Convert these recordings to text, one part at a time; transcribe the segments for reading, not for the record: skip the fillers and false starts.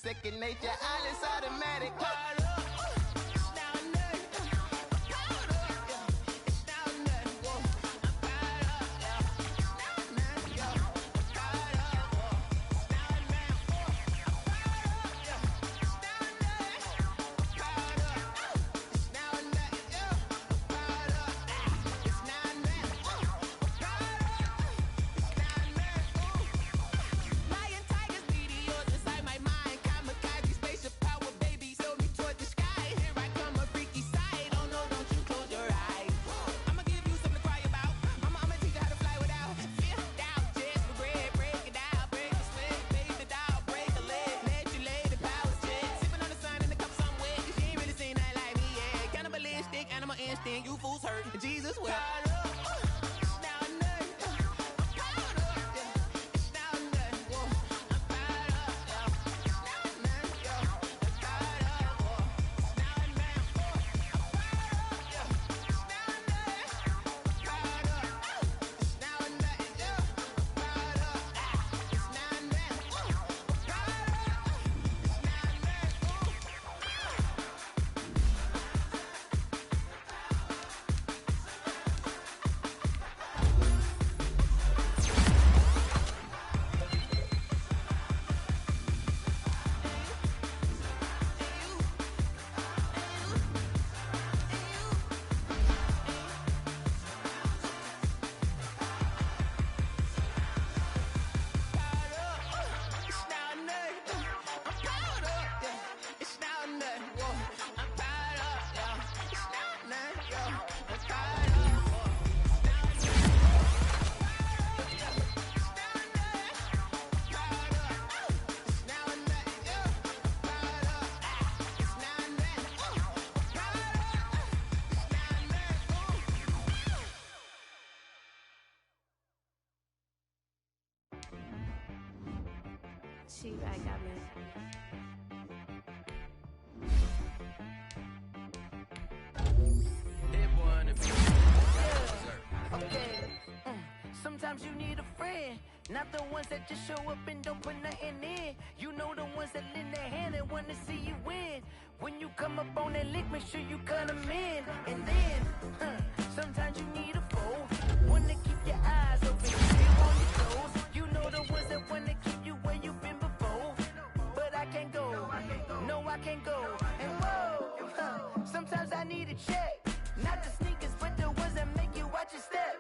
second nature. All is automatic. You fools hurt. Jesus will. She I got me. Sometimes you need a friend, not the ones that just show up and don't put nothing in. You know the ones that lend their hand and want to see you win. When you come up on that lick, make sure you cut them in. And then, sometimes you need a foe, one to keep your eyes open, stay on your toes. You know the ones that want to keep you where you've been before. But I can't go, no I can't go. And whoa, sometimes I need a check, not the sneakers, but the ones that make you watch your step.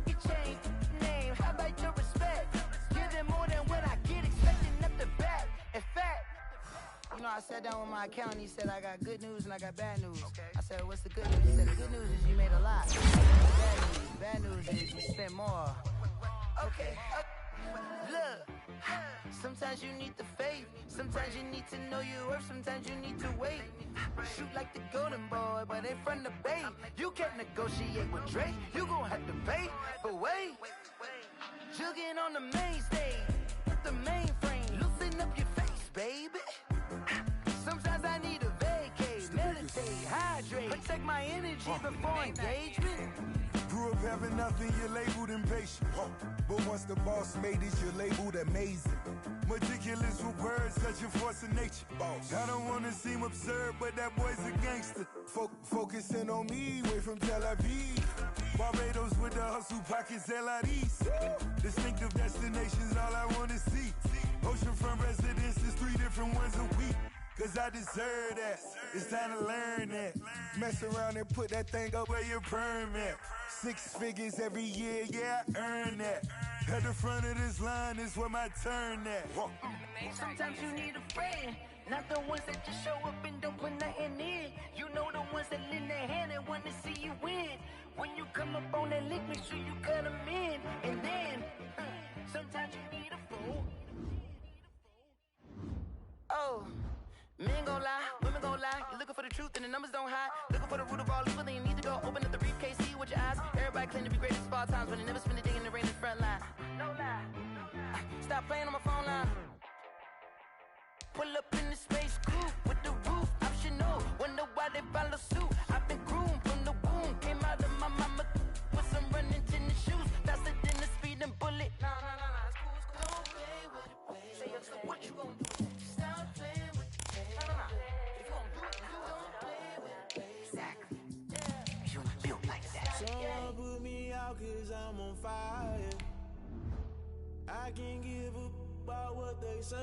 You change name, how about your respect? Give them more than what I get, expecting up the back. In fact, you know, I sat down with my accountant, he said I got good news and I got bad news. Okay. I said, what's the good news? He said, the good news is you made a lot. Bad news is you spent more. Okay. Look, sometimes you need the faith, sometimes you need to know your worth, sometimes you need to wait. Shoot like the golden boy, but in front of Bay. You can't negotiate with Drake, you gon' have to pay. But wait, jugging on the main stage, the mainframe, loosen up your face, baby. Sometimes I need a vacate, meditate, hydrate, protect my energy before engagement. Grew up having nothing, you're labeled impatient. But once the boss made it, you're labeled amazing. Meticulous with words, such a force of nature. I don't wanna seem absurd, but that boy's a gangster. Focusing on me, way from Tel Aviv. Barbados with the hustle pockets, LIDs. Distinctive destinations, all I wanna see. Oceanfront residences, 3 different ones a week. Cause I deserve that, it's time to learn that. Mess around and put that thing up where your perm at. 6 figures every year, yeah, I earn that. At the front of this line is where my turn at. Sometimes you need a friend, not the ones that just show up and don't put nothing in. You know the ones that lend their hand and want to see you win. When you come up on that lick, make sure you cut them in. And then, sometimes you need a fool. Oh. Men gon' lie, women gon' lie. You're looking for the truth and the numbers don't hide. Looking for the root of all evil, then you need to go open up the briefcase, see with your eyes. Everybody claim to be greatest of all times, but they never spend a day in the rain in the front line. No lie. Stop playing on my phone line. Pull up in the space coupe with the roof optional. Wonder why they follow suit. I've been groomed from the womb. Came out of my mama with some running tennis shoes. Faster than the speeding bullet. Nah, it's cool. Don't play with it, play. Say, so what you gon' do? Stop playing. I can give a about what they say.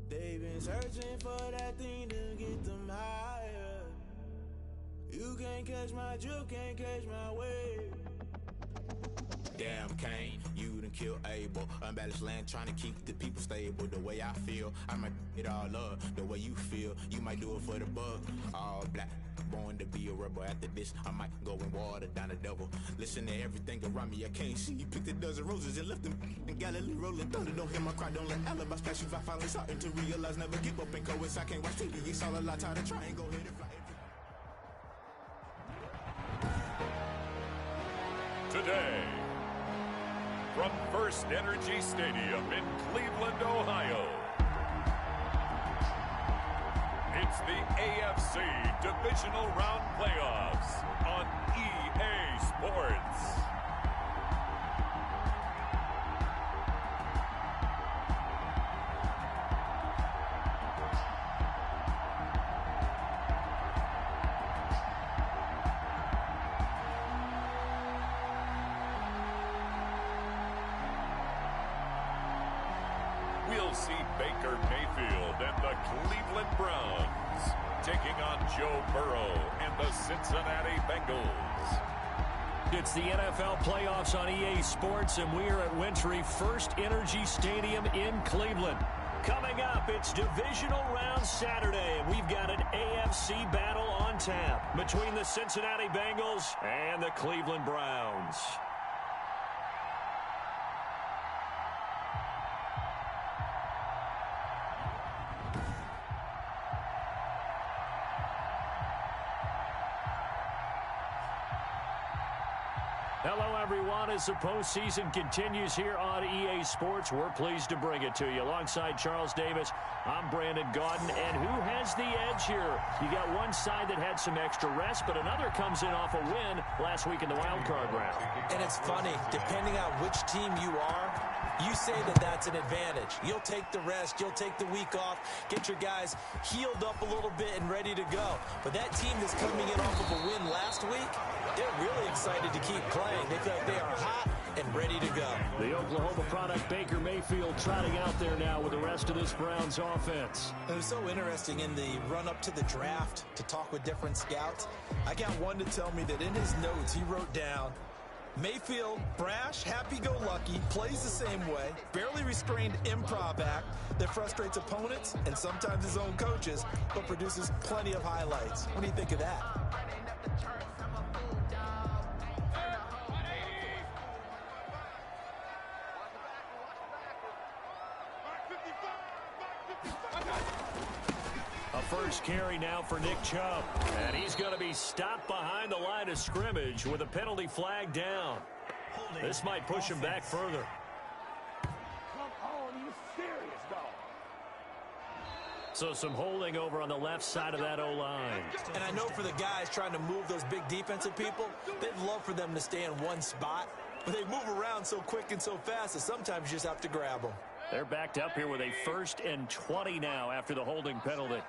They've been searching for that thing to get them higher. You can't catch my drift, can't catch my wave. Damn, Kane, you done killed Abel. Unbalanced land, trying to keep the people stable. The way I feel, I might it all up. The way you feel, you might do it for the bug. All black, born to be a rebel. After this, I might go and water down the devil. Listen to everything around me, I can't see. Picked a dozen roses and left them in Galilee rolling thunder. Don't hear my cry, don't let alibis pass you. I finally starting to realize, never give up and coexist. I can't watch TV, it's all a lot, tired of trying. Go ahead and fly. Today, from First Energy Stadium in Cleveland, Ohio, it's the AFC Divisional Round Playoffs on EA Sports. We'll see Baker Mayfield and the Cleveland Browns taking on Joe Burrow and the Cincinnati Bengals. It's the NFL playoffs on EA Sports, and we are at Wintry First Energy Stadium in Cleveland. Coming up, it's Divisional Round Saturday, and we've got an AFC battle on tap between the Cincinnati Bengals and the Cleveland Browns. Hello, everyone. As the postseason continues here on EA Sports, we're pleased to bring it to you. Alongside Charles Davis, I'm Brandon Gaudin. And who has the edge here? You got one side that had some extra rest, but another comes in off a win last week in the wild card round. And it's funny, depending on which team you are, you say that that's an advantage. You'll take the rest, you'll take the week off, get your guys healed up a little bit and ready to go. But that team that's coming in off of a win last week, they're really excited to keep playing. They feel like they are hot and ready to go. The Oklahoma product, Baker Mayfield, trotting out there now with the rest of this Browns offense. It was so interesting in the run-up to the draft to talk with different scouts. I got one to tell me that in his notes he wrote down, Mayfield, brash, happy-go-lucky, plays the same way, barely restrained improv act that frustrates opponents and sometimes his own coaches, but produces plenty of highlights. What do you think of that? A first carry now for Nick Chubb. And he's going to be stopped behind the line of scrimmage with a penalty flag down. This might push him back further. Come on, you serious, dog? So some holding over on the left side of that O-line. And I know for the guys trying to move those big defensive people, they'd love for them to stay in one spot. But they move around so quick and so fast that sometimes you just have to grab them. They're backed up here with a 1st and 20 now after the holding penalty.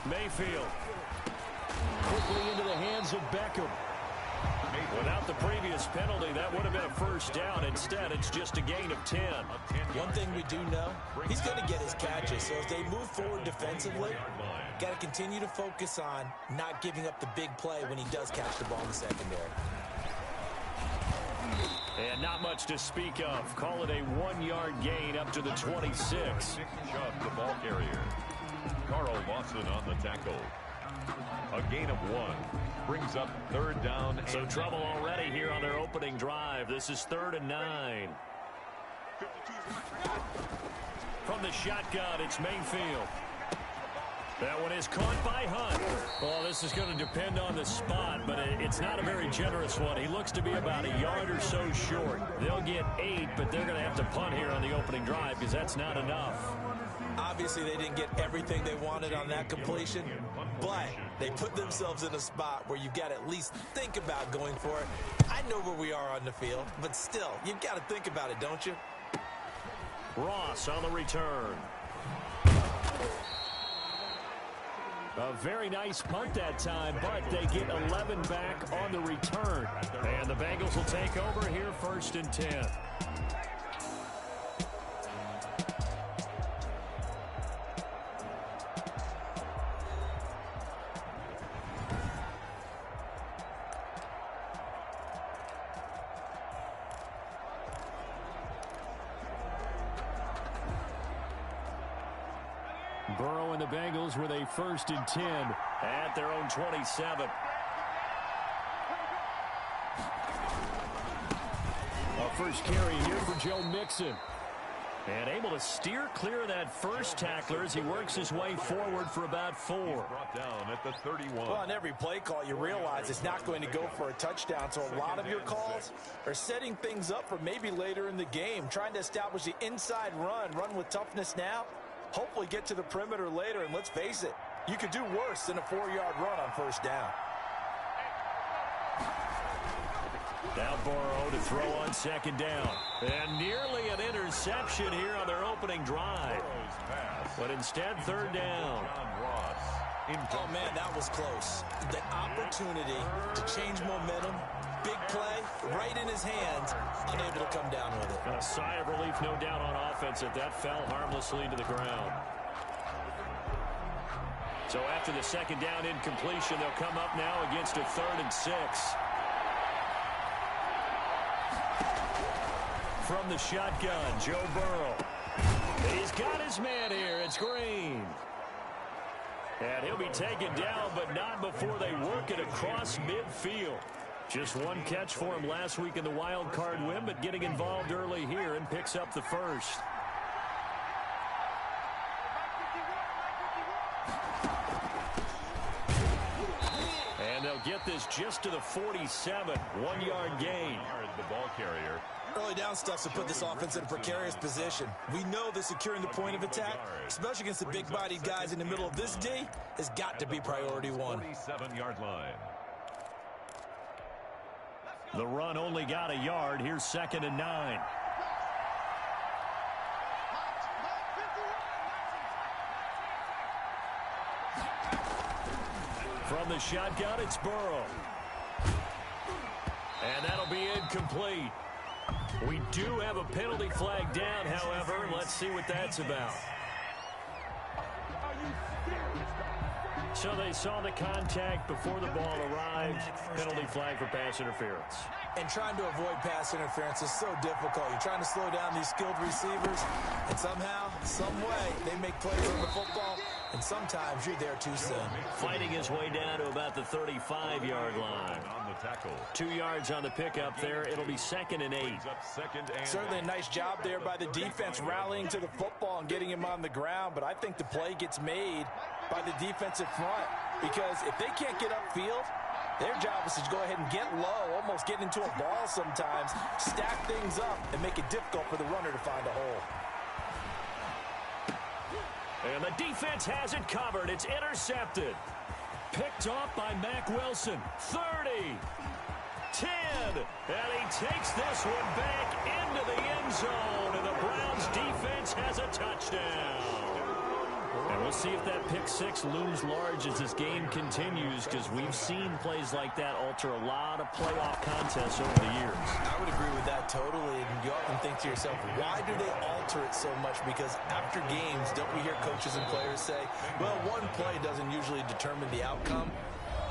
Mayfield. Quickly into the hands of Beckham. Without the previous penalty, that would have been a first down. Instead, it's just a gain of 10. One thing we do know, he's going to get his catches. So as they move forward defensively, got to continue to focus on not giving up the big play when he does catch the ball in the secondary. And not much to speak of. Call it a 1-yard gain up to the 26. Chubb, the ball carrier. Carl Lawson on the tackle. A gain of 1. Brings up 3rd down. So trouble already here on their opening drive. This is 3rd and 9. From the shotgun, it's Mayfield. That one is caught by Hunt. Well, this is going to depend on the spot, but it's not a very generous one. He looks to be about a yard or so short. They'll get 8, but they're going to have to punt here on the opening drive because that's not enough. Obviously, they didn't get everything they wanted on that completion, but they put themselves in a spot where you've got to at least think about going for it. I know where we are on the field, but still, you've got to think about it, don't you? Ross on the return. A very nice punt that time, but they get 11 back on the return. And the Bengals will take over here 1st and 10. Burrow and the Bengals with a 1st and 10 at their own 27. A first carry here for Joe Mixon. And able to steer clear of that first tackler as he works his way forward for about 4. Brought down at the 31. Well, on every play call, you realize it's not going to go for a touchdown. So a lot of your calls are setting things up for maybe later in the game, trying to establish the inside run with toughness now. Hopefully get to the perimeter later, and let's face it, you could do worse than a 4-yard run on 1st down. Now Burrow to throw on 2nd down. And nearly an interception here on their opening drive. But instead, 3rd down. Oh, man, that was close. The opportunity to change momentum, big play, right in his hands, unable to come down with it. And a sigh of relief, no doubt, on offense that fell harmlessly to the ground. So after the 2nd down incompletion, they'll come up now against a 3rd and 6. From the shotgun, Joe Burrow. He's got his man here. It's Green. And he'll be taken down, but not before they work it across midfield. Just one catch for him last week in the wild card win, but getting involved early here and picks up the 1st. And they'll get this just to the 47. 1-yard gain. The ball carrier. Early down stuff to put this offense in a precarious position. We know that securing the point of attack, especially against the big-bodied guys in the middle of this D, has got to be priority 1. 47-yard line. The run only got a yard. Here's 2nd and 9. From the shotgun, it's Burrow. And that'll be incomplete. We do have a penalty flag down, however. Let's see what that's about. So they saw the contact before the ball arrived. Penalty flag for pass interference. And trying to avoid pass interference is so difficult. You're trying to slow down these skilled receivers, and somehow, some way, they make plays on the football, and sometimes you're there too soon. Fighting his way down to about the 35-yard line. On the tackle. 2 yards on the pickup there. It'll be 2nd and 8. Certainly a nice job there by the defense rallying to the football and getting him on the ground, but I think the play gets made by the defensive front, because if they can't get upfield, their job is to go ahead and get low, almost get into a ball sometimes, stack things up, and make it difficult for the runner to find a hole. And the defense has it covered. It's intercepted. Picked off by Mack Wilson. 30. 10. And he takes this one back into the end zone. And the Browns defense has a touchdown. And we'll see if that pick 6 looms large as this game continues, because we've seen plays like that alter a lot of playoff contests over the years. I would agree with that totally. And you often think to yourself, why do they alter it so much? Because after games, don't we hear coaches and players say, well, one play doesn't usually determine the outcome.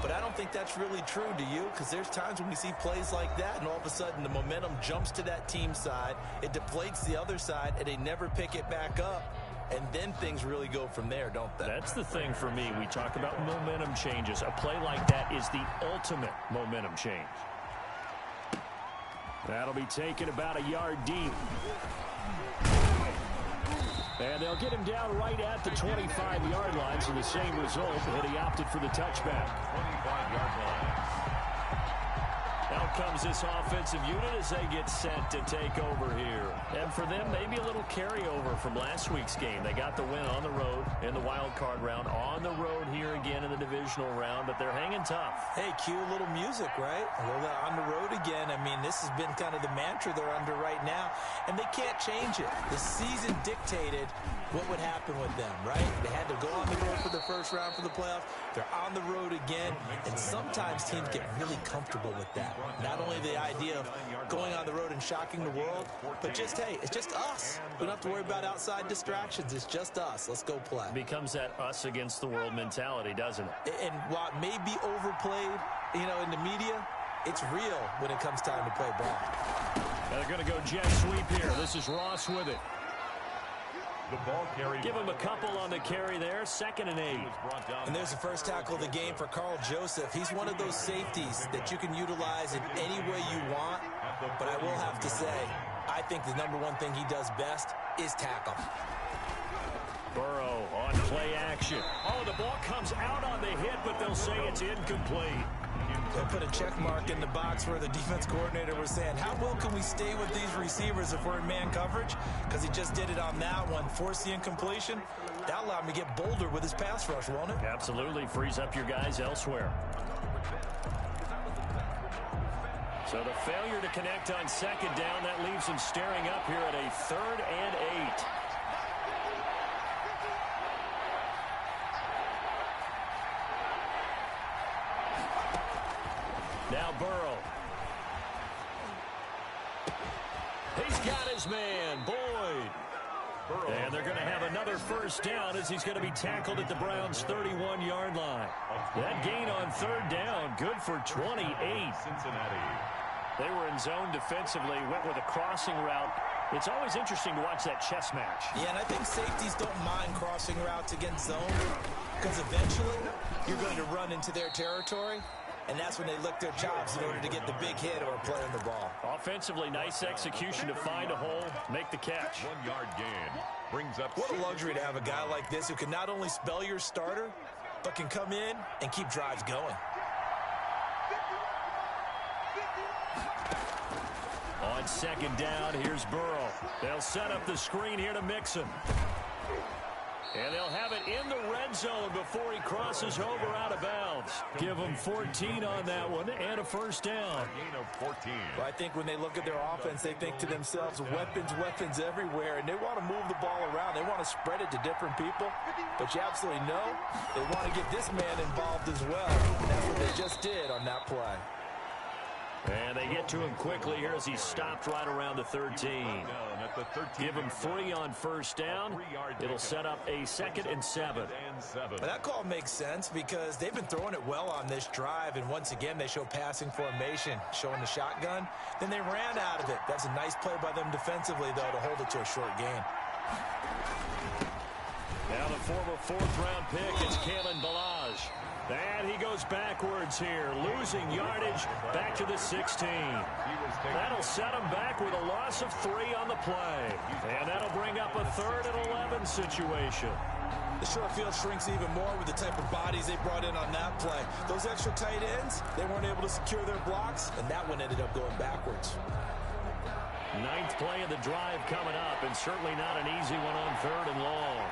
But I don't think that's really true, do you? Because there's times when we see plays like that, and all of a sudden the momentum jumps to that team side, it deflates the other side, and they never pick it back up. And then things really go from there, don't they? That's the thing for me. We talk about momentum changes. A play like that is the ultimate momentum change. That'll be taken about a yard deep. And they'll get him down right at the 25-yard line, so the same result, but he opted for the touchback. 25-yard line. Now comes this offensive unit as they get set to take over here. And for them, maybe a little carryover from last week's game. They got the win on the road in the wild card round, on the road here again in the divisional round, but they're hanging tough. Hey, cue a little music, right? A little on the road again. I mean, this has been kind of the mantra they're under right now, and they can't change it. The season dictated what would happen with them, right? They had to go on the road for the first round for the playoffs. They're on the road again, and sometimes teams get really comfortable with that. Not only the idea of going on the road and shocking the world, but just, hey, it's just us. We don't have to worry about outside distractions. It's just us. Let's go play. It becomes that us against the world mentality, doesn't it? And while it may be overplayed, in the media, it's real when it comes time to play ball. They're going to go jet sweep here. This is Ross with it. The ball carry. Give him a couple on the carry there. 2nd and 8. And there's the first tackle of the game for Carl Joseph. He's one of those safeties that you can utilize in any way you want. But I will have to say, I think the number one thing he does best is tackle. Burrow on play action. Oh, the ball comes out on the hit, but they'll say it's incomplete. They'll put a check mark in the box where the defense coordinator was saying, how well can we stay with these receivers if we're in man coverage? Because he just did it on that one. Force the incompletion. That allowed him to get bolder with his pass rush, won't it? Absolutely. Frees up your guys elsewhere. So the failure to connect on 2nd down, that leaves him staring up here at a 3rd and 8. Now Burrow. He's got his man, Boyd. And they're going to have another first down as he's going to be tackled at the Browns' 31-yard line. That gain on 3rd down, good for 28. Cincinnati. They were in zone defensively, went with a crossing route. It's always interesting to watch that chess match. Yeah, and I think safeties don't mind crossing routes against zone because eventually you're going to run into their territory. And that's when they lick their chops in order to get the big hit or play on the ball. Offensively, nice execution to find a hole, make the catch. 1-yard gain. Brings up. What a luxury to have a guy like this who can not only spell your starter, but can come in and keep drives going. On 2nd down, here's Burrow. They'll set up the screen here to Mixon. And they'll have it in the red zone before he crosses over out of bounds. Give them 14 on that one and a first down. Gain of 14. Well, I think when they look at their offense, they think to themselves, weapons everywhere, and they want to move the ball around. They want to spread it to different people, but you absolutely know they want to get this man involved as well. And that's what they just did on that play. And they get to him quickly here as he stopped right around the 13. Give him 3 on first down. It'll set up a 2nd and 7. But that call makes sense because they've been throwing it well on this drive, and once again they show passing formation, showing the shotgun. Then they ran out of it. That's a nice play by them defensively, though, to hold it to a short gain. Now the former 4th-round pick is Kalen Ballage. And he goes backwards here, losing yardage back to the 16. That'll set him back with a loss of 3 on the play. And that'll bring up a 3rd and 11 situation. The short field shrinks even more with the type of bodies they brought in on that play. Those extra tight ends, they weren't able to secure their blocks, and that one ended up going backwards. 9th play of the drive coming up, and certainly not an easy one on 3rd and long.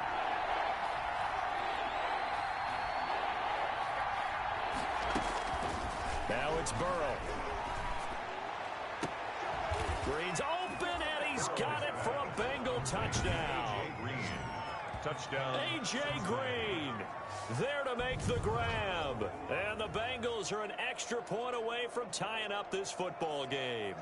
Now it's Burrow. Green's open, and he's got it for a Bengal touchdown. Touchdown. A.J. Green there to make the grab. And the Bengals are an extra point away from tying up this football game.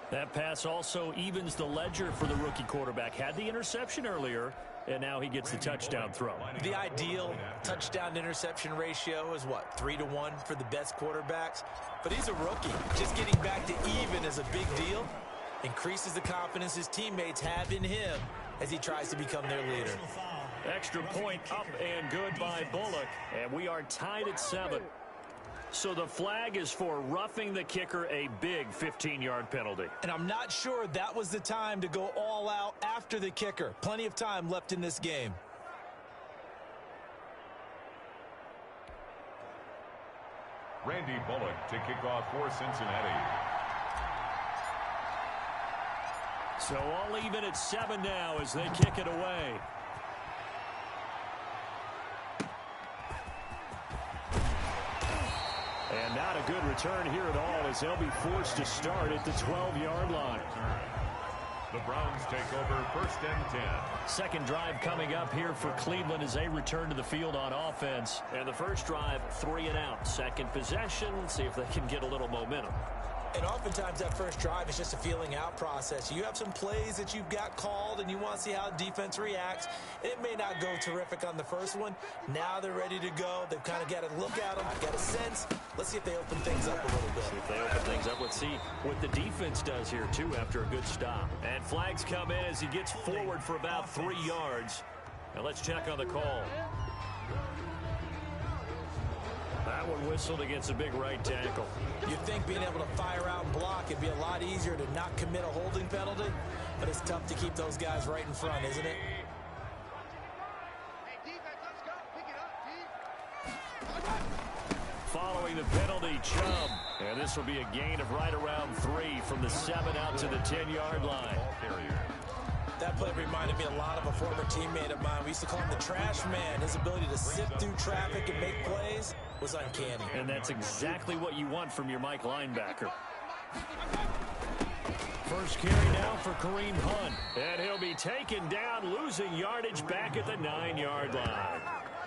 That pass also evens the ledger for the rookie quarterback. Had the interception earlier, and now he gets the touchdown throw. The ideal touchdown-interception ratio is, what, 3-to-1 for the best quarterbacks? But he's a rookie. Just getting back to even is a big deal. Increases the confidence his teammates have in him as he tries to become their leader. Extra point up and good by Bullock, and we are tied at 7. So the flag is for roughing the kicker, a big 15-yard penalty. And I'm not sure that was the time to go all out after the kicker. Plenty of time left in this game. Randy Bullock to kick off for Cincinnati. So all even at 7 now as they kick it away. And not a good return here at all as they'll be forced to start at the 12-yard line. The Browns take over 1st and 10. Second drive coming up here for Cleveland as they return to the field on offense. And the first drive, 3 and out. Second possession, see if they can get a little momentum. And oftentimes that first drive is just a feeling out process. You have some plays that you've got called and you want to see how the defense reacts. It may not go terrific on the first one. Now they're ready to go. They've kind of got to look at them, got a sense. Let's see if they open things up a little bit. See if they open things up. Let's see what the defense does here, too, after a good stop. And flags come in as he gets forward for about 3 yards. Now let's check on the call. That one whistled against a big right tackle. You'd think being able to fire out and block, it'd be a lot easier to not commit a holding penalty, but it's tough to keep those guys right in front, isn't it? Following the penalty, Chubb. And this will be a gain of right around 3 from the 7 out to the 10-yard line. That play reminded me a lot of a former teammate of mine. We used to call him the trash man. His ability to sift through traffic and make plays was uncanny. And that's exactly what you want from your Mike linebacker. First carry now for Kareem Hunt. And he'll be taken down, losing yardage back at the 9-yard line.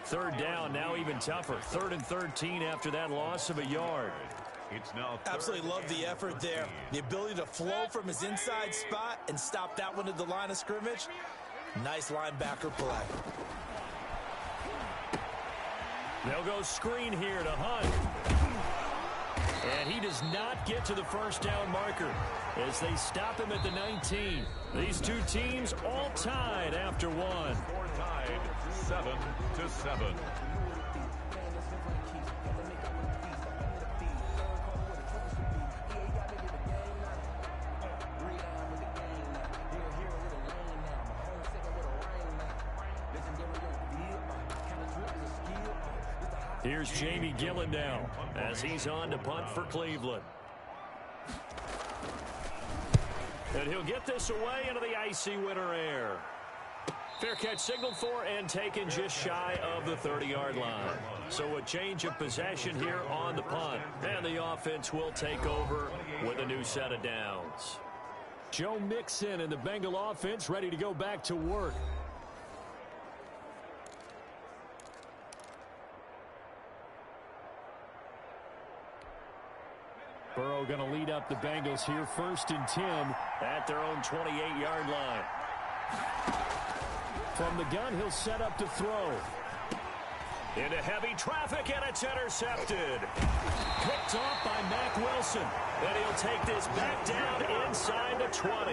Third down, now even tougher. 3rd and 13 after that loss of a yard. It's now absolutely love the effort there. The ability to flow from his inside spot and stop that one at the line of scrimmage. Nice linebacker play. They'll go screen here to Hunt. And he does not get to the first down marker as they stop him at the 19. These two teams all tied after one. Score tied 7-7. Here's Jamie Gillen now as he's on to punt for Cleveland. And he'll get this away into the icy winter air. Fair catch signaled for and taken just shy of the 30-yard line. So a change of possession here on the punt. And the offense will take over with a new set of downs. Joe Mixon and the Bengal offense ready to go back to work. Burrow going to lead up the Bengals here 1st and 10 at their own 28-yard line. From the gun, he'll set up to throw. Into heavy traffic, and it's intercepted. Picked off by Mack Wilson. And he'll take this back down inside the 20.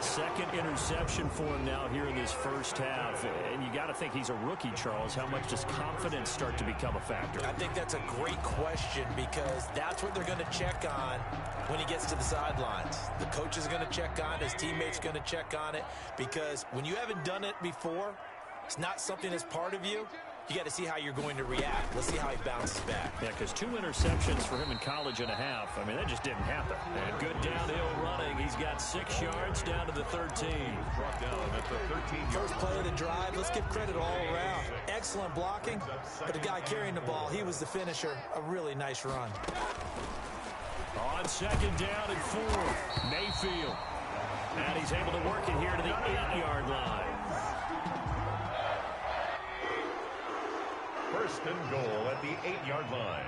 Second interception for him now here in this first half. And you got to think he's a rookie, Charles. How much does confidence start to become a factor? I think that's a great question because that's what they're going to check on when he gets to the sidelines. The coach is going to check on it. His teammates going to check on it because when you haven't done it before, it's not something that's part of you. You got to see how you're going to react. Let's see how he bounces back. Yeah, because 2 interceptions for him in college and a half. I mean, that just didn't happen. And good downhill running. He's got 6 yards down to the 13. Brought down at the 13. First play of the drive. Let's give credit all around. Excellent blocking. But the guy carrying the ball, he was the finisher. A really nice run. On 2nd down and 4. Mayfield. And he's able to work it here to the 8-yard line. 1st and goal at the 8-yard line.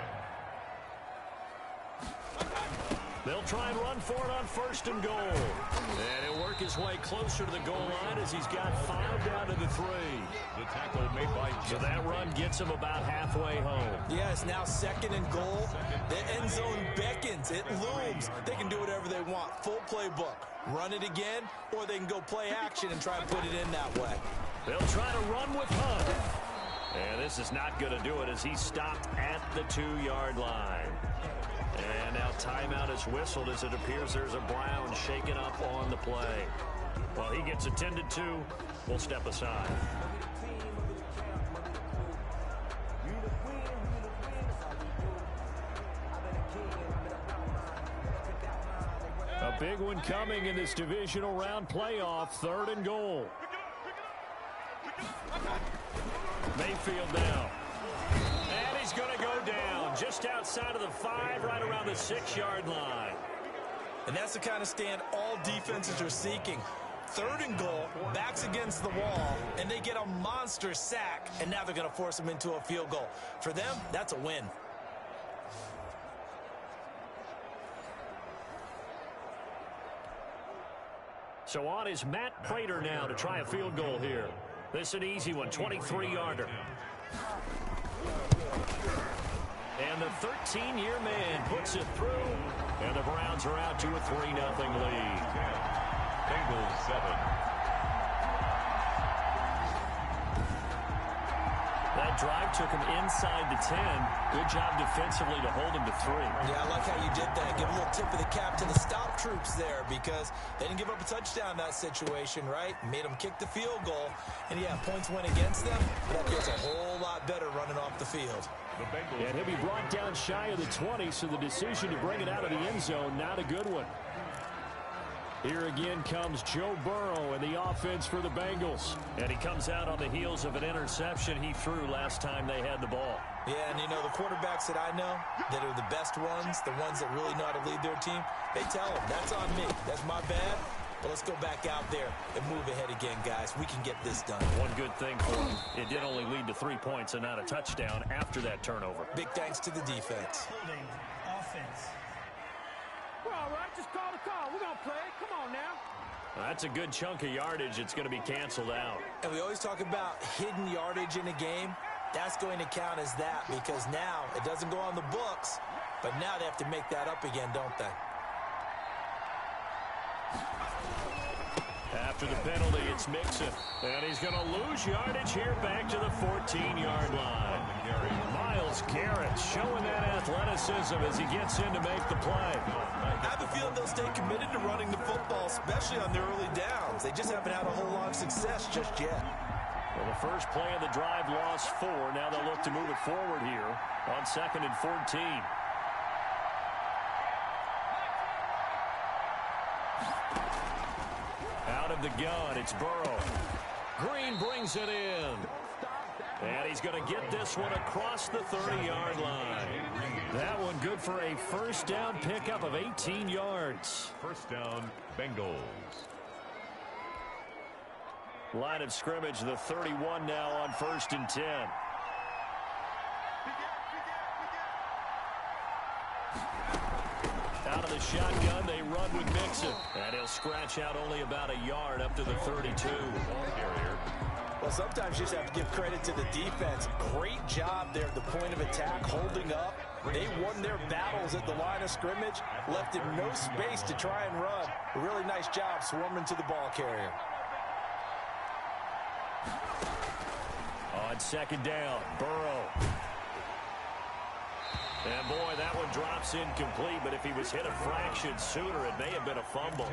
They'll try and run for it on 1st and goal. And he'll work his way closer to the goal line as he's got 5 down to the 3. The tackle made by So that run gets him about halfway home. Yeah, it's now 2nd and goal. The end zone beckons. It looms. They can do whatever they want. Full playbook. Run it again, or they can go play action and try and put it in that way. They'll try to run with Hunt. And this is not going to do it as he's stopped at the 2-yard line. And now timeout is whistled as it appears there's a Brown shaken up on the play. While he gets attended to, we'll step aside. Big one coming in this divisional round playoff. 3rd and goal. Mayfield now. And he's going to go down just outside of the 5, right around the 6-yard line. And that's the kind of stand all defenses are seeking. 3rd and goal, backs against the wall, and they get a monster sack, and now they're going to force them into a field goal. For them, that's a win. So on is Matt Prater now to try a field goal here. This is an easy one, 23-yarder. And the 13-year man puts it through, and the Browns are out to a 3-0 lead. Bengals 7. That drive took him inside the 10. Good job defensively to hold him to 3. Yeah, I like how you did that. Give a little tip of the cap to the stop troops there because they didn't give up a touchdown in that situation, right? Made them kick the field goal. And, yeah, points went against them, but that feels a whole lot better running off the field. And he'll be brought down shy of the 20, so the decision to bring it out of the end zone, not a good one. Here again comes Joe Burrow and the offense for the Bengals. And he comes out on the heels of an interception he threw last time they had the ball. Yeah, and you know, the quarterbacks that I know that are the best ones, the ones that really know how to lead their team, they tell them, that's on me. That's my bad. But let's go back out there and move ahead again, guys. We can get this done. One good thing for him, it did only lead to 3 points and not a touchdown after that turnover. Big thanks to the defense. Holding offense. We're all right. Just call the call. We're going to play. Come on now. That's a good chunk of yardage. It's going to be canceled out. And we always talk about hidden yardage in a game. That's going to count as that because now it doesn't go on the books, but now they have to make that up again, don't they? After the penalty, it's Mixon. And he's going to lose yardage here back to the 14-yard line. Myles Garrett showing that athleticism as he gets in to make the play. I have a feeling they'll stay committed to running the football, especially on the early downs. They just haven't had a whole lot of success just yet. Well, the first play of the drive lost 4. Now they'll look to move it forward here on 2nd and 14. Out of the gun, it's Burrow. Green brings it in. And he's going to get this one across the 30-yard line. That one good for a first down pickup of 18 yards. First down, Bengals. Line of scrimmage, the 31 now on 1st and 10. Out of the shotgun, they run with Mixon. And he'll scratch out only about a yard up to the 32. Well, sometimes you just have to give credit to the defense. Great job there at the point of attack, holding up. They won their battles at the line of scrimmage, left him no space to try and run. A really nice job swarming to the ball carrier. On 2nd down, Burrow. And boy, that one drops incomplete, but if he was hit a fraction sooner, it may have been a fumble.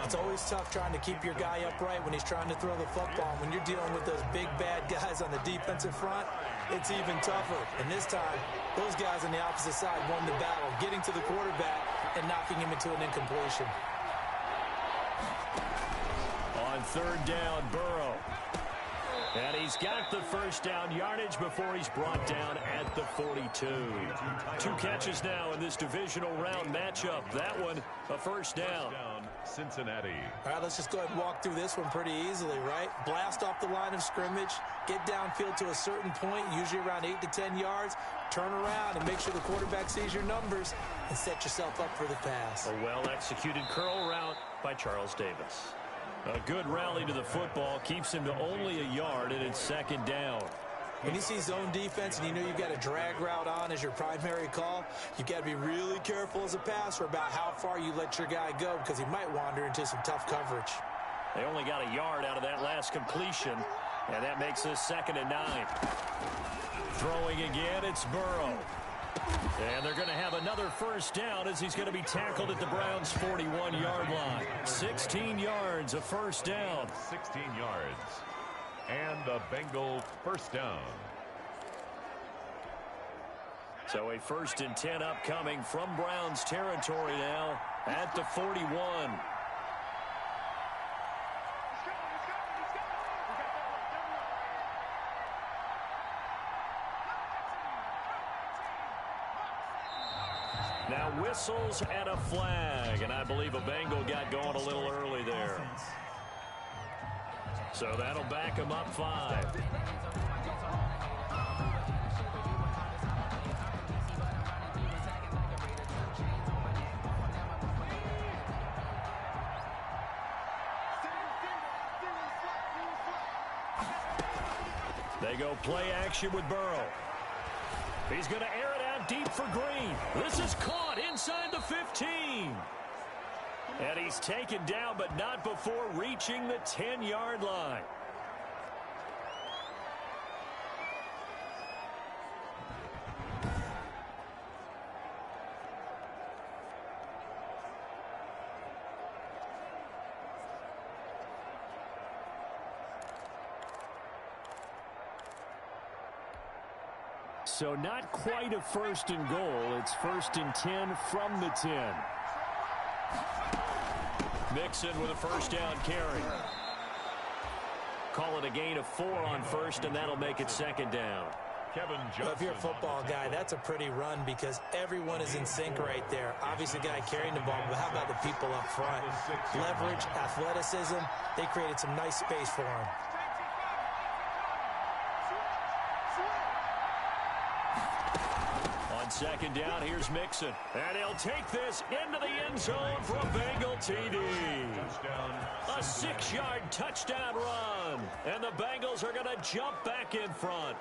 It's always tough trying to keep your guy upright when he's trying to throw the football. When you're dealing with those big, bad guys on the defensive front, it's even tougher. And this time, those guys on the opposite side won the battle, getting to the quarterback and knocking him into an incompletion. On 3rd down, Burrow. And he's got the first down yardage before he's brought down at the 42. 2 catches now in this divisional round matchup. That one, a first down. Cincinnati. All right, let's just go ahead and walk through this one pretty easily, right? Blast off the line of scrimmage, get downfield to a certain point, usually around 8 to 10 yards, turn around and make sure the quarterback sees your numbers and set yourself up for the pass. A well-executed curl route by Charles Davis. A good rally to the football keeps him to only a yard, and it's 2nd down. When you see zone defense and you know you've got a drag route on as your primary call, you've got to be really careful as a passer about how far you let your guy go because he might wander into some tough coverage. They only got a yard out of that last completion, and that makes us 2nd and 9. Throwing again, it's Burrow. And they're going to have another first down as he's going to be tackled at the Browns' 41-yard line. 16 yards, a first down. 16 yards. And the Bengal first down. So a 1st and 10 upcoming from Browns territory now at the 41. Now whistles and a flag, and I believe a Bengal got going a little early there. So that'll back him up 5. They go play action with Burrow. He's going to air it out deep for Green. This is caught inside the 15. And he's taken down, but not before reaching the 10-yard line. So not quite a 1st and goal. It's 1st and 10 from the 10. Mixon with a 1st down carry. Call it a gain of 4 on 1st, and that'll make it 2nd down. Kevin Johnson. Well, if you're a football guy, that's a pretty run because everyone is in sync right there. Obviously, the guy carrying the ball, but how about the people up front? Leverage, athleticism, they created some nice space for him. On 2nd down, here's Mixon. And he'll take this into the end zone for a Bengal TD. A 6-yard touchdown run. And the Bengals are going to jump back in front.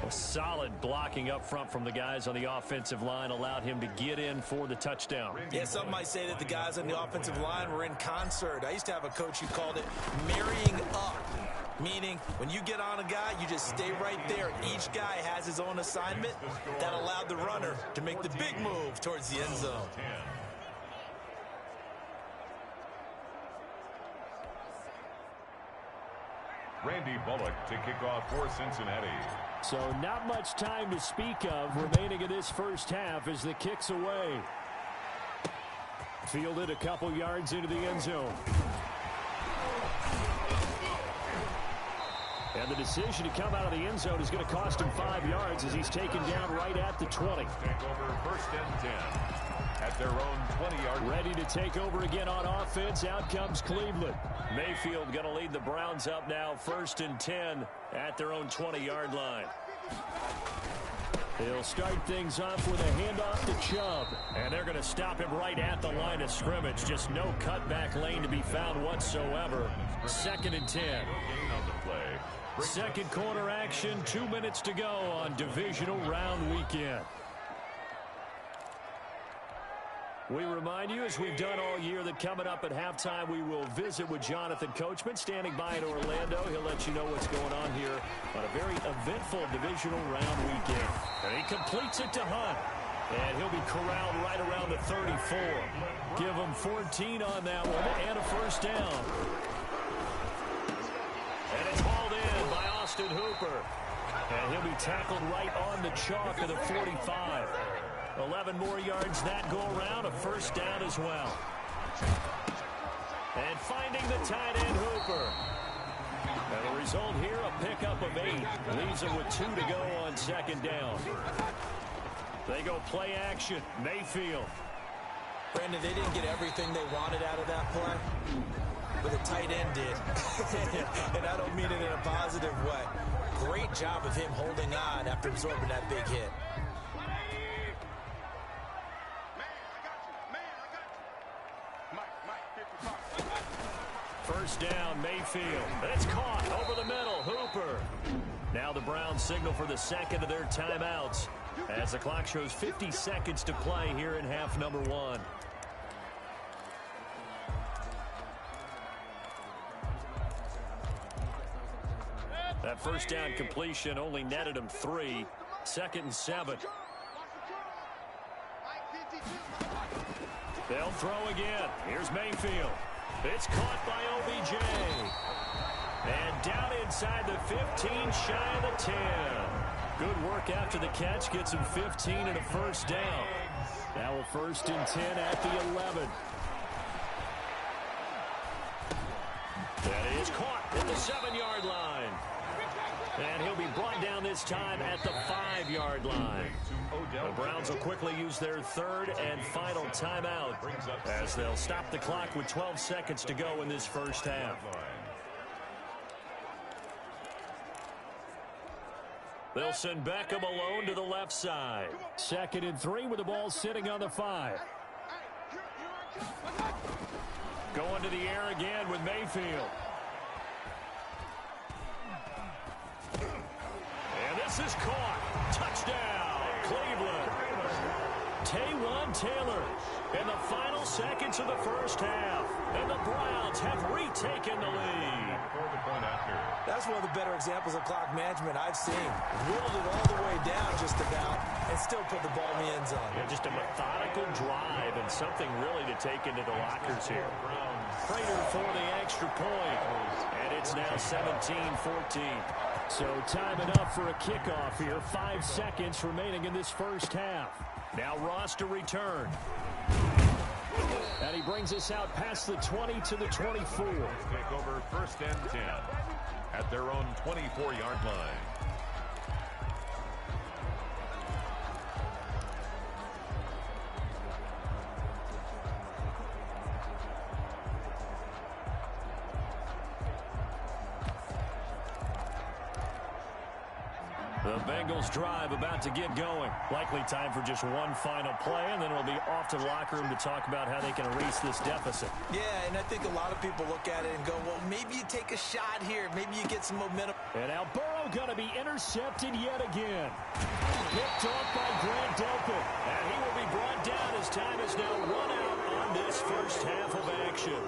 A solid blocking up front from the guys on the offensive line allowed him to get in for the touchdown. Yeah, some might say that the guys on the offensive line were in concert. I used to have a coach who called it marrying up. Meaning, when you get on a guy, you just stay right there. Each guy has his own assignment. That allowed the runner to make the big move towards the end zone. Randy Bullock to kick off for Cincinnati. So not much time to speak of remaining in this first half as the kick's away. Fielded a couple yards into the end zone. And the decision to come out of the end zone is going to cost him 5 yards as he's taken down right at the 20. Take over 1st and 10 at their own 20-yard. Ready to take over again on offense. Out comes Cleveland. Mayfield going to lead the Browns up now 1st and 10 at their own 20-yard line. He'll start things off with a handoff to Chubb. And they're going to stop him right at the line of scrimmage. Just no cutback lane to be found whatsoever. 2nd and 10. Second quarter action, 2 minutes to go on Divisional Round Weekend. We remind you, as we've done all year, that coming up at halftime, we will visit with Jonathan Coachman, standing by in Orlando. He'll let you know what's going on here on a very eventful Divisional Round Weekend. And he completes it to Hunt. And he'll be corralled right around the 34. Give him 14 on that one and a 1st down. And it's hauled in by Austin Hooper. And he'll be tackled right on the chalk of the 45. 11 more yards that go around, a 1st down as well. And finding the tight end, Hooper. And the result here, a pickup of 8. Leaves him with 2 to go on 2nd down. They go play action. Mayfield. Brandon, they didn't get everything they wanted out of that play, but the tight end did. And I don't mean it in a positive way. Great job of him holding on after absorbing that big hit. First down, Mayfield. And it's caught over the middle. Hooper. Now the Browns signal for the second of their timeouts as the clock shows 50 seconds to play here in half number 1. That first down completion only netted him 3. 2nd and 7. They'll throw again. Here's Mayfield. It's caught by OBJ. And down inside the 15, shy of the 10. Good work after the catch. Gets him 15 and a first down. Now a 1st and 10 at the 11. That is caught at the 7-yard line. And he'll be brought down this time at the 5-yard line. The Browns will quickly use their 3rd and final timeout as they'll stop the clock with 12 seconds to go in this first half. They'll send Beckham alone to the left side. 2nd and 3 with the ball sitting on the 5. Going to the air again with Mayfield. And this is caught. Touchdown, Cleveland. Taywan Taylor in the final seconds of the first half. And the Browns have retaken the lead. That's one of the better examples of clock management I've seen. Whittled it all the way down just about and still put the ball in the end zone. Yeah, just a methodical drive and something really to take into the lockers here. Prater for the extra point. And it's now 17-14. So time enough for a kickoff here. 5 seconds remaining in this first half. Now Ross to return. And he brings us out past the 20 to the 24. Take over 1st and 10 at their own 24-yard line. The Bengals drive about to get going. Likely time for just one final play, and then it'll be off to the locker room to talk about how they can erase this deficit. Yeah, and I think a lot of people look at it and go, well, maybe you take a shot here. Maybe you get some momentum. And now Burrow going to be intercepted yet again. Picked off by Grant Delpit. And he will be brought down as time is now run out on this first half of action.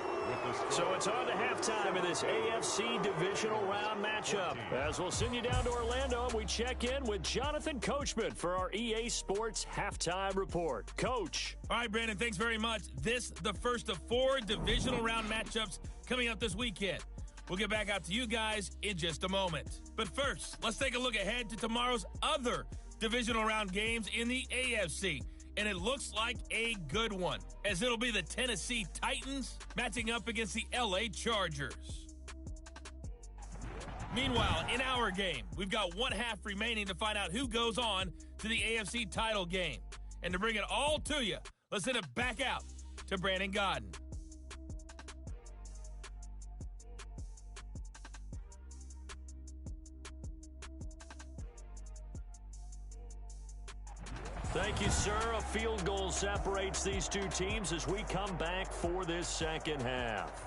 So it's on to halftime in this AFC Divisional Round matchup. As we'll send you down to Orlando, and we check in with Jonathan Coachman for our EA Sports Halftime Report. Coach. All right, Brandon, thanks very much. This, the first of 4 Divisional Round matchups coming up this weekend. We'll get back out to you guys in just a moment. But first, let's take a look ahead to tomorrow's other Divisional Round games in the AFC. And it looks like a good one, as it'll be the Tennessee Titans matching up against the LA Chargers. Meanwhile, in our game, we've got 1 half remaining to find out who goes on to the AFC title game. And to bring it all to you, let's send it back out to Brandon Godden. Thank you, sir. A field goal separates these two teams as we come back for this second half.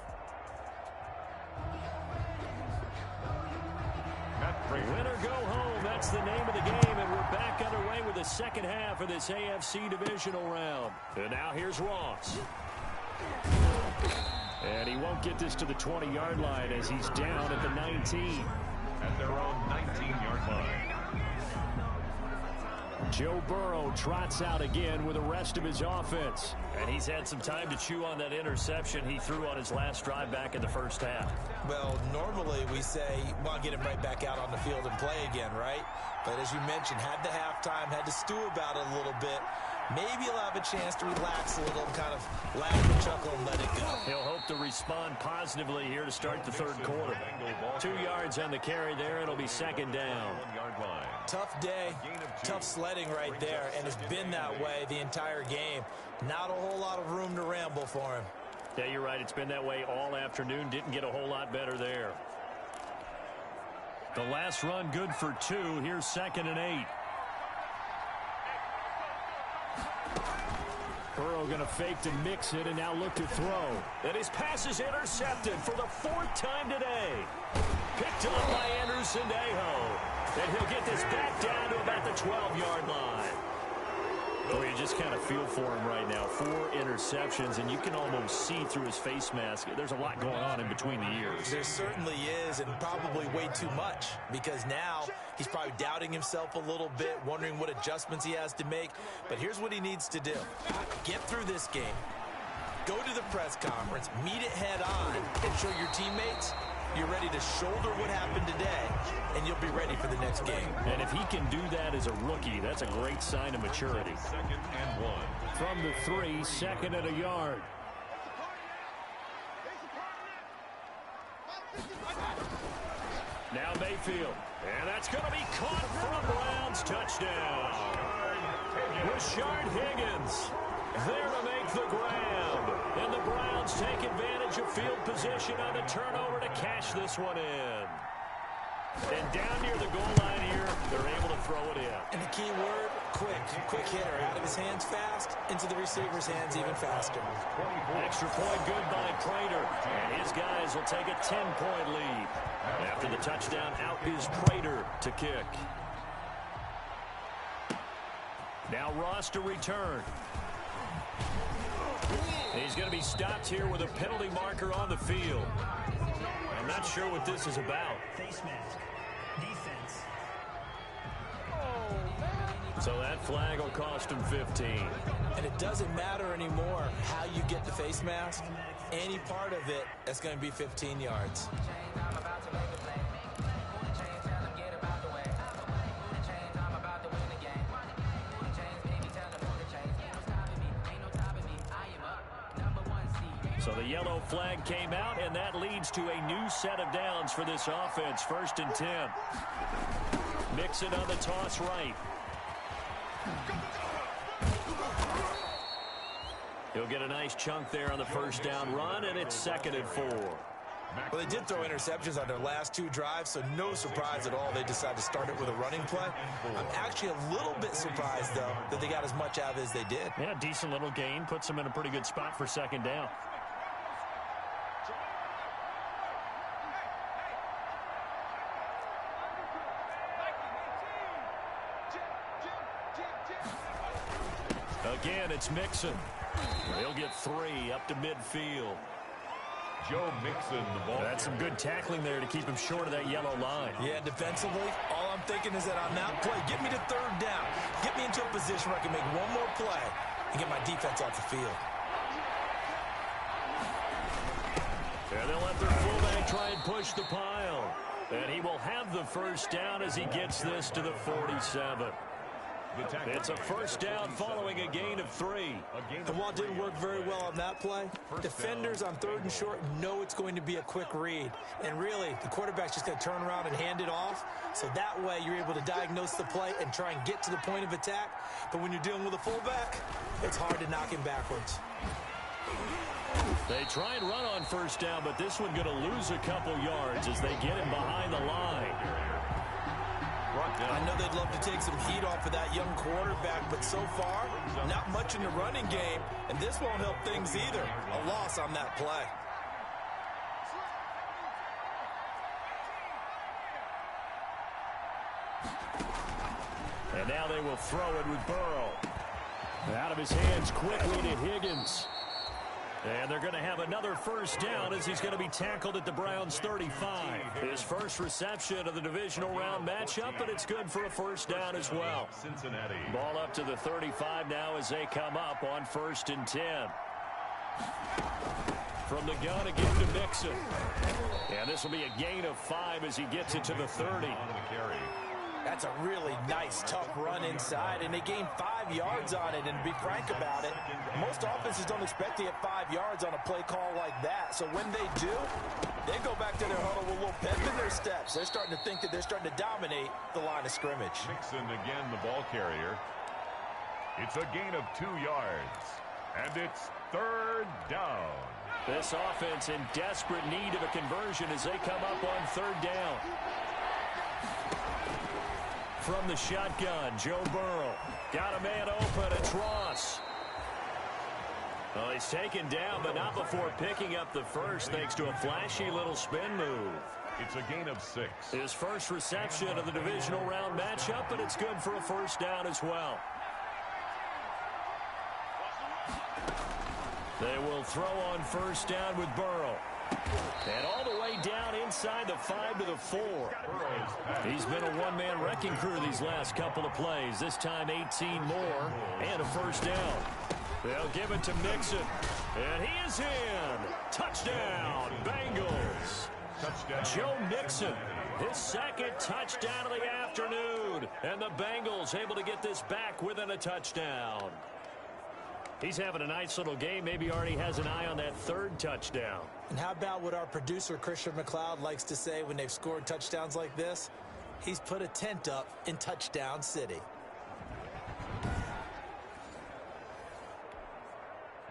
Win or go home, that's the name of the game, and we're back underway with the second half of this AFC Divisional Round. And now here's Ross. And he won't get this to the 20-yard line as he's down at the 19. At their own 19-yard line. Joe Burrow trots out again with the rest of his offense. And he's had some time to chew on that interception he threw on his last drive back in the first half. Well, normally we say, well, get him right back out on the field and play again, right? But as you mentioned, had the halftime, had to stew about it a little bit. Maybe he'll have a chance to relax a little, kind of laugh and chuckle and let it go. He'll hope to respond positively here to start the third quarter. 2 yards on the carry there. It'll be second down. Tough day, tough sledding right there, and it's been that way the entire game. Not a whole lot of room to ramble for him. Yeah, you're right. It's been that way all afternoon. Didn't get a whole lot better there. The last run good for 2. Here's 2nd and 8. Burrow going to fake to mix it and now look to throw. And his pass is intercepted for the 4th time today. Picked up by Andrew Sendejo. And he'll get this back down to about the 12-yard line. Oh, you just kind of feel for him right now. 4 interceptions, and you can almost see through his face mask. There's a lot going on in between the ears. There certainly is, and probably way too much, because now he's probably doubting himself a little bit, wondering what adjustments he has to make. But here's what he needs to do. Get through this game, go to the press conference, meet it head on, and show your teammates you're ready to shoulder what happened today, and you'll be ready for the next game. And if he can do that as a rookie, that's a great sign of maturity. 2nd and 1. From the 3, 2nd and a yard. Now Mayfield. And that's going to be caught for a Browns touchdown. Rashard Higgins there to make the grab. And the Browns take advantage of field position on the turnover to cash this one in. And down near the goal line here, they're able to throw it in. And the key word, quick. Quick hitter. Out of his hands fast, into the receiver's hands even faster. Extra point good by Prater. And his guys will take a 10-point lead. After the touchdown, out is Prater to kick. Now Ross to return. He's going to be stopped here with a penalty marker on the field. I'm not sure what this is about. Face mask. Defense. So that flag will cost him 15. And it doesn't matter anymore how you get the face mask. Any part of it, that's going to be 15 yards. So the yellow flag came out, and that leads to a new set of downs for this offense. 1st and 10. Mixon on the toss right. He'll get a nice chunk there on the first down run, and it's 2nd and 4. Well, they did throw interceptions on their last 2 drives, so no surprise at all they decided to start it with a running play. I'm actually a little bit surprised, though, that they got as much out of it as they did. Yeah, decent little gain. Puts them in a pretty good spot for 2nd down. Again, it's Mixon. He'll get 3 up to midfield. Joe Mixon, the ball. That's some good tackling there to keep him short of that yellow line. Yeah, defensively, all I'm thinking is that on that play, get me to 3rd down. Get me into a position where I can make one more play and get my defense off the field. And they'll let their fullback try and push the pile. And he will have the first down as he gets this to the 47. It's a first down following a gain of 3. And while it didn't work very well on that play, defenders on 3rd and short know it's going to be a quick read. And really, the quarterback's just going to turn around and hand it off. So that way, you're able to diagnose the play and try and get to the point of attack. But when you're dealing with a fullback, it's hard to knock him backwards. They try and run on first down, but this one going to lose a couple yards as they get him behind the line. I know they'd love to take some heat off of that young quarterback, but so far, not much in the running game, and this won't help things either. A loss on that play. And now they will throw it with Burrow. Out of his hands quickly to Higgins. And they're going to have another first down as he's going to be tackled at the Browns' 35. His first reception of the divisional round matchup, but it's good for a first down as well. Cincinnati. Ball up to the 35 now as they come up on 1st and 10. From the gun again to Mixon. And this will be a gain of 5 as he gets it to the 30. That's a really nice, tough run inside, and they gained 5 yards on it. And to be frank about it, most offenses don't expect to get 5 yards on a play call like that. So when they do, they go back to their huddle with a little pep in their steps. They're starting to think that they're starting to dominate the line of scrimmage. Mixon again, the ball carrier. It's a gain of 2 yards, and it's 3rd down. This offense in desperate need of a conversion as they come up on 3rd down. From the shotgun, Joe Burrow. Got a man open, it's Ross. Well, he's taken down, but not before picking up the first, thanks to a flashy little spin move. It's a gain of 6. His first reception of the divisional round matchup, but it's good for a first down as well. They will throw on first down with Burrow. And all the way down inside the 5 to the 4. He's been a one-man wrecking crew these last couple of plays. This time 18 more and a first down. They'll give it to Mixon. And he is in. Touchdown, Bengals. Joe Mixon, his second touchdown of the afternoon. And the Bengals able to get this back within a touchdown. He's having a nice little game. Maybe already has an eye on that third touchdown. And how about what our producer, Christian McLeod, likes to say when they've scored touchdowns like this? He's put a tent up in Touchdown City.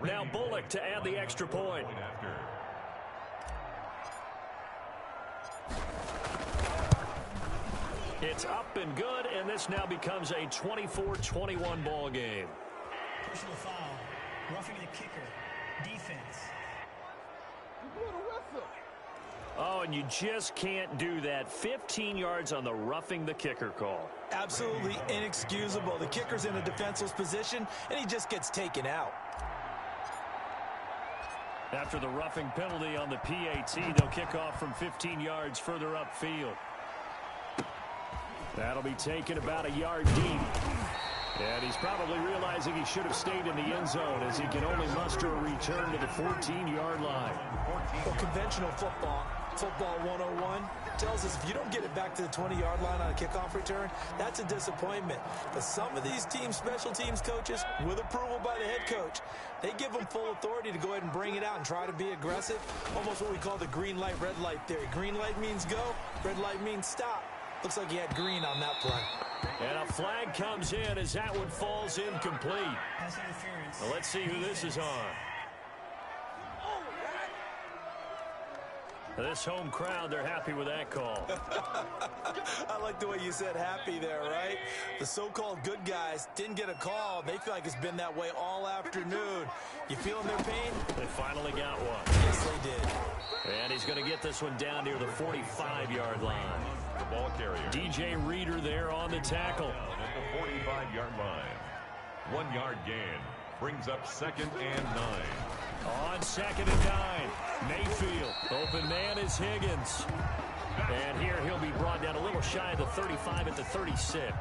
Now Bullock to add the extra point. It's up and good, and this now becomes a 24-21 ball game. Personal foul. Roughing the kicker. Defense. Oh, and you just can't do that. 15 yards on the roughing the kicker call. Absolutely inexcusable. The kicker's in a defenseless position, and he just gets taken out. After the roughing penalty on the PAT, they'll kick off from 15 yards further upfield. That'll be taken about a yard deep. And he's probably realizing he should have stayed in the end zone as he can only muster a return to the 14-yard line. Well, conventional football 101, tells us if you don't get it back to the 20-yard line on a kickoff return, that's a disappointment. But some of these team special teams coaches, with approval by the head coach, they give them full authority to go ahead and bring it out and try to be aggressive. Almost what we call the green light, red light theory. Green light means go, red light means stop. Looks like he had green on that play. And a flag comes in as that one falls incomplete. Pass interference. Well, let's see who this is on. This home crowd, they're happy with that call. I like the way you said happy there, right? The so-called good guys didn't get a call. They feel like it's been that way all afternoon. You feeling their pain? They finally got one. Yes, they did. And he's going to get this one down near the 45-yard line. The ball carrier. DJ Reader there on the tackle. At the 45-yard line. 1 yard gain. Brings up 2nd and 9. On 2nd and 9. Mayfield. Open man is Higgins. And here he'll be brought down a little shy of the 35 at the 36.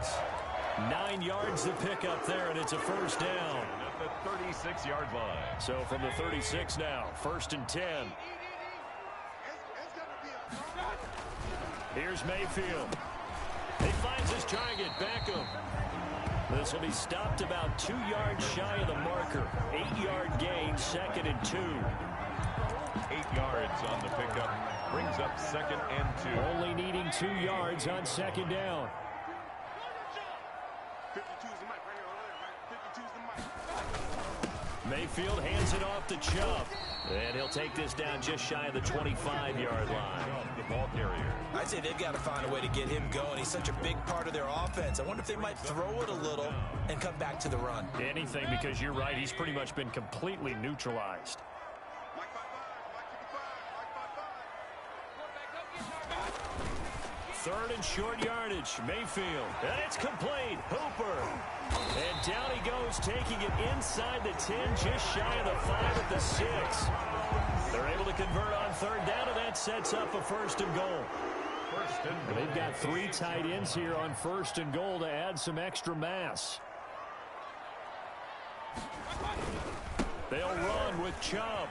9 yards to pick up there, and it's a first down. At the 36-yard line. So from the 36 now, 1st and 10. Here's Mayfield. He finds his target, Beckham. This will be stopped about 2 yards shy of the marker. 8-yard gain, 2nd and 2. 8 yards on the pickup. Brings up 2nd and 2. Only needing 2 yards on 2nd down. Mayfield hands it off to Chubb. And he'll take this down just shy of the 25-yard line. The ball carrier. I'd say they've got to find a way to get him going. He's such a big part of their offense. I wonder if they might throw it a little and come back to the run. Anything, because you're right. He's pretty much been completely neutralized. Third and short yardage. Mayfield. And it's complete. Hooper. And down he goes, taking it inside the 10, just shy of the 5 at the 6. They're able to convert on 3rd down, and that sets up a 1st and goal. They've got 3 tight ends here on 1st and goal to add some extra mass. They'll run with Chubb.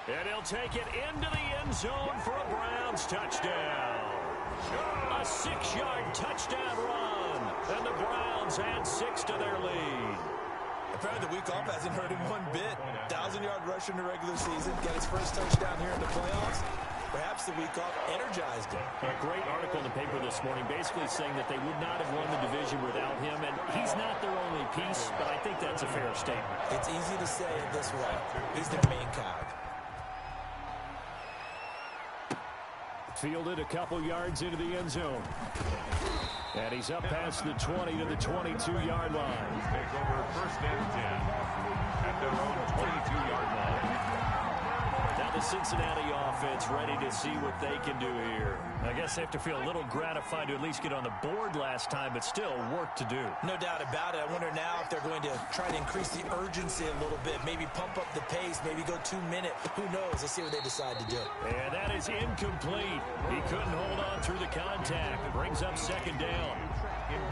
And he'll take it into the end zone for a Browns touchdown. A 6-yard touchdown run. And the Browns add 6 to their lead. Apparently the week off hasn't hurt him one bit. 1,000-yard rusher in the regular season. Got his first touchdown here in the playoffs. Perhaps the week off energized him. A great article in the paper this morning basically saying that they would not have won the division without him. And he's not their only piece, but I think that's a fair statement. It's easy to say it this way. He's the main cog. Fielded a couple yards into the end zone. And he's up past the 20 to the 22-yard line. Take over 1st and 10 at their own 22-yard line. Now the Cincinnati offense ready to see what they can do here. I guess they have to feel a little gratified to at least get on the board last time, but still work to do. No doubt about it. I wonder now if they're going to try to increase the urgency a little bit, maybe pump up the pace, maybe go 2-minute. Who knows? Let's see what they decide to do. And that is incomplete. He couldn't hold on through the contact. Brings up 2nd down.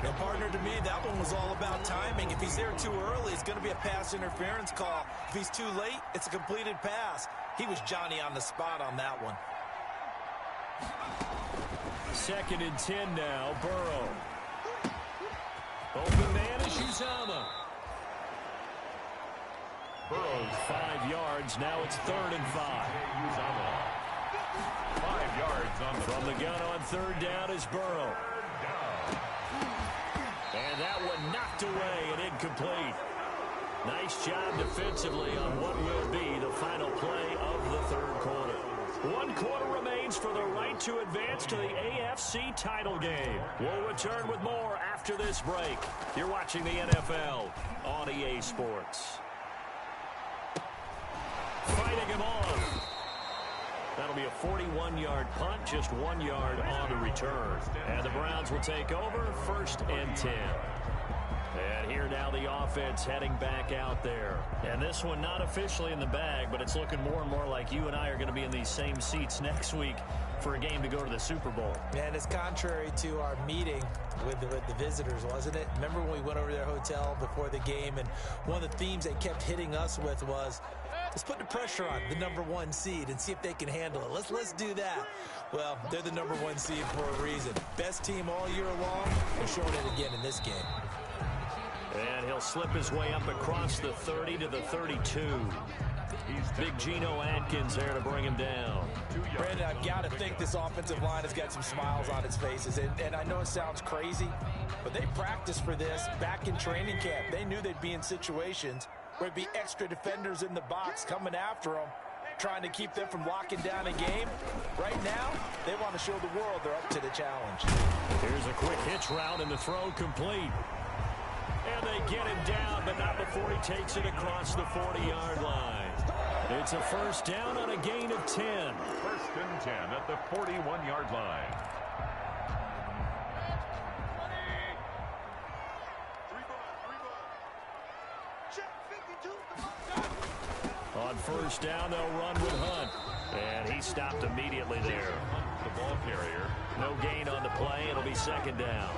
And partner, to me, that one was all about timing. If he's there too early, it's going to be a pass interference call. If he's too late, it's a completed pass. He was Johnny on the spot on that one. 2nd and 10 now, Burrow. Open man is Uzomah. Burrow's 5 yards. Now it's 3rd and 5. 5 yards on From the gun on 3rd down is Burrow. And that one knocked away and incomplete. Nice job defensively on what will be the final play of the 3rd quarter. 1 quarter remains for the right to advance to the AFC title game. We'll return with more after this break. You're watching the NFL on EA Sports. Fighting him off. That'll be a 41-yard punt, just 1 yard on the return. And the Browns will take over 1st and 10. And here now the offense heading back out there. And this one not officially in the bag, but it's looking more and more like you and I are going to be in these same seats next week for a game to go to the Super Bowl. Man, it's contrary to our meeting with the visitors, wasn't it? Remember when we went over to their hotel before the game, and one of the themes they kept hitting us with was, let's put the pressure on the #1 seed and see if they can handle it. Let's do that. Well, they're the #1 seed for a reason. Best team all year long. They're showing it again in this game. And he'll slip his way up across the 30 to the 32. Big Geno Atkins there to bring him down. Brandon, I've got to think this offensive line has got some smiles on its faces. And I know it sounds crazy, but they practiced for this back in training camp. They knew they'd be in situations where there'd be extra defenders in the box coming after them, trying to keep them from locking down a game. Right now, they want to show the world they're up to the challenge. Here's a quick hitch route and the throw complete. And they get him down, but not before he takes it across the 40-yard line. It's a 1st down on a gain of 10. 1st and 10 at the 41-yard line. On 1st down, they'll run with Hunt. And he stopped immediately there. The ball carrier. No gain on the play. It'll be 2nd down.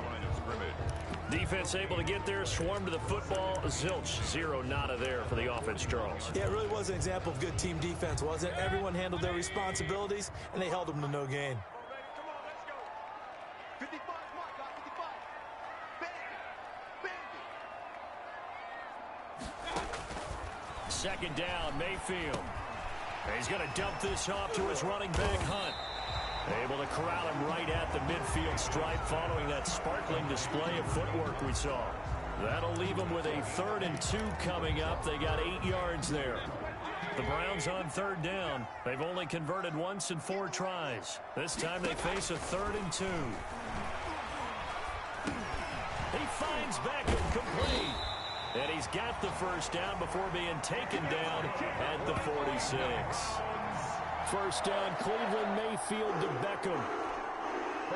Defense able to get there, swarm to the football. Zilch, 0 nada there for the offense, Charles. Yeah, it really was an example of good team defense, wasn't it? Everyone handled their responsibilities, and they held them to no gain. 2nd down, Mayfield. He's going to dump this off to his running back, Hunt. Able to corral him right at the midfield stripe following that sparkling display of footwork we saw. That'll leave him with a 3rd and 2 coming up. They got 8 yards there. The Browns on 3rd down. They've only converted once in 4 tries. This time they face a 3rd and 2. He finds Beckham complete. And he's got the 1st down before being taken down at the 46. 1st down, Cleveland, Mayfield to Beckham.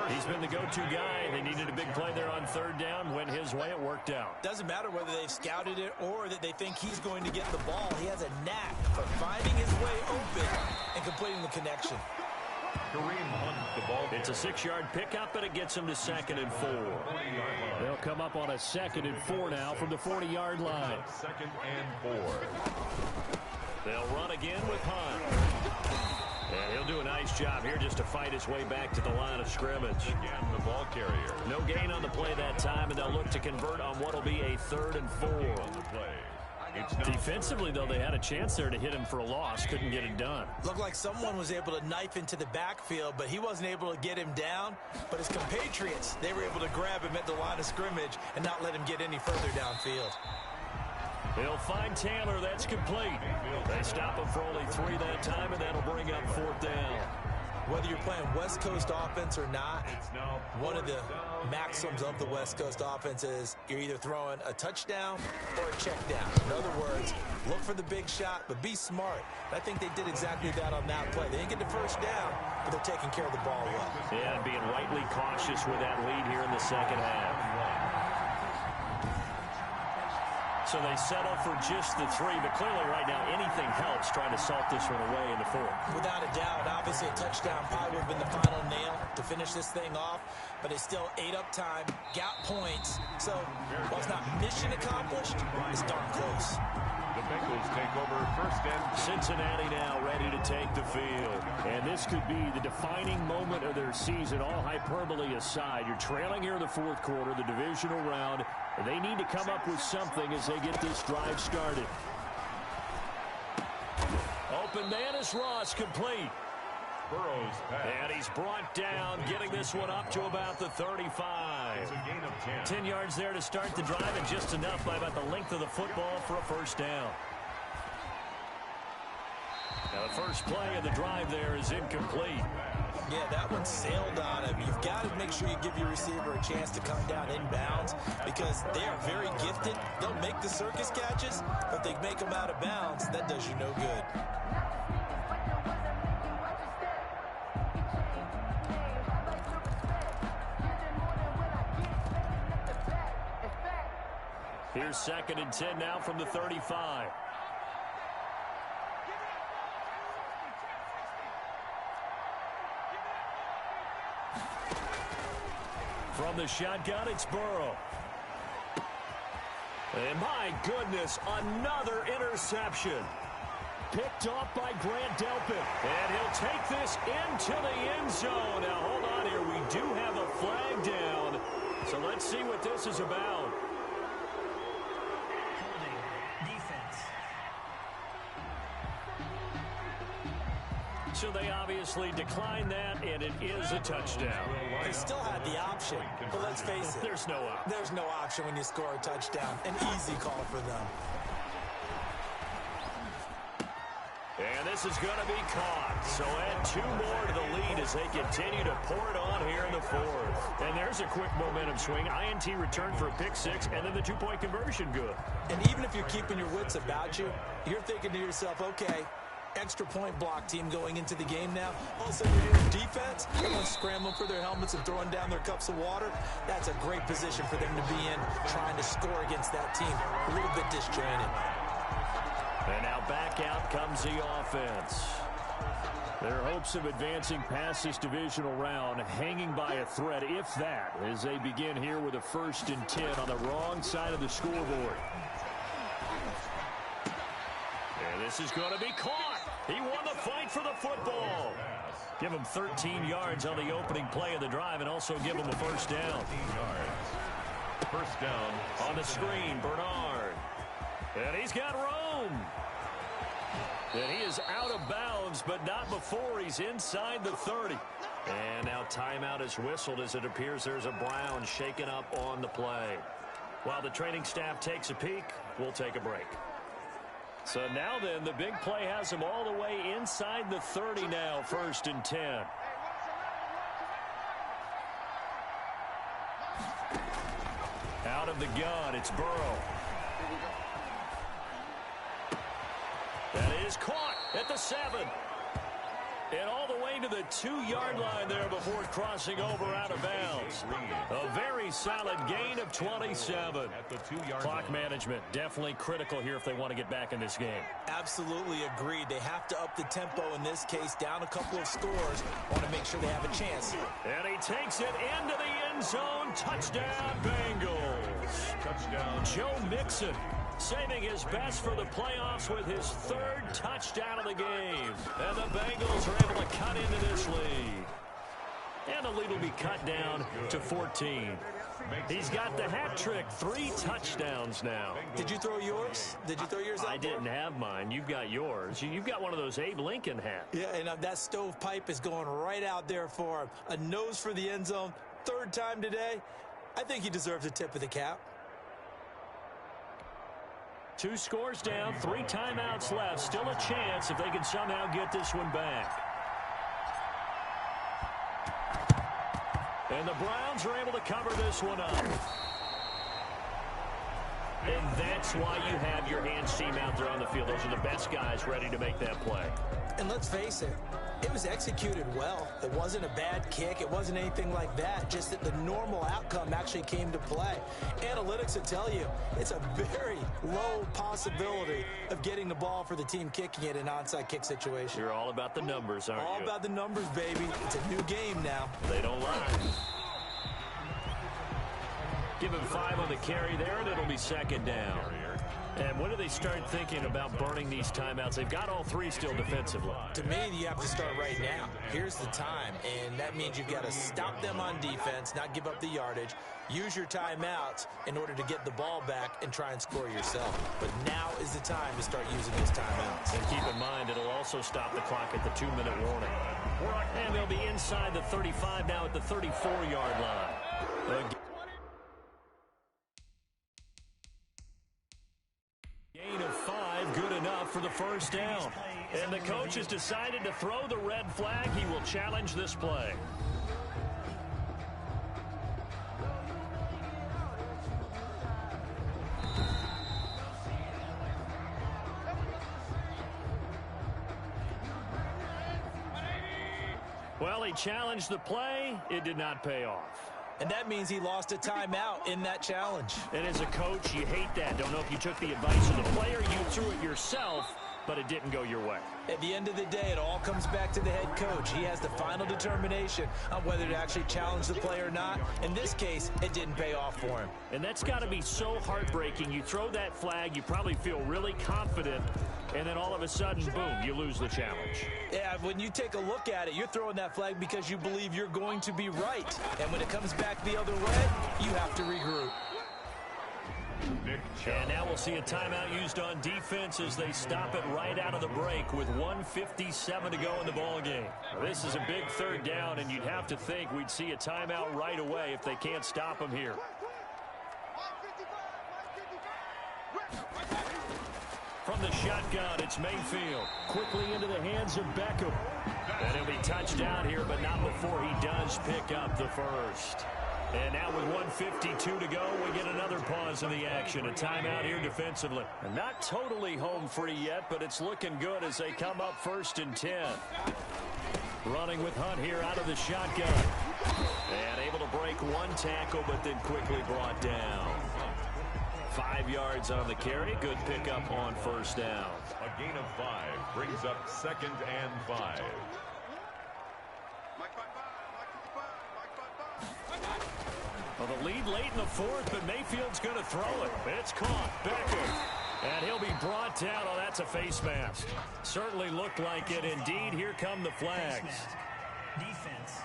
He's been the go-to guy. They needed a big play there on 3rd down. Went his way. It worked out. Doesn't matter whether they've scouted it or that they think he's going to get the ball. He has a knack for finding his way open and completing the connection. Kareem Hunt, the ball. It's a 6-yard pickup, and it gets him to 2nd and 4. They'll come up on a 2nd and 4 now from the 40-yard line. 2nd and 4. They'll run again with Hunt. And he'll do a nice job here just to fight his way back to the line of scrimmage. Again, the ball carrier. No gain on the play that time, and they'll look to convert on what will be a 3rd and 4. On the play. Defensively, though, they had a chance there to hit him for a loss. Couldn't get it done. Looked like someone was able to knife into the backfield, but he wasn't able to get him down. But his compatriots, they were able to grab him at the line of scrimmage and not let him get any further downfield. They'll find Taylor. That's complete. They stop him for only 3 that time, and that'll bring up 4th down. Whether you're playing West Coast offense or not, one of the maxims of the West Coast offense is you're either throwing a touchdown or a check down. In other words, look for the big shot, but be smart. And I think they did exactly that on that play. They didn't get the 1st down, but they're taking care of the ball well. Yeah, and being rightly cautious with that lead here in the 2nd half. So they settle for just the 3, but clearly right now anything helps trying to salt this one away in the 4th. Without a doubt, obviously a touchdown probably would have been the final nail to finish this thing off, but it's still 8 up time, got points, so while it's not mission accomplished, it's darn close. The Bengals take over 1st and... Cincinnati now ready to take the field. And this could be the defining moment of their season, all hyperbole aside. You're trailing here in the fourth quarter, the divisional round, and they need to come up with something as they get this drive started. Open man is Ross, complete. Burrow's pass. And he's brought down, getting this one up to about the 35. It's a gain of 10. 10 yards there to start the drive, and just enough by about the length of the football for a first down. Now the first play of the drive there is incomplete. Yeah, that one sailed on him. You've got to make sure you give your receiver a chance to come down inbounds because they are very gifted. They'll make the circus catches, but if they make them out of bounds, that does you no good. Here's 2nd and 10 now from the 35. From the shotgun, it's Burrow. And my goodness, another interception. Picked off by Grant Delpit. And he'll take this into the end zone. Now, hold on here. We do have a flag down. So let's see what this is about. So they obviously declined that, and it is a touchdown. They still had the option, but let's face it. There's no option. There's no option when you score a touchdown. An easy call for them. And this is going to be caught. So add 2 more to the lead as they continue to pour it on here in the fourth. And there's a quick momentum swing. INT return for a pick 6, and then the 2-point conversion good. And even if you're keeping your wits about you, you're thinking to yourself, okay, extra point block team going into the game now. All of a sudden, you're in defense. Everyone's scrambling for their helmets and throwing down their cups of water. That's a great position for them to be in, trying to score against that team. A little bit disjointed. And now back out comes the offense. Their hopes of advancing past this divisional round hanging by a thread, if that, as they begin here with a 1st and 10 on the wrong side of the scoreboard. And this is going to be caught. He won the fight for the football. Give him 13 yards on the opening play of the drive and also give him a first down. 13 yards. First down. On the screen, Bernard. And he's got room. And he is out of bounds, but not before he's inside the 30. And now timeout is whistled as it appears there's a Brown shaken up on the play. While the training staff takes a peek, we'll take a break. So now then, the big play has him all the way inside the 30 now, 1st and 10. Out of the gun, it's Burrow. That is caught at the 7. And all the way to the 2-yard line there before crossing over out of bounds. A very solid gain of 27. At the 2-yard Clock line. management definitely critical here if they want to get back in this game. Absolutely agreed. They have to up the tempo in this case, down a couple of scores. Want to make sure they have a chance. And he takes it into the end zone. Touchdown, Bengals. Touchdown. Joe Mixon saving his best for the playoffs with his 3rd touchdown of the game. And the Bengals are able to cut into this lead. And the lead will be cut down to 14. He's got the hat trick, 3 touchdowns now. Did you throw yours? Did you throw yours out? I didn't have mine. You've got yours. You've got one of those Abe Lincoln hats. Yeah, and that stovepipe is going right out there for him. A nose for the end zone. 3rd time today. I think he deserves a tip of the cap. 2 scores down, 3 timeouts left. Still a chance if they can somehow get this one back. And the Browns are able to cover this one up. And that's why you have your hands team out there on the field. Those are the best guys ready to make that play. And let's face it, it was executed well. It wasn't a bad kick. It wasn't anything like that. Just that the normal outcome actually came to play. Analytics will tell you it's a very low possibility of getting the ball for the team kicking it in an onside kick situation. You're all about the numbers, aren't you? All about the numbers, baby. It's a new game now. They don't lie. Give him 5 on the carry there, and it'll be 2nd down. And when do they start thinking about burning these timeouts? They've got all three still defensively. To me, you have to start right now. Here's the time, and that means you've got to stop them on defense, not give up the yardage, use your timeouts in order to get the ball back and try and score yourself. But now is the time to start using those timeouts. And keep in mind, it'll also stop the clock at the 2-minute warning. And they'll be inside the 35 now at the 34-yard line. Gain of 5, good enough for the first down. And the coach has decided to throw the red flag. He will challenge this play. Well, he challenged the play. It did not pay off. And that means he lost a timeout in that challenge. And as a coach, you hate that. Don't know if you took the advice of the player, you threw it yourself, but it didn't go your way. At the end of the day, it all comes back to the head coach. He has the final determination on whether to actually challenge the play or not. In this case, it didn't pay off for him. And that's got to be so heartbreaking. You throw that flag, you probably feel really confident, and then all of a sudden, boom, you lose the challenge. Yeah, when you take a look at it, you're throwing that flag because you believe you're going to be right. And when it comes back the other way, you have to regroup. And now we'll see a timeout used on defense as they stop it right out of the break with 1:57 to go in the ballgame. This is a big third down, and you'd have to think we'd see a timeout right away if they can't stop them here. From the shotgun, it's Mayfield. Quickly into the hands of Beckham. And he'll be touchdown here, but not before he does pick up the first. And now with 1:52 to go, we get another pause in the action. A timeout here defensively. And not totally home free yet, but it's looking good as they come up 1st and 10. Running with Hunt here out of the shotgun. And able to break one tackle, but then quickly brought down. 5 yards on the carry. Good pickup on first down. A gain of 5 brings up 2nd and 5. Well, the lead late in the 4th, but Mayfield's going to throw it. It's caught. Beckham. And he'll be brought down. Oh, that's a face mask. Certainly looked like it. Indeed, here come the flags. Defense.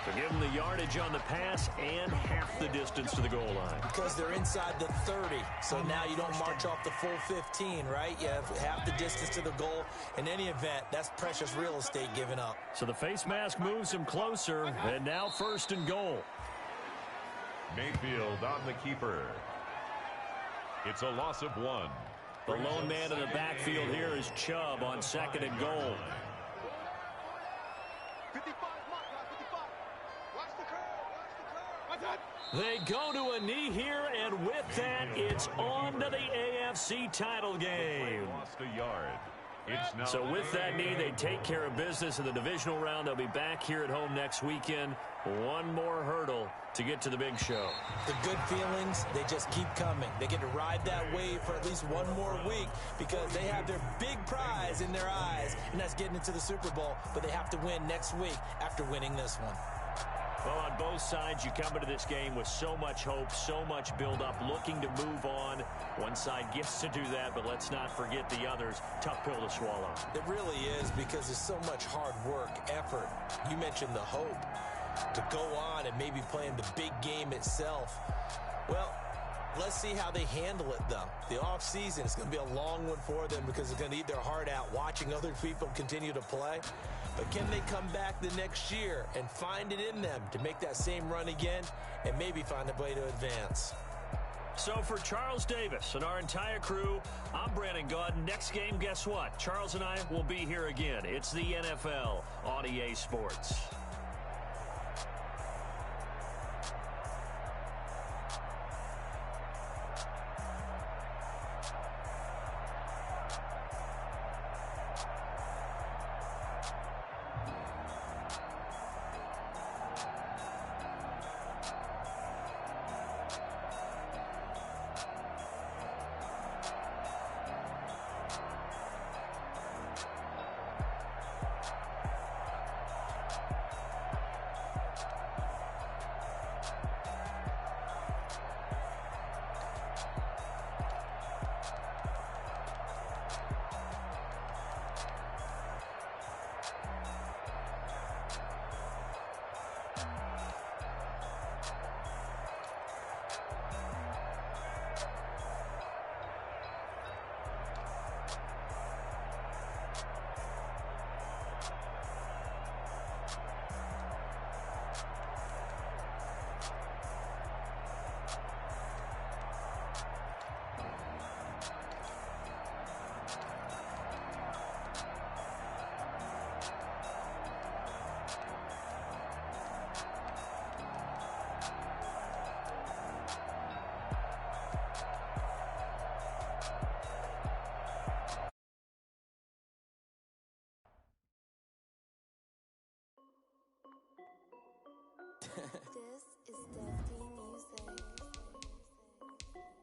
To give them the yardage on the pass and half the distance to the goal line. Because they're inside the 30, so now you don't march off the full 15, right? You have half the distance to the goal. In any event, that's precious real estate given up. So the face mask moves him closer, and now 1st and goal. Mayfield on the keeper. It's a loss of 1. The lone man in the backfield here is Chubb on 2nd and goal. They go to a knee here, and with that, it's on to the AFC title game. Lost a yard. So with that knee, they take care of business in the divisional round. They'll be back here at home next weekend. One more hurdle to get to the big show. The good feelings, they just keep coming. They get to ride that wave for at least one more week because they have their big prize in their eyes, and that's getting into the Super Bowl. But they have to win next week after winning this one. Well, on both sides, you come into this game with so much hope, so much build-up, looking to move on. One side gets to do that, but let's not forget the others. Tough pill to swallow. It really is because there's so much hard work, effort. You mentioned the hope to go on and maybe play in the big game itself. Well, let's see how they handle it, though. The offseason is going to be a long one for them because they're going to eat their heart out watching other people continue to play. But can they come back the next year and find it in them to make that same run again and maybe find a way to advance? So for Charles Davis and our entire crew, I'm Brandon Gaudin. Next game, guess what? Charles and I will be here again. It's the NFL on EA Sports. This is Dusty Music.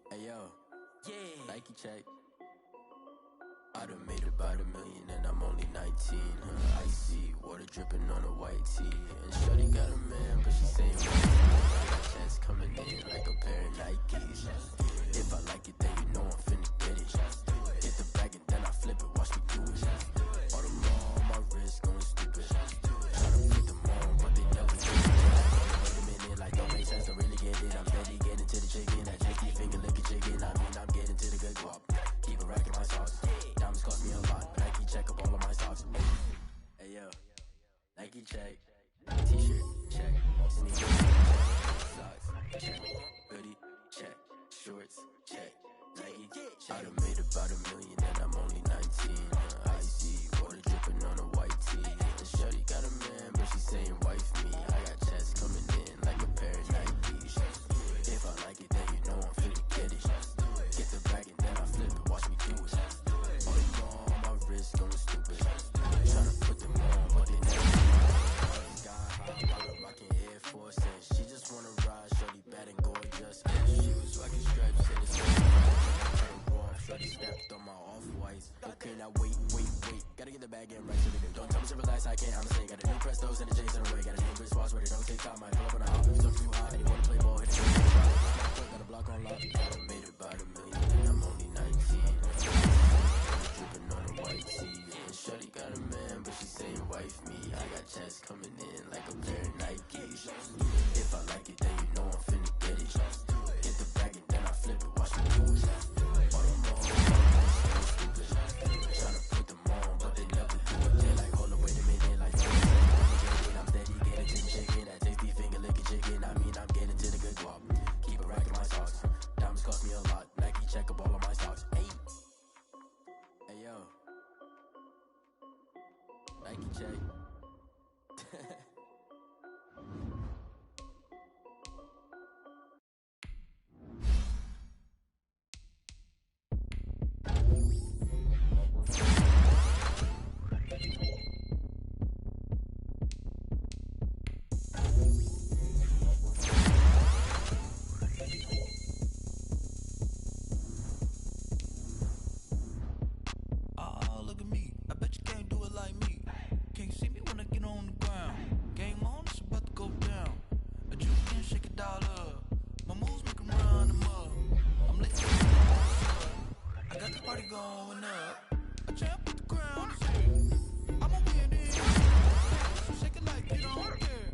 Hey yo, yeah. Nike check. I done made about $1 million and I'm only 19. Icy water dripping on a white tee. And shorty got a man, but she saying I got chance coming in like a pair of Nikes. If I like it, then you know I'm finna get it. Hit the bag and then I flip it, watch me do it. All the more on my wrist going stupid. Tryna put them on, but they never do it. Wait a minute, like don't make sense, don't really get it. I'm steady getting to the chicken. That JT finger licking chicken. I mean, I'm getting to the good guap. Keep a rack in my sauce. Diamonds cost me a lot. Nike check up all of my socks. Hey yo, Nike check. T-shirt check. Sneakers check. Socks check. Hoodie check. Shorts check. Nike check. I done made about $1 million and I'm only 19. Icy water dripping on a white tee. And shorty got a man, but she saying wife me. I got checks coming in like a pair of Nikes. If I like it, then you know I'm finna get it. Get the bag and then I flip it, watch me do it. All the more on my wrist going stupid. Tryna put them on, but they never do. Sky high while I'm rocking Air Force. And she just wanna ride, shorty bad and gorgeous. And she was rocking stripes and it's shorty stepped on my off-whites. Okay, now wait. Gotta get the bag and right to the Don't tell me to relax, I can't, I'm saying. Got a new Prestos and a J's in the way. Got a new wristwatch where they don't take time. Might pull up on a hop if stuff too high. And you wanna play ball, hit it. Got a block on lock. I made about $1 million and I'm only 19. Dripping on a white tee. And shorty got a man, but she saying wife me. I got checks coming in like a pair of Nikes. If I like it, then you know I'm finna get it. Hit the bag and then I flip it, watch me do it. All the more tryna put them on, but they never do it. They're like, hold up, wait a minute, like I'm steady getting to the chicken. That tasty finger licking chicken. I mean, I'm getting to the good guap. Keep a rack in my socks. Diamonds cost me a lot. Nike check up all of my socks. Hey yo, Nike check. Oh, look at me. I bet you can't do it like me. Can't see me when I get on the ground. Game on, it's about to go down. A juke can shake it all up. My moves make 'em run them up. I'm lit. I got the party going up. A champ with the crown is here. I'ma win it. So shake it like you don't care.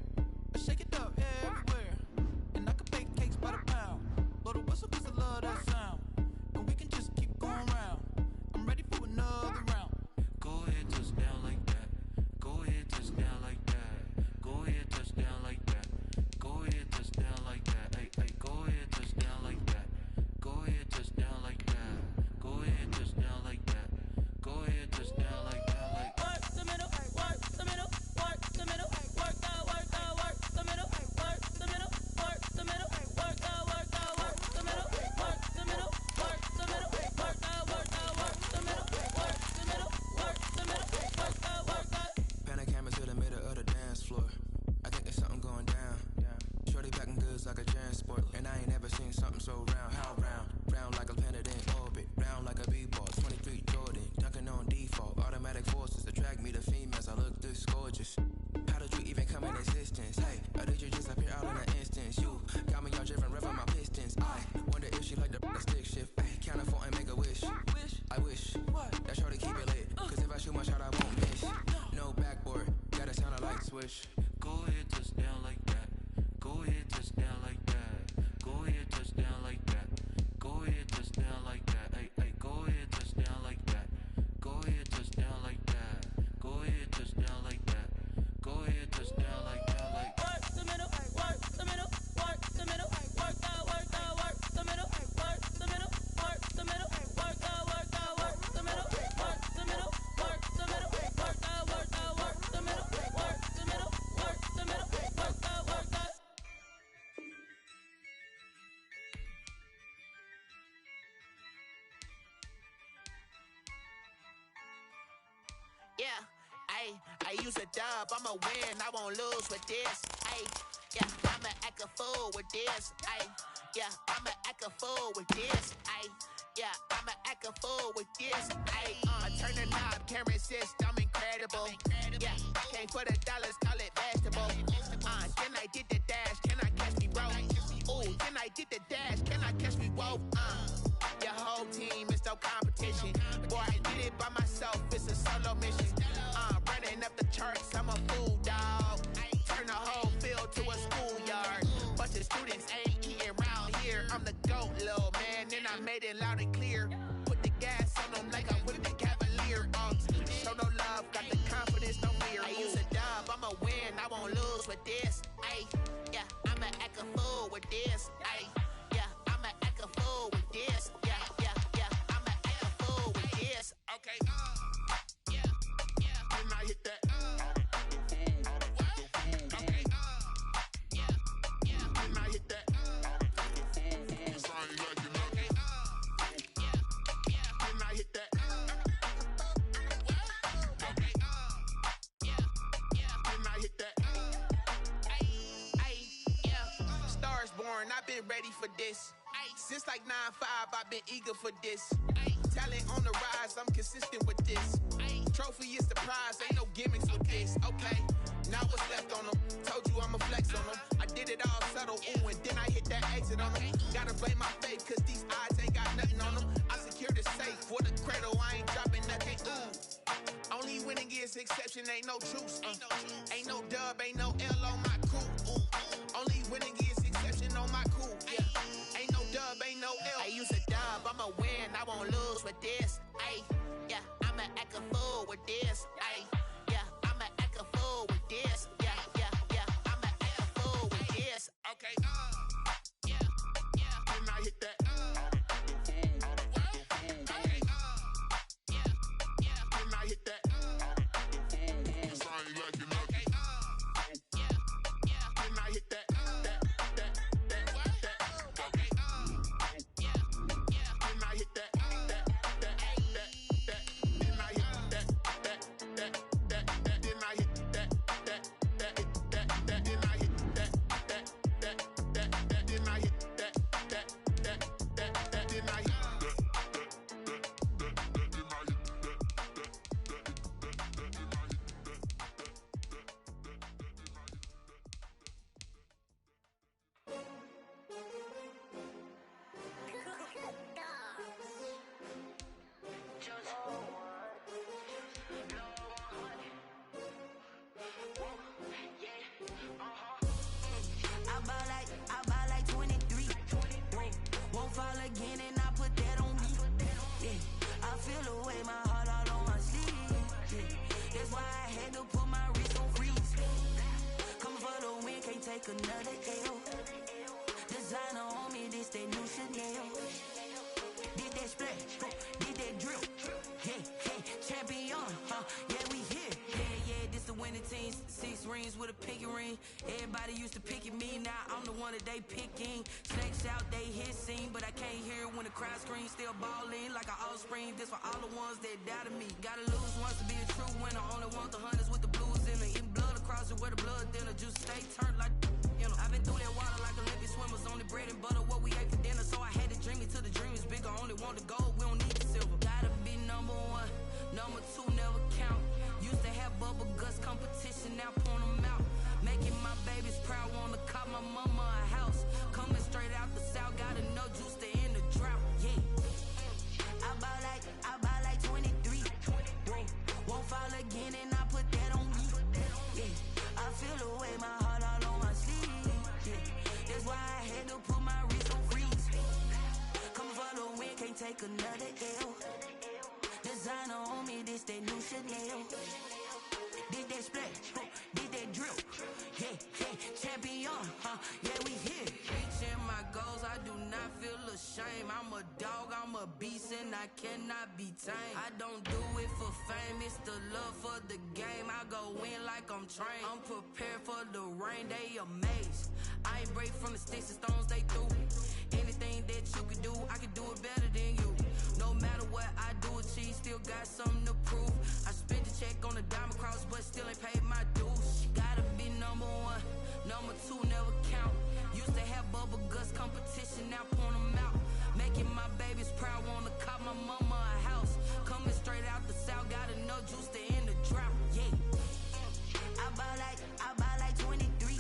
I shake it up everywhere. And I can bake cakes by the pound. Blow the whistle 'cause I love that sound. And we can just keep going round. I'm ready for another round. Go ahead, touch down like that. Go ahead, touch down like that. Go ahead, touch down like that. Go ahead, touch down like that. Hey, go ahead, touch down like that. Go ahead, touch down like that. Go ahead, touch down like that. Go ahead, touch down like that. Like work the middle, work the middle, work the middle, work the middle, work the middle, work the middle, work the middle, work the middle, work the middle, work the middle, work the middle, work the middle, work the. Pan a camera to the middle of the dance floor. I think there's something going down. Shorty backing goods like a transport. And I ain't never seen something so round. How round? Round like a planet in orbit. Round like a b-ball. 23 Jordan. Dunking on default. Automatic forces attract me to females. I look this gorgeous. How did you even come in existence? Hey, or did you just appear out in an instance? You got me all driven, revving my pistons. I wonder if she like the stick shift. Ay, count a 4 and make a wish. I wish that shorty keep it lit. Cause if I shoot my shot, I won't miss. No backboard, gotta sound a light switch. Go ahead, touch down like that. Go ahead, touch down like that. Go ahead, touch down like that. Go ahead, touch down like that. Hey, go ahead, touch down like that. Go ahead, touch down like that. Go ahead, touch down like that. Go ahead, touch down like that. Like work the middle, work the middle, work the middle, work the middle, work the middle, work the middle, work the middle, work the middle, work the middle, work the middle, work the middle, work the middle, work the middle, work the middle, work the middle, work the. Yeah, I use a dub, I'ma win, I won't lose with this. Ay, yeah, act a fool with this. Ay, yeah, I'ma act a fool with this. Ay, yeah, I'ma act a fool with this. Ay, I turn the knob, can't resist, I'm incredible. Yeah, came for the dollars, call it vegetable. Then I did the dash, can I catch me, bro? Ooh, then I did the dash, can I catch me, whoa? Your whole team is no competition. Boy, I did it by myself, it's a solo mission. Running up the charts, I'm a fool, dog. Turn the whole field to a schoolyard. Bunch of students ain't eating round here. I'm the GOAT, little man, and I made it loud and clear. Put the gas on them like I whipped the Cavalier. Show no love, got the confidence, no fear. I use a dub, I'ma win, I won't lose with this. Ay, yeah, I'ma act a fool with this. Ay, yeah, I'ma act a fool with this. Yeah, yeah, yeah, I'ma act a fool with this. Okay, yeah, yeah, then I hit that. I've been ready for this. Since like 9-5, I've been eager for this. Talent on the rise, I'm consistent with this. Trophy is the prize, ain't no gimmicks with this. Okay, now what's left on them? Told you I'ma flex on them. I did it all subtle, ooh, and then I hit that exit on them. Gotta blame my faith, cause these odds ain't got nothing on them. I secured the safe for the cradle, I ain't dropping nothing, ooh. Only winning is exception, ain't no truce. Ain't no dub, ain't no L on my crew. Only winning is exception on my crew. Yeah. Ain't no dub, ain't no L. I use a dub, I'ma win, I won't lose with this. Ay, yeah, I'ma act a fool with this. Ay, yeah, I'ma act a fool with this. Yeah, yeah, yeah, I'ma act a fool with this. Okay, yeah, yeah, then I hit that. Okay, yeah, yeah, then I hit that. Another L. Designer on me, this that new Chanel. Did that splash, did that drill. Yeah, yeah, champion, yeah, we here. Yeah, this the winning team. 6 rings with a pinky ring. Everybody used to pick at me, now I'm the one that they picking. Snakes out, they hit scene, but I can't hear when the crowd screams. Still balling like an offspring. This for all the ones that doubted me. Gotta lose once to be a true winner. Only want the hunters with the blues in it. Eating blood across it where the blood thinner. Juice stay turned like. I've been through that water like Olympic swimmers. Only bread and butter, what we ate for dinner. So I had to dream it till the dream is bigger. Only want the gold, we don't need the silver. Gotta be number 1, number 2 never count. Used to have bubble guts competition, now point them out. Making my babies proud, wanna cop my mama a house. Coming straight out the south, gotta know juice to end the drought. Yeah, I buy like 23. Won't fall again and I put that on me. Yeah, I feel the way my heart all on my sleeve. That's why I had to put my wrist on freeze. Coming for the win, can't take another L. Designer on me, this that new Chanel. Did that splash, did that drill. Yeah, yeah, champion, yeah, we here. Reaching my goals, I do not feel ashamed. I'm a dog, I'm a beast, and I cannot be tamed. I don't do it for fame, it's the love for the game. I go in like I'm trained. I'm prepared for the rain, they amazed. I ain't break from the sticks and stones they threw. Anything that you can do, I can do it better than you. No matter what I do, achieve, still got something to prove. I spent the check on the diamond cross, but still ain't paid my dues. Gotta be number 1, number 2 never count. Used to have bubble guts competition, now point them out. Making my babies proud, wanna cop my mama a house. Coming straight out the south, got enough juice to end the drought. Yeah. I buy like 23.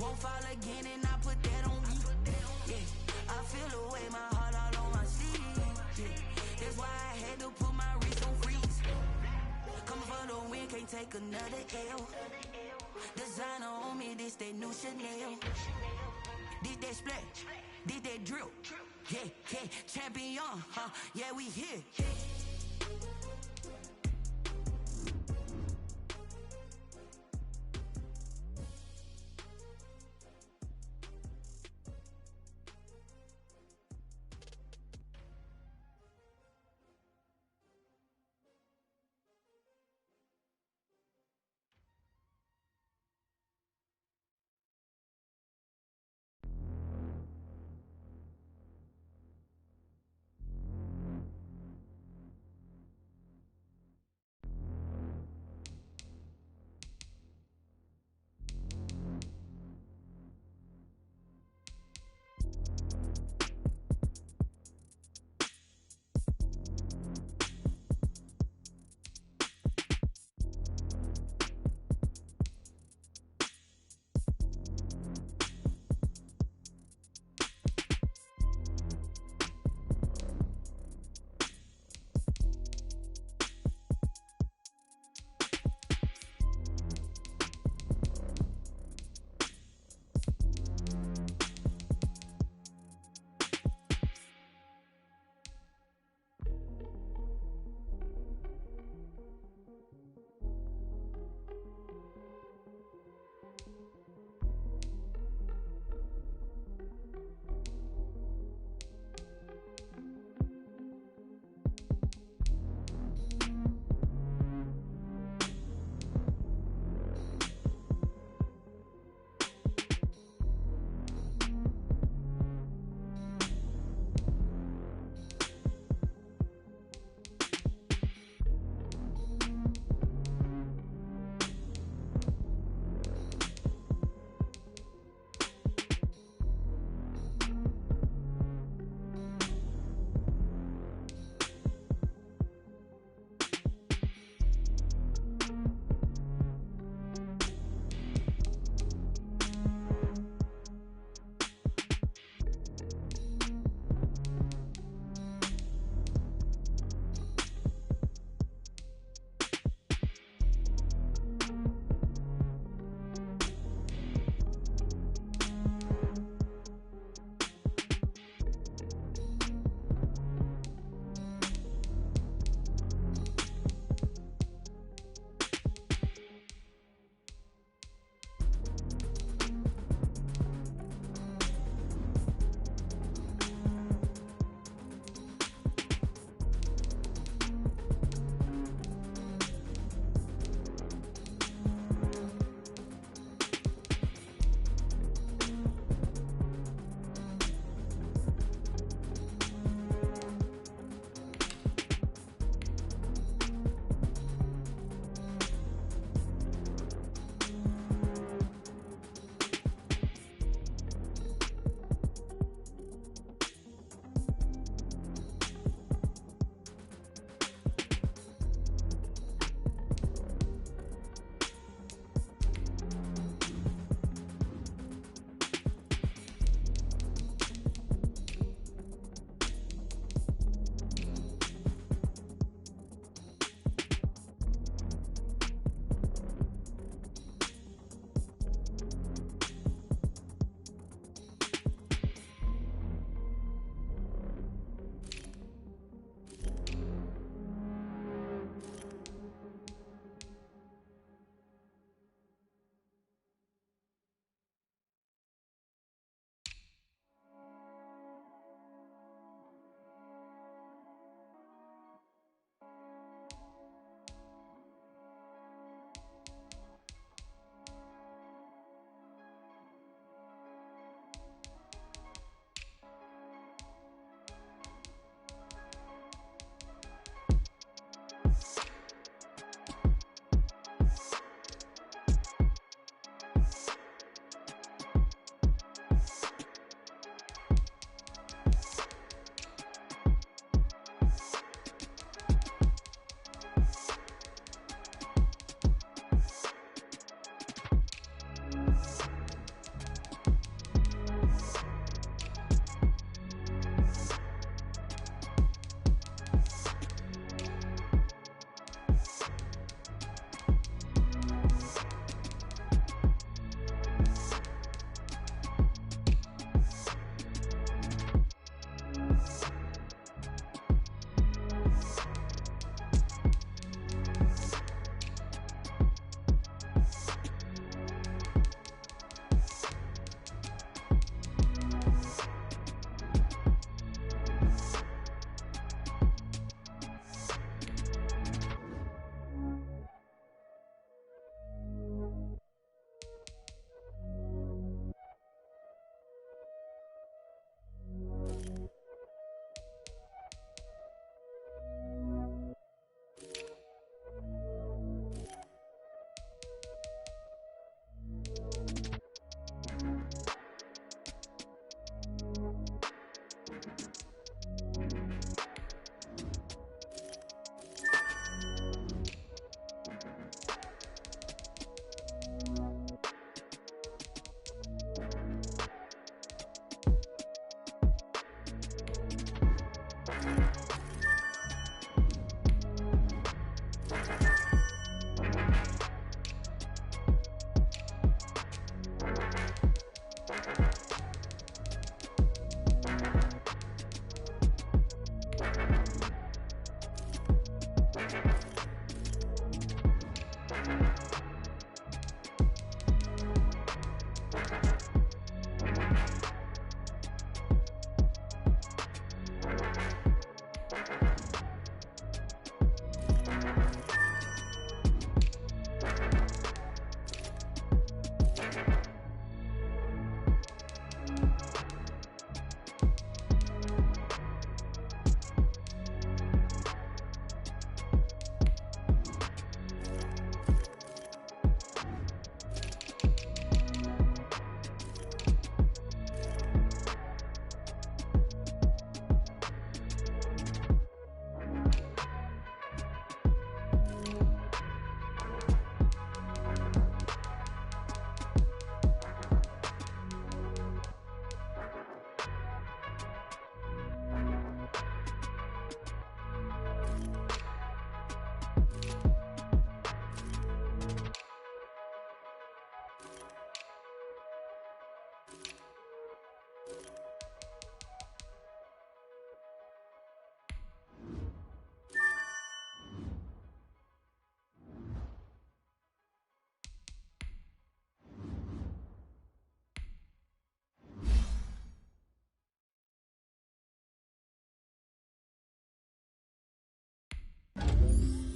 Won't fall again and I put that on me. Yeah. I feel the way, my heart all on my sleeve. Yeah. That's why I had to put my wrist on freeze. Coming for the win, can't take another L. Designer on me, this that new Chanel. Did that splash, did that drill. Yeah, yeah, champion, huh? Yeah, we here.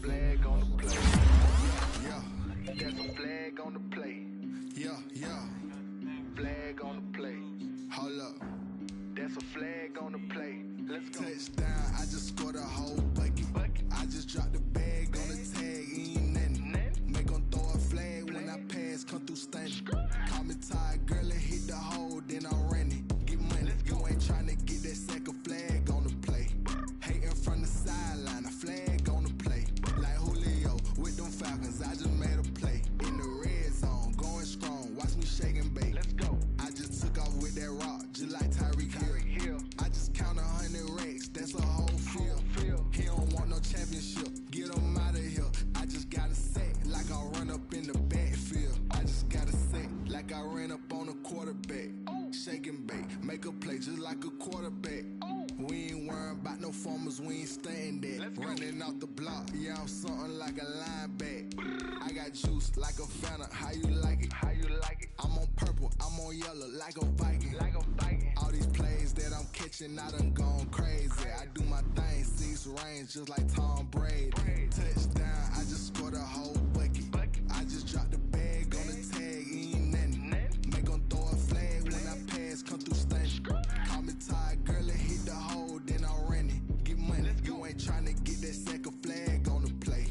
Flag on the play. Yeah, that's a flag on the play. Yeah, yeah. Flag on the play. Hold up. That's a flag on the play. Let's go. Touchdown, I just scored a whole bucket. I just dropped the bag on the tag, ain't nothing. Make 'em throw a flag when I pass, come through stunning. Call me tired, girl, and hit the hole, then I'm running. Get money, you ain't tryna get that second flag on the play. Hating from the sideline, a flag on the play. Like Julio with them Falcons, I just made a play. In the red zone, going strong, watch me shake and bake. Let's go. I just took off with that rock, just like Tyreek Hill. I just count 100 racks, that's a whole field. He don't want no championship, get him out of here. I just got a set, like I run up in the backfield. I just got a set, like I ran up on a quarterback. Shake and bake, make a play just like a quarterback. We ain't worrying about no formers, we ain't staying there. Running out the block, yeah, I'm something like a lineback. I got juice like a Fanta, how you like it? How you like it? I'm on purple, I'm on yellow, like a Viking. Like a Viking. All these plays that I'm catching, I done gone crazy. I do my thing, 6 range, just like Tom Brady. Touchdown, I just scored a whole bucket. I just dropped the bag on the tag, ain't nothing. Make 'em throw a flag when I pass, come through stunning. Call me tired, girl, and hit the hole, then I'm running. Get money, you ain't tryna get that second flag on the play.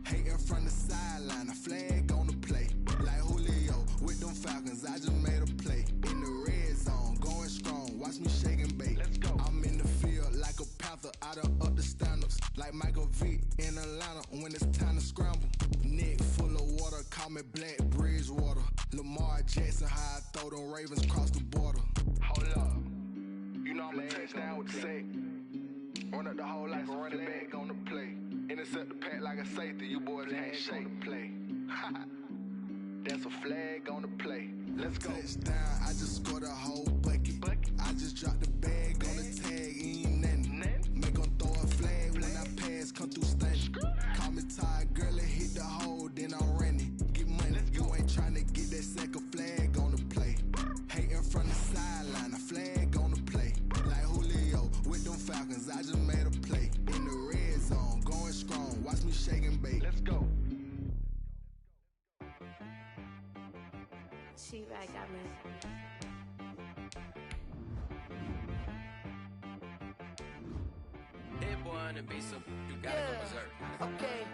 Hating from the sideline, a flag on the play. Like Julio with them Falcons, I just made a play. In the red zone, going strong, watch me shake and bake. Let's go. I'm in the field like a Panther, I done up the standards. Like Michael Vick in Atlanta when it's time to scramble. Neck full of water, call me Black Bridgewater. Lamar Jackson, how I throw them Ravens across the border. Hold up. You know I'm a touchdown with the sack. Run up the whole like a running back on the play. Intercept the pack like a safety, you boys ain't shake the play. That's a flag on the play. Let's go. Touchdown, I just scored a whole bucket. I just dropped the bag on the tag, ain't nothing. Make 'em throw a flag when I pass, come through stunning. Call me tired, girl, and hit the hole, then I'm running. Get money, you ain't tryna get that second flag on the play. Hating from the sideline, a flag on the play. Like Julio with them Falcons, I just made a play. In the red zone, going strong, watch me shake and bake. Let's go. She-Rag got me. Hey boy on the beat, so you gotta go berserk. Okay.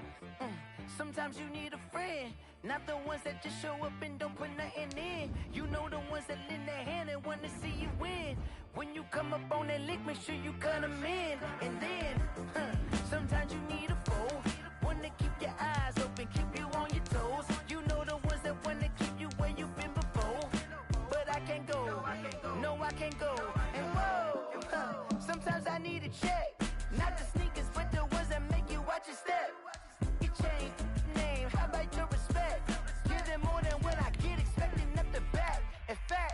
Sometimes you need a friend, not the ones that just show up and don't put nothing in. You know the ones that lend their hand and want to see you win. When you come up on that lick, make sure you cut them in. And then, sometimes you need a foe, one to keep your eyes open, keep you on your toes. You know the ones that want to keep you where you've been before. But I can't go, no I can't go. And whoa, sometimes I need a check. Not the sneakers, but the ones that make you watch your step. You change name, how about your respect? Give them more than what I get, expecting up the back. In fact,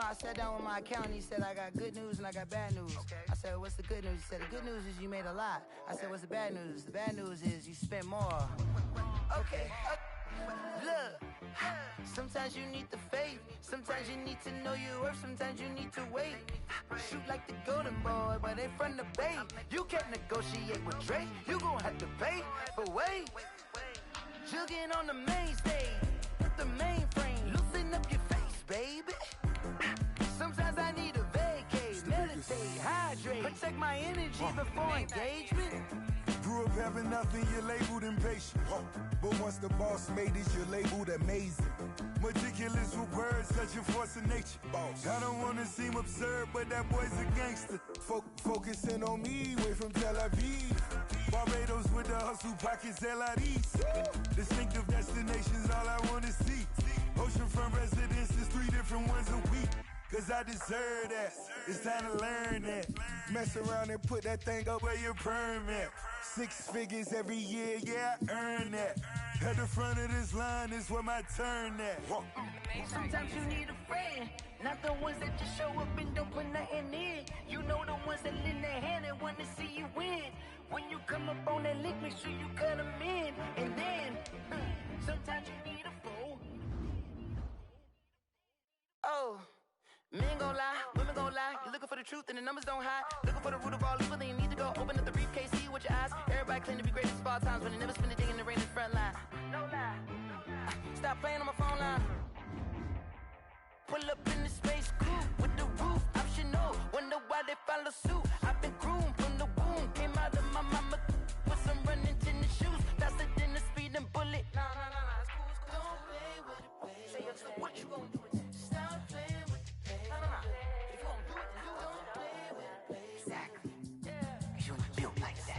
know, I sat down with my accountant. He said, I got good news and I got bad news. Okay. I said, what's the good news? He said, the good news is you made a lot. I said, what's the bad news? The bad news is you spent more. Okay. Look, sometimes you need the faith. Sometimes you need to know your worth. Sometimes you need to wait. Shoot like the golden boy, but ain't from the bay. You can't negotiate with Drake. You gon' have to pay. But wait, jugging on the main stage. Put the mainframe. Loosen up your face, baby. Sometimes I need a vacate. Meditate, hydrate. Protect my energy before engagement. Grew up having nothing, you're labeled impatient. But once the boss made it, you're labeled amazing. Meticulous with words, such a force of nature. I don't wanna seem absurd, but that boy's a gangster. Focusing on me, way from Tel Aviv. Barbados with the hustle pockets, LIDs. Distinctive destinations, all I wanna see. Oceanfront residences, 3 different ones a week. Cause I deserve that, it's time to learn that. Mess around and put that thing up where your permit. 6 figures every year, yeah, I earn that. At the front of this line is where my turn at. Sometimes you need a friend, not the ones that just show up and don't put nothing in. You know the ones that lend their hand and want to see you win. When you come up on that lick, make sure you cut them in. And then, sometimes you need a fool. Oh. Men gon' lie, women gon' lie. You're looking for the truth and the numbers don't hide. Looking for the root of all evil, then you need to go open up the briefcase, see with your eyes. Everybody claim to be greatest of all times, but they never spend a day in the rain in the front line. No lie. Stop playing on my phone line. Pull up in the space coupe with the roof optional. Wonder why they follow suit. I've been groomed from the womb. Came out of my mama with some running tennis shoes. Faster than the speeding bullet. No, it's cool, it's cool. Don't play with it, baby. Say yo, so what you gon' do with it? Stop playing with it. If you gon' do it, then you don't play with it, baby. Exactly. Cause you ain't built like that.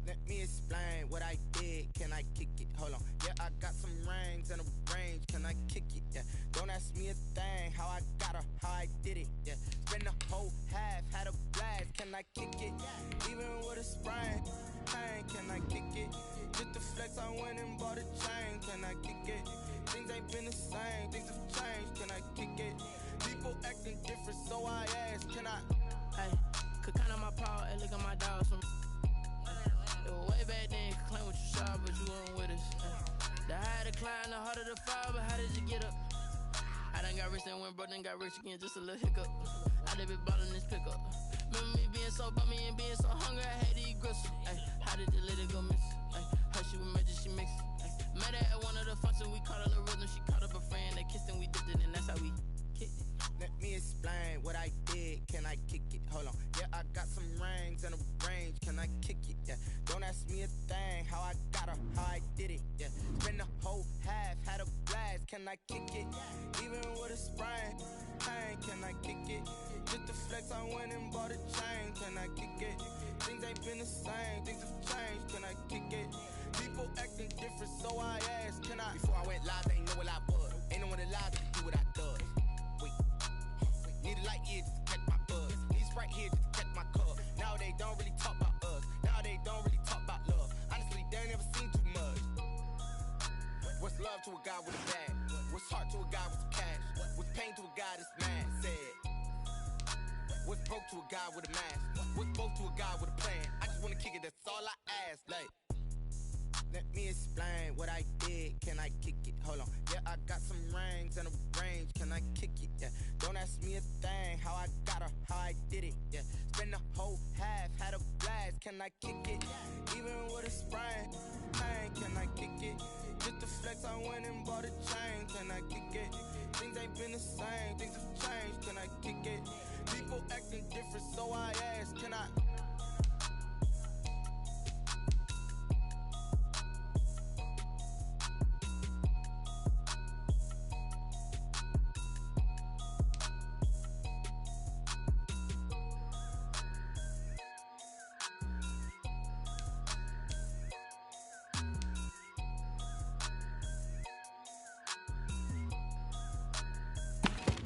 Let me explain what I did. Can I kick it? Hold on. Yeah, I got some rings and a range. Can I kick it? Yeah. Don't ask me a thing. How I got her, how I did it. Yeah. Spend the whole half, had a blast. Can I kick it? Even with a sprain. Pain, can I kick it? Just the flex, I went and bought a chain. Can I kick it? Things ain't been the same. Things have changed. Can I kick it? People acting different, so I ask. Can I? Hey, could count on my power and look at my dogs from. It was way back then, could claim what you saw, but you weren't with us. The higher the climb, the harder the fall, but how did you get up? I done got rich and went broke, then got rich again, just a little hiccup. I done been ballin' this pickup. Remember me being so bummy and being so hungry, I had to eat gristle. Ay, how did the little go miss? Ay, her she was major, she mixed. Met her at one of the functions, we caught a little rhythm, she caught up a friend, they kissed and we dipped it, and that's how we kicked it. Let me explain what I did. Can I kick it? Hold on. Yeah, I got some rings and a range. Can I kick it? Yeah. Don't ask me a thing. How I got her, how I did it. Yeah. Spend the whole half, had a blast. Can I kick it? Even with a sprain. Pain, can I kick it? Just the flex, I went and bought a chain. Can I kick it? Things ain't been the same. Things have changed. Can I kick it? People acting different, so I asked. Can I? Before I went live, they ain't know what I was. Ain't no one alive to do what I does. Need a light here just to catch my buzz. Need Sprite here just to catch my cup. Now they don't really talk about us. Now they don't really talk about love. Honestly, they ain't never seen too much. What's love to a guy with a bag? What's heart to a guy with some cash? What's pain to a guy that's mad? Said. What's broke to a guy with a mask? What's broke to a guy with a plan? I just wanna kick it, that's all I ask. Like, let me explain what I did. Can I kick it? Hold on. Yeah, I got some rings and a range. Can I kick it? Yeah. Don't ask me a thing. How I got her, how I did it. Yeah. Spend the whole half, had a blast. Can I kick it? Even with a sprain. Pain, can I kick it? Just the flex, I went and bought a chain. Can I kick it? Things ain't been the same. Things have changed. Can I kick it? People acting different, so I ask. Can I?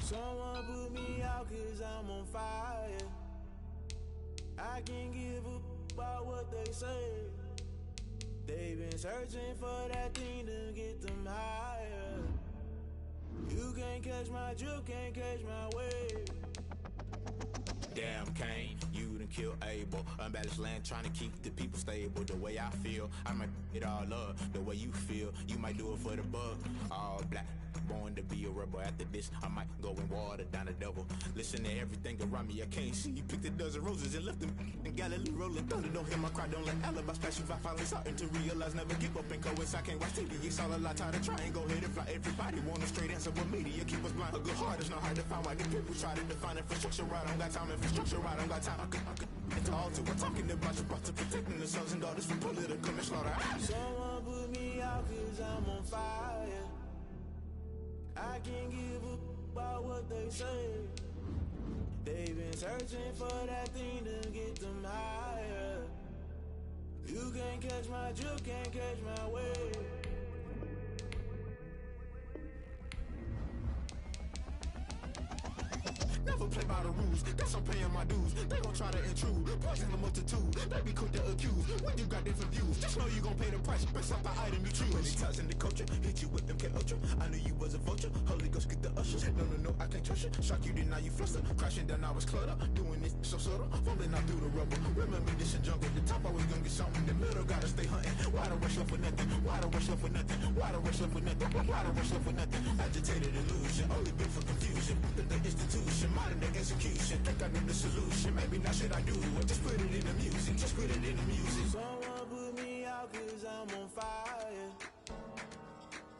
Someone put me out cause I'm on fire. I can't give a about what they say. They've been searching for that thing to get them higher. You can't catch my drip, can't catch my wave. Damn, Kane, you done killed Abel. Unbalanced land trying to keep the people stable. The way I feel, I might it all up. The way you feel, you might do it for the buck. All black, born to be a rebel. After this, I might go and water down the devil. Listen to everything around me, I can't see. You picked a dozen roses and left them in Galilee rolling thunder. Don't hear my cry, don't let alibis pass you. I finally starting to realize, never give up and coincide. I can't watch TV, it's all a lot. Tired of trying, go ahead and fly. Everybody want a straight answer, but media keep us blind. A good heart is not hard to find. Why the people try to define infrastructure right? I don't got time, infrastructure right, I don't got time. I could it's all to we're talking about you, about to protecting the sons and daughters from political and slaughter. Someone put me out cause I'm on fire. I can't give a about what they say. They've been searching for that thing to get them higher. You can't catch my drip, can't catch my wave. Never play by the rules, that's I'm paying my dues. They gon' try to intrude, poison the multitude. They be quick to accuse, when you got different views. Just know you gon' pay the price, based off the item you choose. Many times in the culture, hit you with MK Ultra. I knew you was a vulture, Holy Ghost get the ushers. No, I can't trust you. Shock you, then now you fluster. Crashing down, I was cluttered. Doing this so subtle, fumbling out through the rubble. Remember this in jungle, the top always gonna get something. The middle gotta stay hunting. Why the rush left for nothing? Why the rush left for nothing? Why the rush left for nothing? Why the rush left for nothing? Agitated illusion, only built for confusion. The institution, modern day execution. Think I know the solution. Maybe now should I do it? Just put it in the music. Just put it in the music. Someone put me out cause I'm on fire.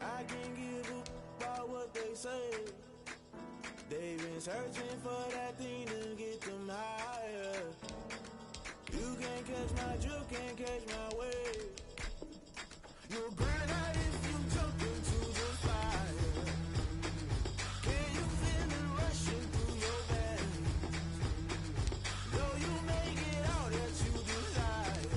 I can't give a about what they say. They've been searching for that thing to get them higher. You can't catch my drip, can't catch my wave. You'll burn out if you jump into the fire. Can you feel it rushing through your veins? Though you make it out that you desire,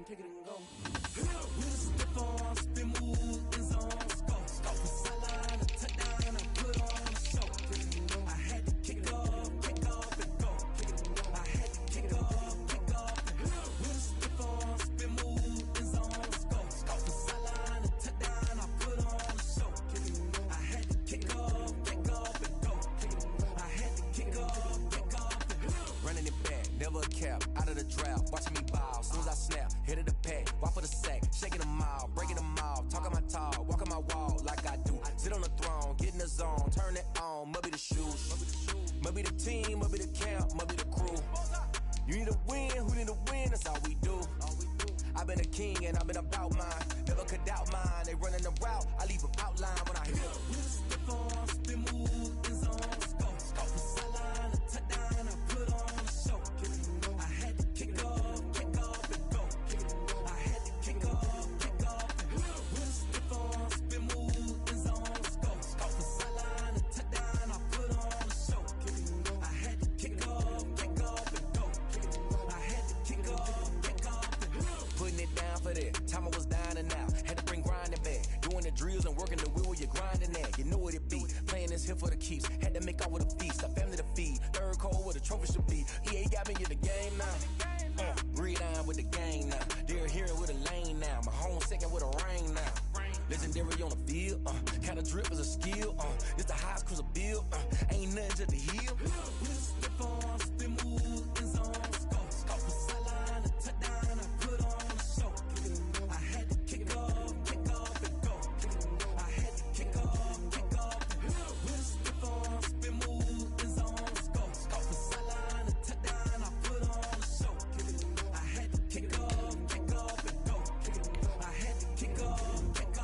kick it and go. With a stiff on, spin move, in zone, go. From sideline to touchdown, I put on a show. I had to kick off and go. I had to kick off and go. With a stiff on, spin move, in zone, go. From sideline to touchdown, I put on a show. I had to kick off and go. I had to kick off and go. Running it back, never a cap, out of the drought, watching me ball, soon as I snap, hit of the pack, walk for the sack, shaking them all, breaking them all, talking my talk, walking my wall like I do, sit on the throne, get in the zone, turn it on, must be the shoes, must be the team, must be the camp, must be the crew, you need a win, who need a win, that's all we do, I've been a king and I've been about mine, never could doubt mine, they running the route, I leave them outline when I hit them. Step on, spin move, in zone, go. From sideline to touchdown, I put on a show. I had to kick off and go. I had to kick off and go. With a step on, spin move, in zone, go. From sideline to touchdown, I put on a show. I had to kick off and go. I had to kick off and go. Putting it down for that, time I was down and out, had to bring grinding back, doing the drills and working the wheel where you're grinding at, you know what it be, playing this here for the keeps, had to make out with a feast, a family to feed, third cold where the trophy should be, EA got me in the game now, read on with the game now, they're hearing with a lane now, my home second with a rain now, legendary on the field, kind of drip is a skill, it's the highest cruiser bill, ain't nothing just the heel. Step on, spin move, in zone, go. From sideline to touchdown, I put on a show. I had to kick off and go. I had to kick off and go. With a step on, spin move, in zone, go. From sideline to touchdown, I put on a show. I had to kick off and go. I had to kick off and go.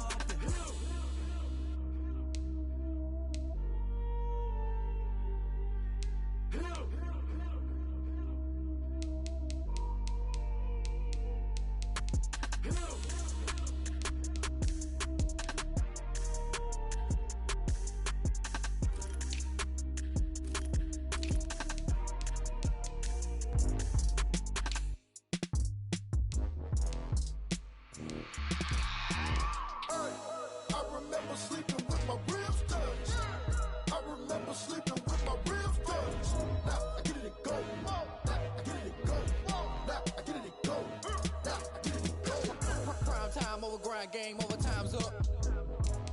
I remember sleeping with my ribs touched. I remember sleeping with my ribs touched. Now I get it and go. Now I get it and go. Now I get it and go. Now I get it and go. Prime time over grind game, over time's up.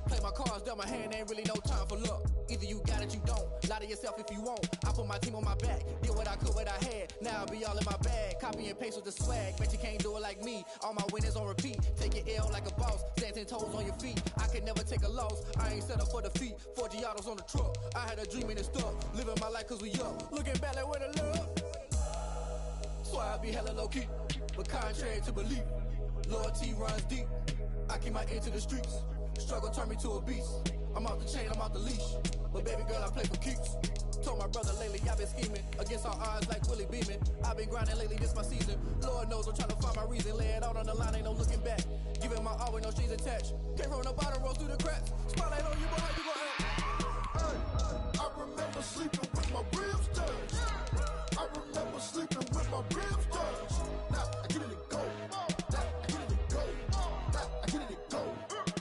Play my cards, dealt my hand, ain't really no time for luck. Either you got it, you don't. Lie to yourself if you won't. I put my team on my back, did what I could, what I had. Now I'll be all in my bag. Copy and paste with the swag. Bet you can't do it like me. All my winners on repeat. Take your L like a boss. Stand 10 toes on your feet. I can never take a loss. I ain't set up for defeat. 4 Giottos on the truck. I had a dream and it stuck. Living my life cause we up. Looking back like where the love. So I be hella low key. But contrary to belief, loyalty runs deep. I keep my ear to the streets. Struggle turned me to a beast. I'm off the chain, I'm off the leash. But baby girl, I play for keeps. Told my brother lately, I've been scheming against all odds like Willie Beeman. I've been grinding lately, this my season. Lord knows I'm trying to find my reason. Lay it out on the line, ain't no looking back. Giving my all with no strings attached. Came from the bottom, roll through the cracks. Spotlight on you, but how you gon' act? I remember sleeping with my ribs touched. I remember sleeping with my ribs touched. Now I get it and go. Now I get it and go. Now I get it and go.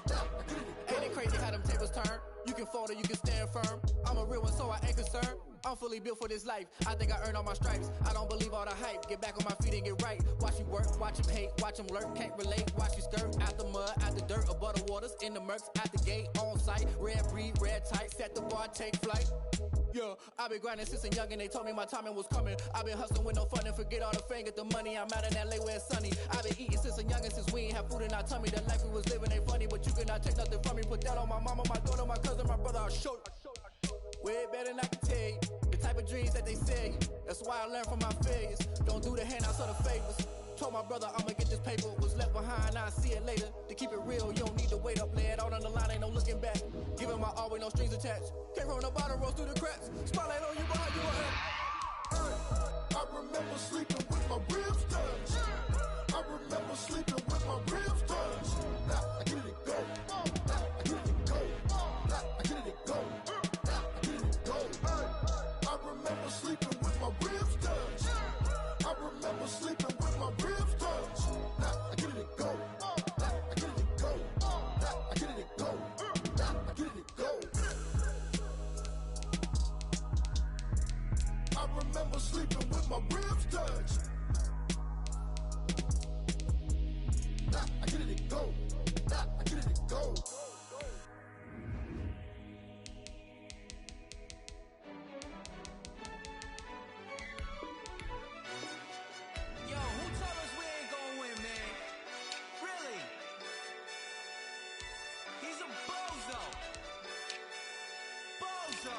Now I get it and go. Ain't it crazy how them tables turn? You can fold or you can stand firm. I'm a real one, so I ain't concerned. I'm fully built for this life. I think I earned all my stripes. I don't believe all the hype. Get back on my feet and get right. Watch you work, watch him hate, watch him lurk. Can't relate, watch you skirt. Out the mud, out the dirt, above the waters, in the murks, out the gate, on site. Red breed, red tight, set the bar, take flight. Yeah, I've been grinding since a young and they told me my timing was coming. I've been hustling with no fun and forget all the fame, get the money. I'm out in LA where it's sunny. I've been eating since a young and since we ain't have food in our tummy. The life we was living ain't funny, but you cannot take nothing from me. Put that on my mama, my daughter, my cousin, my brother, I'll show you. Way better than I can tell you. The type of dreams that they sell you. That's why I learned from my failures. Don't do the handouts or the favors. Told my brother I'ma get this paper. Was left behind, I'll see it later. To keep it real, you don't need to wait up. Lay it out on the line, ain't no looking back. Giving my all with no strings attached. Came from the bottom, rose through the cracks. Spotlight on you, but how you gon' act? I remember sleeping with my ribs touched. I remember sleeping with my ribs touched. Now I get it and go. Now I get it and go. Now I get it and go. Now I get it and go. I remember sleeping with my ribs touched. I remember sleeping with my ribs touched. Now I get remember sleeping with my ribs touched. Nah, I get it and go. Nah, I get it and go. Yo, who told us we ain't gonna win, man? Really? He's a bozo. Bozo.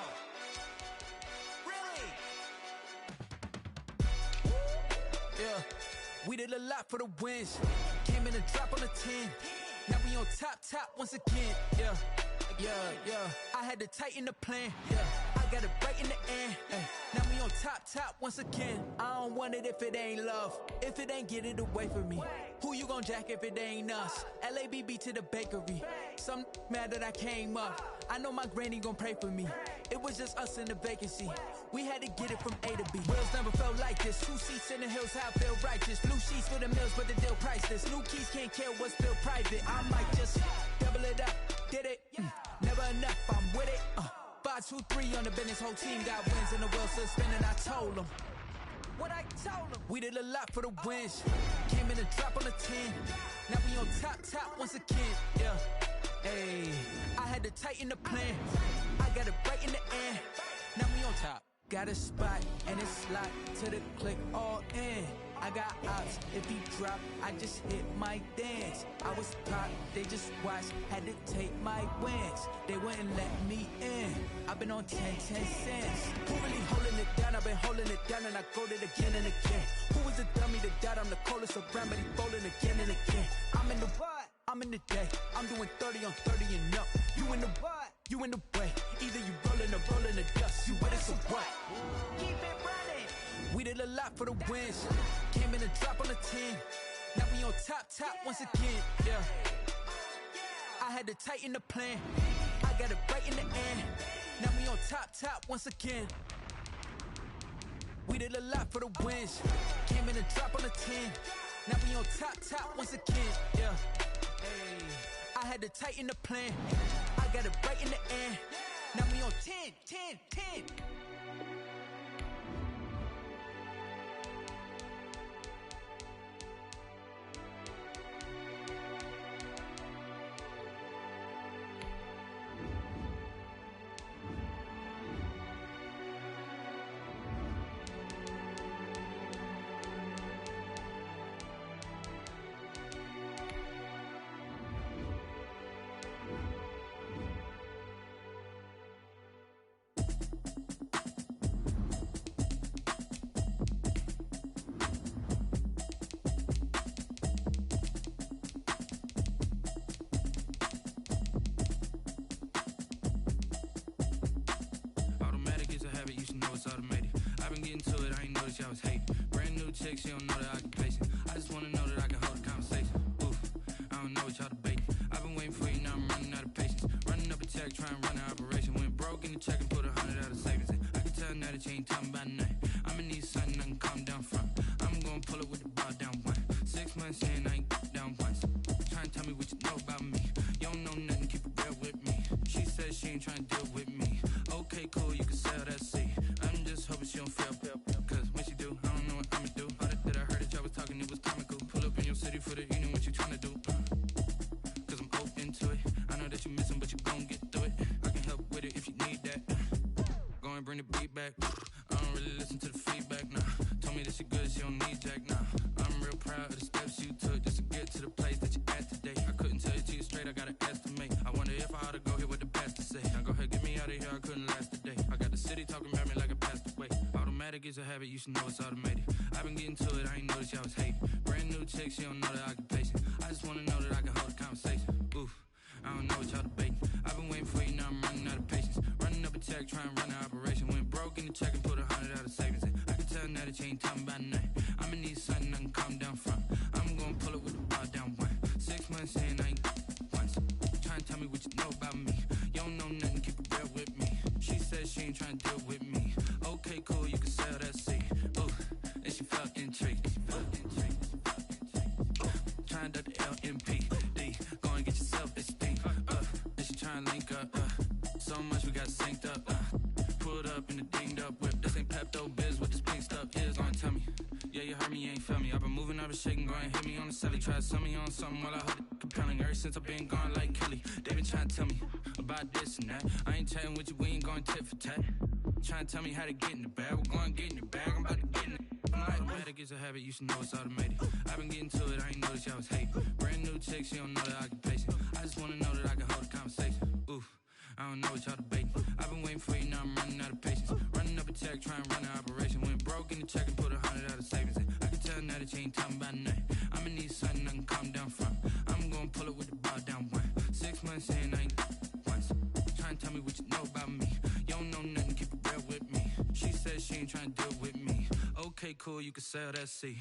Really? Yeah, we did a lot for the wins. Came in a drop on the 10. Now we on top once again. Yeah. I had to tighten the plan. Yeah, I got it right in the end. Now we on top once again. I don't want it if it ain't love. If it ain't, get it away from me. Who you gon' jack if it ain't us? LABB to the bakery. Some mad that I came up. I know my granny gon' pray for me. It was just us in the vacancy. We had to get it from A to B. Wheels never felt like this. 2 seats in the hills, how I feel righteous. Blue sheets for the mills, but the deal priceless. New keys can't care what's still private. I might just double it up. Did it? Never enough, I'm with it. 5, 2, 3 on the business. Whole team got wins and the wheels still spinning. I told them what I told them. We did a lot for the wins. Came in a drop on the 10. Now we on top once again. Yeah. Hey, I had to tighten the plan. I got it right in the end. Now we on top. Got a spot and it's locked to the click all in. I got ops, if he drop, I just hit my dance. I was top, they just watched, had to take my wins. They wouldn't let me in. I've been on 10 cents. Who really holding it down? I've been holding it down and I go it again and again. Who was the dummy that died? I'm the coldest around, but he folding again and again. I'm in the what? I'm in the day. I'm doing 30 on 30 and up. You in the what? You in the way. Either you rolling or rolling the dust. You with it, so what? Keep it running. We did a lot for the wins. Came in a drop on the 10. Now we on top once again. Yeah. I had to tighten the plan. I got it right in the end. Now we on top once again. We did a lot for the wins. Came in a drop on the 10. Now we on top once again. Yeah. Hey, I had to tighten the plan. I got it right in the end. Now we on 10. I was hating. Brand new chick, she don't know the occupation. I just wanna know that I can hold a conversation. Oof, I don't know what y'all debating. I've been waiting for you, now I'm running out of patience. Running up a check, trying to run an operation. Went broke in the check and put 100 out of savings in. I can tell now that you ain't talking about nothing. I'ma need something I can calm down from. I'm gonna pull it with the ball down one. 6 months in, I ain't down once. Trying to tell me what you know about me. You don't know nothing, keep it real with me. She said she ain't trying to deal with me. Okay, cool, you can sell that seat. I'm just hoping she don't fail. Cause when she do, I don't know what I'ma do. All that I heard that y'all was talking, it was comical. Pull up in your city for the evening, what you tryna do? Cause I'm open to it. I know that you missing, but you gon' get through it. I can help with it if you need that. Go and bring the beat back. I don't really listen to the feedback, nah. Told me that she good, she don't need jack, nah. I'm real proud of the steps you took just to get to the place that you at today. I couldn't tell it to you straight, I gotta estimate. I wonder if I ought to go here with the pastor say. Now go ahead, get me out of here, I couldn't last today. I got the city talking about me like a passed away. Automatic is a habit, you should know it's automated. I've been getting to it, I ain't noticed y'all was hating. Brand new chick, she don't know the occupation. I just wanna know that I can hold a conversation. Oof, I don't know what y'all debating. I've been waiting for you, now I'm running out of patience. Running up a check, trying to run an operation. Went broke in the check and put 100 out of savings in. I can tell now that you ain't talking about nothing. I'ma need something I can calm down from. I'm gonna pull it with the ball down one. 6 months in, I ain't once. Trying to tell me what you know about me. You don't know nothing, keep it real with me. She said she ain't trying to deal with me. Okay, cool, you can sell that seat. Ooh, and she felt intrigued. Trying to the LMPD. Go and get yourself esteem. And she trying to link up. So much we got synced up. Pulled up in the dinged up whip. This ain't Pepto Biz with the never shaking, go and hit me on the celly. Try to sell me on something while I heard it compelling. Ever since I've been gone like Kelly, they been trying to tell me about this and that. I ain't chatting with you, we ain't going tit for tat. Trying to tell me how to get in the bag, we're going to get in the bag, I'm about to get in it. I'm like, automatic is a habit, you should know it's automated. I've been getting to it, I ain't noticed y'all was hating. Brand new chick, she don't know the occupation. I just wanna know that I can hold a conversation. Oof, I don't know what y'all debating. I've been waiting for you, now I'm running out of patience. Running up a check, trying to run an operation. Went broke in the check and put 100 out of savings in. I can tell now that you ain't talking about nothing. I'ma need something I can calm down from. I'm gonna pull it with the bar down one. 6 months in, I ain't once. Trying to tell me what you know about me. You don't know nothing, keep it real with me. She said she ain't trying to deal with me. Okay, cool, you can sell that seat.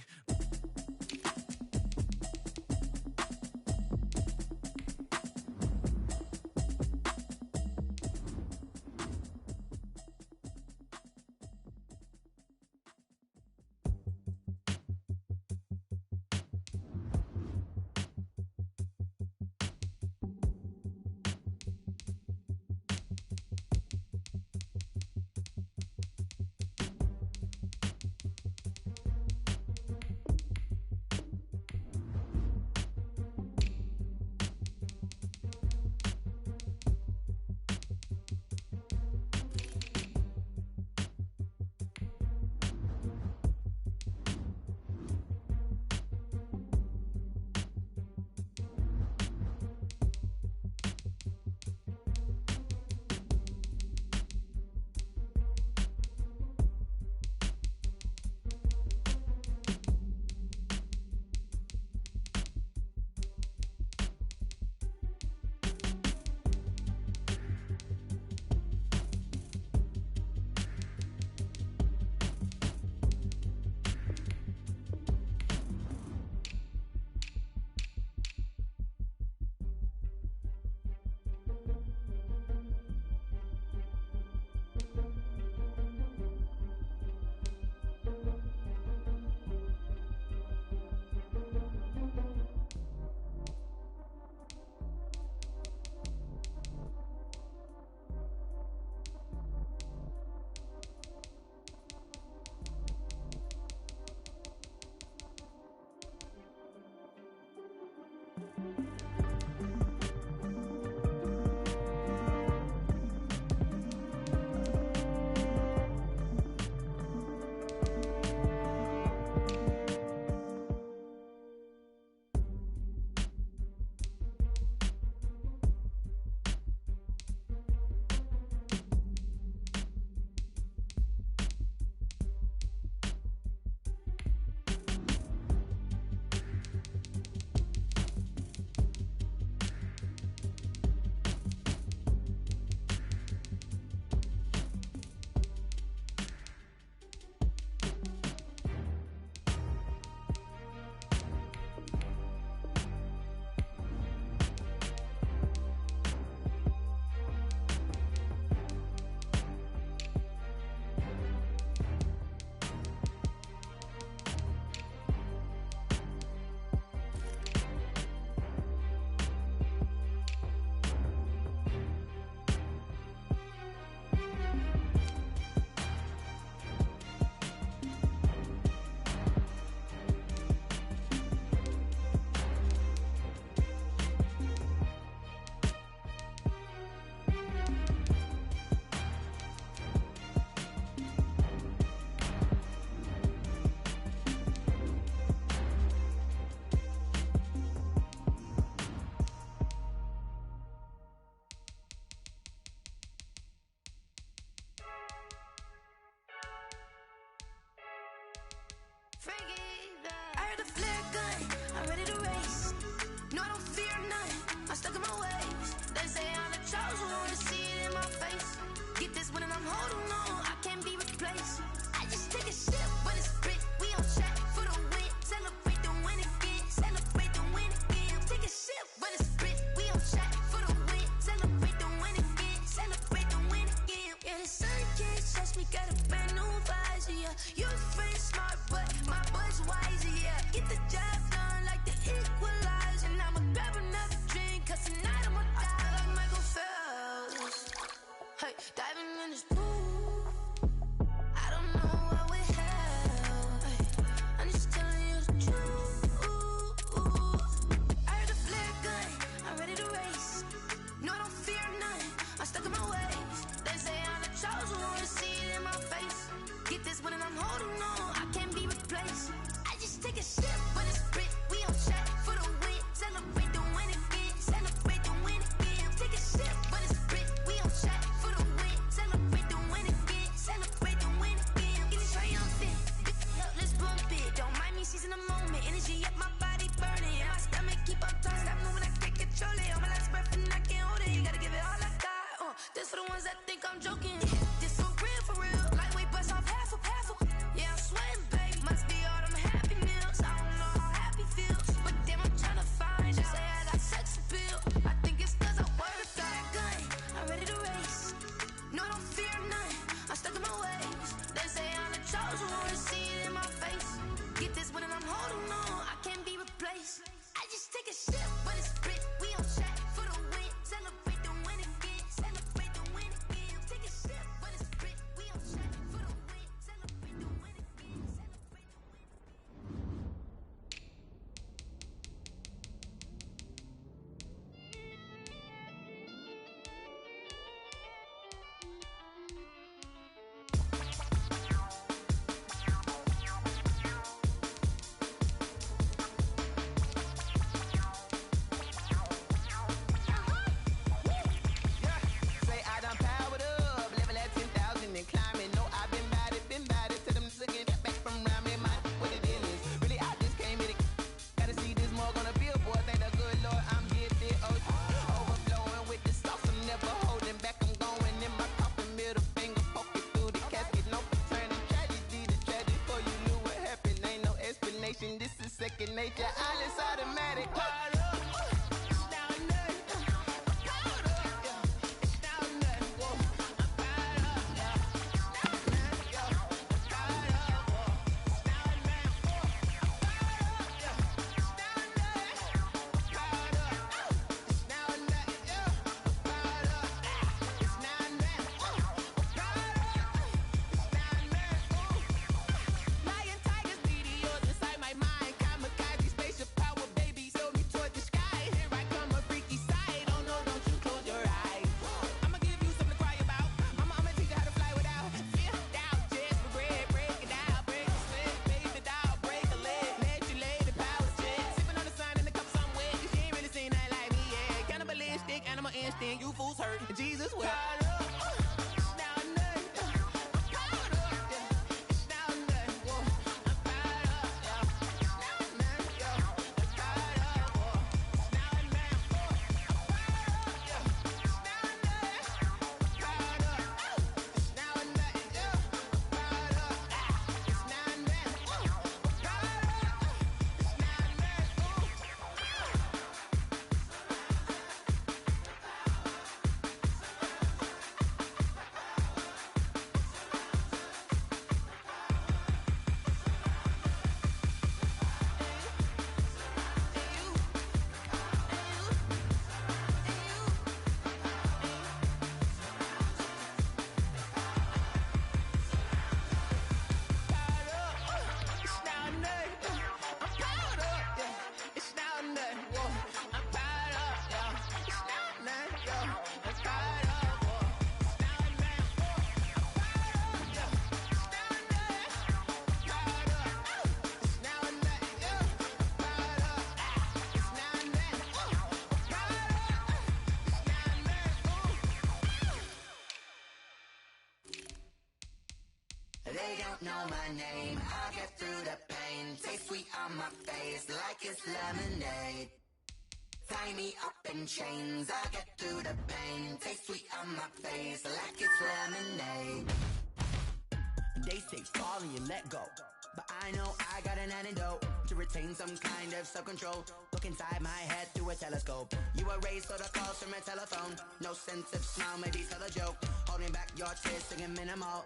I heard the flare gun, I'm ready to race. No, I don't fear none, I'm stuck in my ways. They say I'm the chosen one, see it in my face. Get this one and I'm holding on, I can't be replaced. I just take a sip when it's split, we on track for the win. Celebrate the win again, celebrate the win again. Take a sip when it's split, we on track for the win. Celebrate the win again, celebrate the win again. Yeah, the sun can't touch me, got a brand new visor, yeah. Your friend smart, but my boy's wiser, yeah. Get the job done like the equalizer. And I'ma grab another drink, cause tonight I'ma die like Michael Phelps. Hey, diving in this pool, I don't know what we have. Hey, I'm just telling you the truth. take a sip, but it's Brit. We on chat for the win. Celebrate the win again. Celebrate the win again. Take a sip, but it's Brit. We on chat for the win. Celebrate the win again. Celebrate the win again. Get it triumphant. Look, let's bump it. Don't mind me, she's in the moment. Energy up, my body burning. And my stomach keep up tight. Stop moving, I can't control it. On my last breath and I can't hold it. You gotta give it all I got. This for the ones that think I'm joking. This for real. Lightweight bust off half a. Yeah, I'm sweating, babe. Must be all them happy meals. I don't know how happy feels, but damn, I'm tryna find you. Say I got sex appeal. I think it's 'cause I work that gun. I'm ready to race. No, I don't fear none. I'm stuck in my ways. They say I'm the chosen one. See it in my face. Get this one and I'm holding on. I can't be replaced. I just take a sip, but it's Brit. We on chat for the win. Celebrate the win again. Celebrate the win again. Take a sip, but it's Brit. We on chat for the win. Celebrate the win again. Celebrate the win. Say I done powered up, level at 10,000 and climbing. No, I've been bad it to them looking back from around me. My what it is, really I just came here to gotta see this more on a billboard. Thank the good Lord I'm gifted, overflowing with the sauce. I'm never holding back. I'm going in my coffin, middle finger poking through the casket. No turning tragedy to tragic. For you knew what happened, ain't no explanation. This is second nature. All is automatic. Lion, tigers, meteors inside my mind. Kamikaze, spaceship power, baby, sail me toward the sky. Here I come, a freaky side. Oh no, don't you close your eyes. I'ma give you something to cry about. I'ma teach you how to fly without fear. Doubt, just for bread, break it down, break a slip, baby the doll, break a leg, let you lay the power check. Sipping on the sun in the cup somewhere, 'cause she ain't really seen that like me, yeah. Cannibalistic, animal instinct, you fools hurt. Jesus will. They don't know my name. I get through the pain. Taste sweet on my face like it's lemonade. Tie me up in chains. I get through the pain. Taste sweet on my face like it's lemonade. They say fall and you let go, but I know I got an antidote to retain some kind of self-control. Look inside my head through a telescope. You erase all the calls from a telephone. No sense of smile, maybe tell a joke. Holding back your tears, singing minimal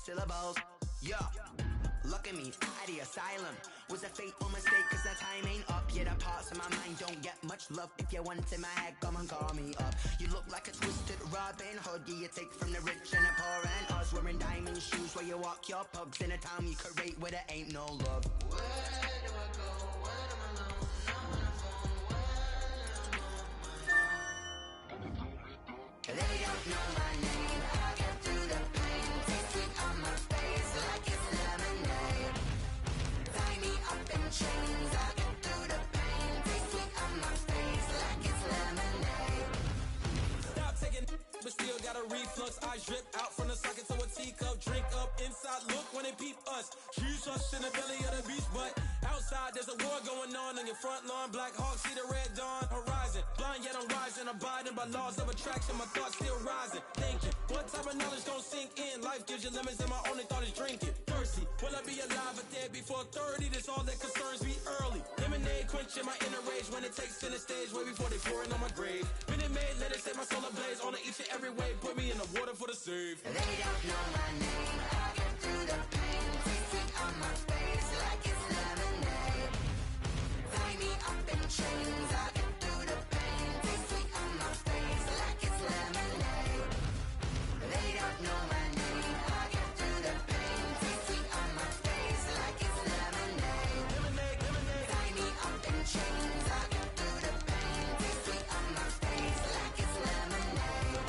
syllables. Yeah, look at me, at the asylum. Was a fateful mistake, 'cause the time ain't up. Yet the parts of my mind don't get much love. If you want in my head, come and call me up. You look like a twisted Robin Hood. Yeah, you take from the rich and the poor and us. Wearing diamond shoes where you walk your pugs. In a town you create where there ain't no love. Where do I go? Where am I alone? I'm on the phone. They don't know my name. I get through the pain. Taste sweet on my face like it's lemonade. Tie me up in chains. drip out from the socket to a teacup. Drink up inside, look when they peep us. Choose us in the belly of the beast, but outside there's a war going on your front lawn. Black Hawk, see the red dawn horizon. Blind yet I'm rising, abiding by laws of attraction. My thoughts still rising, thinking what type of knowledge don't sink in? Life gives you limits and my only thought is drinking. Thirsty, will I be alive or dead before 30? That's all that concerns me early. Lemonade quenching my inner rage when it takes center stage way before they pouring on my grave. Minute Maid, let it set my soul ablaze on each and every way. Put me in the water for the save. They don't know my name. I get through the pain. Tasting on my face like it's lemonade. Tie me up in chains. I get through the pain. Tasting on my face like it's lemonade. They don't know my name. I get through the pain. Tasting on my face like it's lemonade. Lemonade, lemonade. Tie me up in chains. I get through the pain. Tasting on my face like it's lemonade.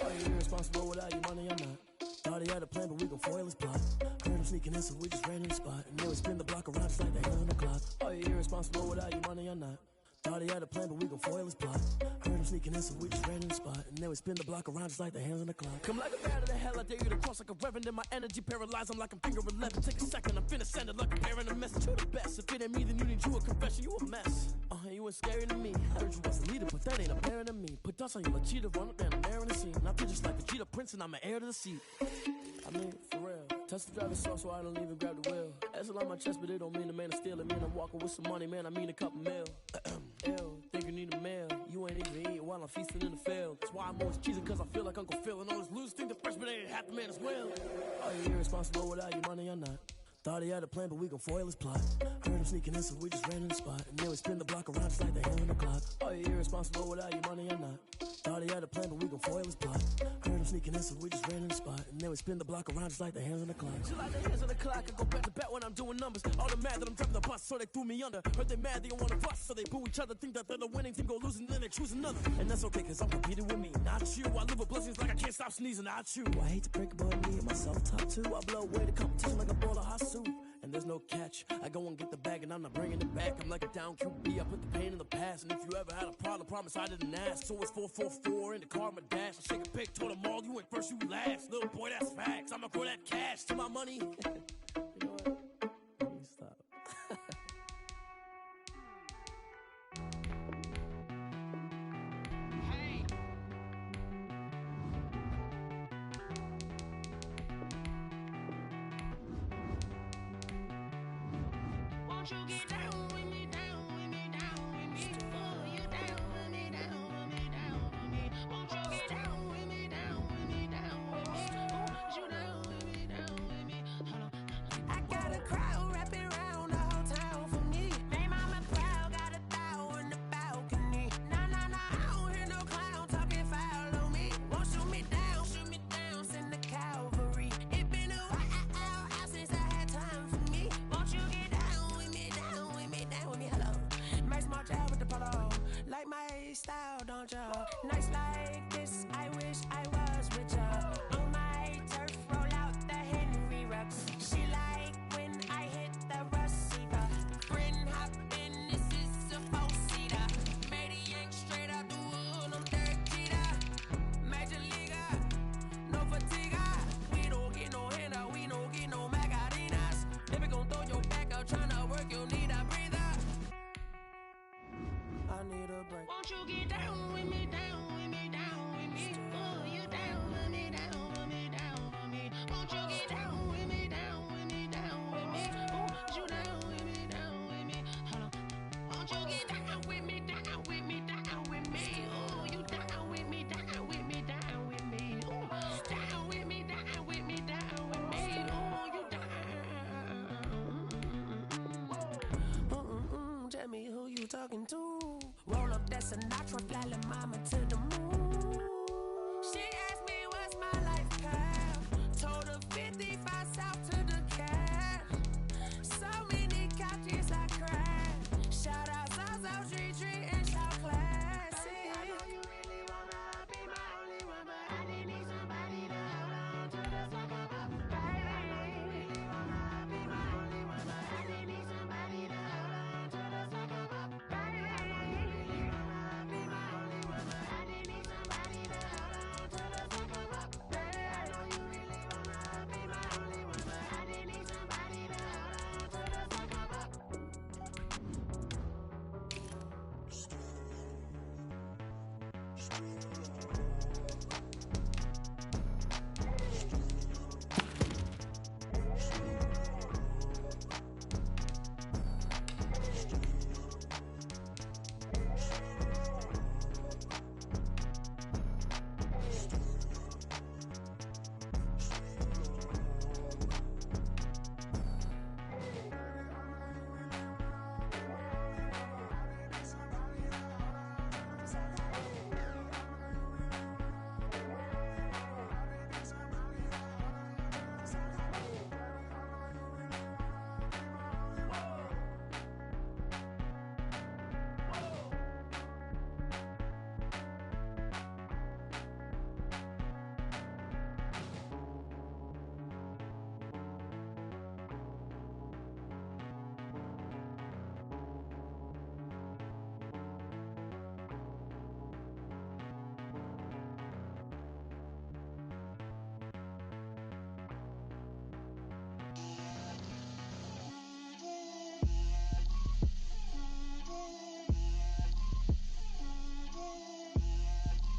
Are you irresponsible without your money or not? Thought he had a plan, but we gon' foil his plot. Heard him sneaking in, so we just ran in the spot. And then we spin the block around just like the hands on the clock. Are you irresponsible without your money or not? Thought he had a plan, but we gon' foil his plot. Heard him sneaking in, so we just ran in the spot. And then we spin the block around just like the hands on the clock. Come like a bat of the hell, I dare you to cross like a reverend. In my energy paralyzed, I'm like I'm finger 11. Take a second, I'm finna send it like a bearing a message. You're the best. If it ain't me, then you need you a confession. You a mess. You ain't scary to me. I heard you was a leader, but that ain't apparent to me. Put dust on you, a cheetah, run up down the air in the scene. I feel just like a cheetah prince, and I'm an heir to the seat. I mean, for real. Touch the driver's soft, so I don't even grab the wheel. That's on my chest, but it don't mean the man to steal it. Man, I'm walking with some money, man. I mean a couple mil. Ew, think you need a meal. You ain't even eating while I'm feasting in the field. That's why I'm always cheesing, cause I feel like Uncle Phil. And all those losers think the freshman ain't half the man as well. Are you irresponsible without your money or not? Thought he had a plan, but we gon' foil his plot. Heard him sneaking in, so we just ran in the spot. And then we spin the block around just like the hands on the clock. Are you irresponsible without your money or not? Thought he had a plan, but we gon' foil his plot. Heard him sneaking in, so we just ran in the spot. And then we spin the block around just like the hands on the clock. Just like the hands on the clock, I go back to back when I'm doing numbers. All the mad that I'm driving the bus, so they threw me under. Heard they mad, they don't wanna bust, so they boo each other. Think that they're the winning team, go losing, then they choose another. And that's okay, cause I'm competing with me, not you. I live with blessings like I can't stop sneezing, not you. I hate to break it, but me and myself top two. I blow away the competition like a bowl of hot soup. And there's no catch. I go and get the bag and I'm not bringing it back. I'm like a down QB. I put the pain in the past. And if you ever had a problem, promise I didn't ask. So it's 444 in the car, my dash. I shake a pic, told them all, you ain't first, you last. Little boy, that's facts. I'ma throw that cash to my money. You know what? Let me stop. Won't you get down with me, down with me, down with me? Oh, you down with me, down with me, down with me. Won't you get down with me, down with me, down with me? Oh, you down with me, down with me? Hold on. I got a crowd wrapping around the whole town for me. They mama proud, got a thou in the balcony. Nah, nah, nah, I don't hear no clown talking foul on me. Won't shoot me down, send the cavalry. It been a while since I had time for me. Won't you get down with me, down with me? tell me who you talking to. Roll up that Sinatra, fly like mama to the moon. She asked me what's my life path. Told her 55 south to the cat. So many couches I cried. Shout out Zazo, Tree, and Shout Classic. I know you really wanna be my only one, but I didn't need somebody to hold on to the fuck up, baby. I know you really wanna be my only one, but I didn't need somebody to hold on to the fuck up, baby. I know you really wanna be my only one, but I didn't need somebody to hold on to the fuck up, baby. I know you really wanna be my only one, but I didn't need somebody to hold on to the fuck up.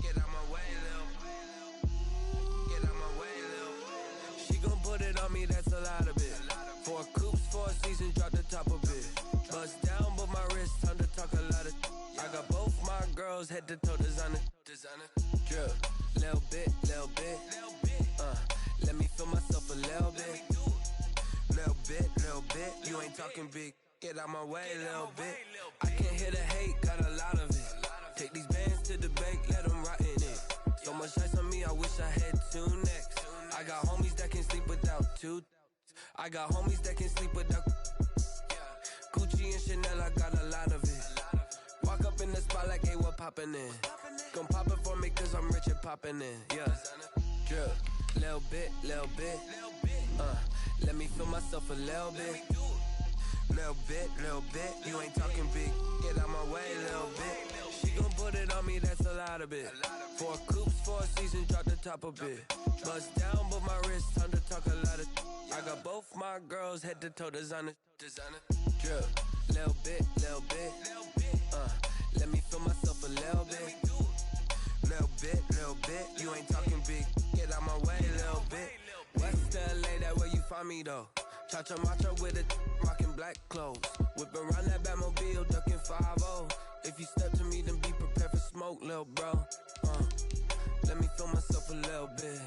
Get out my way, Lil. Get out my way, Lil. She gon' put it on me, that's a lot of it. 4 coops, 4 seasons, drop the top of it. Bust down, but my wrist, time to talk a lot of. I got both my girls, head to toe designer. Drip, little bit, little bit. Let me feel myself a little bit. Little bit, you ain't talking big. Get out my way, little bit. I can't hear the hate, got a lot of it. Take these bands to the bank, let them rot in it. So much ice on me, I wish I had 2 necks. I got homies that can sleep without 2. I got homies that can sleep without. Gucci and Chanel, I got a lot of it. Walk up in the spot like, hey, what poppin' in? Gon' pop it for me cause I'm rich and poppin' in, yeah. Drip, little bit, little bit. Let me feel myself a little bit. Little bit, you ain't talking big. Get out my way, little bit. She gon' put it on me, that's a lot of it. 4 coops, 4 seasons, drop the top a bit. Bust down, but my wrist, time to talk a lot of. I got both my girls, head to toe designer. Drip, little bit, little bit. Let me feel myself a little bit. Little bit, you ain't talking big. Get out my way, little bit. West LA, that where you find me though. Cha-cha macha with it, rockin' black clothes. Whip around that Batmobile, ducking 5-0. If you step to me, then be prepared for smoke, lil' bro. Let me feel myself a little bit.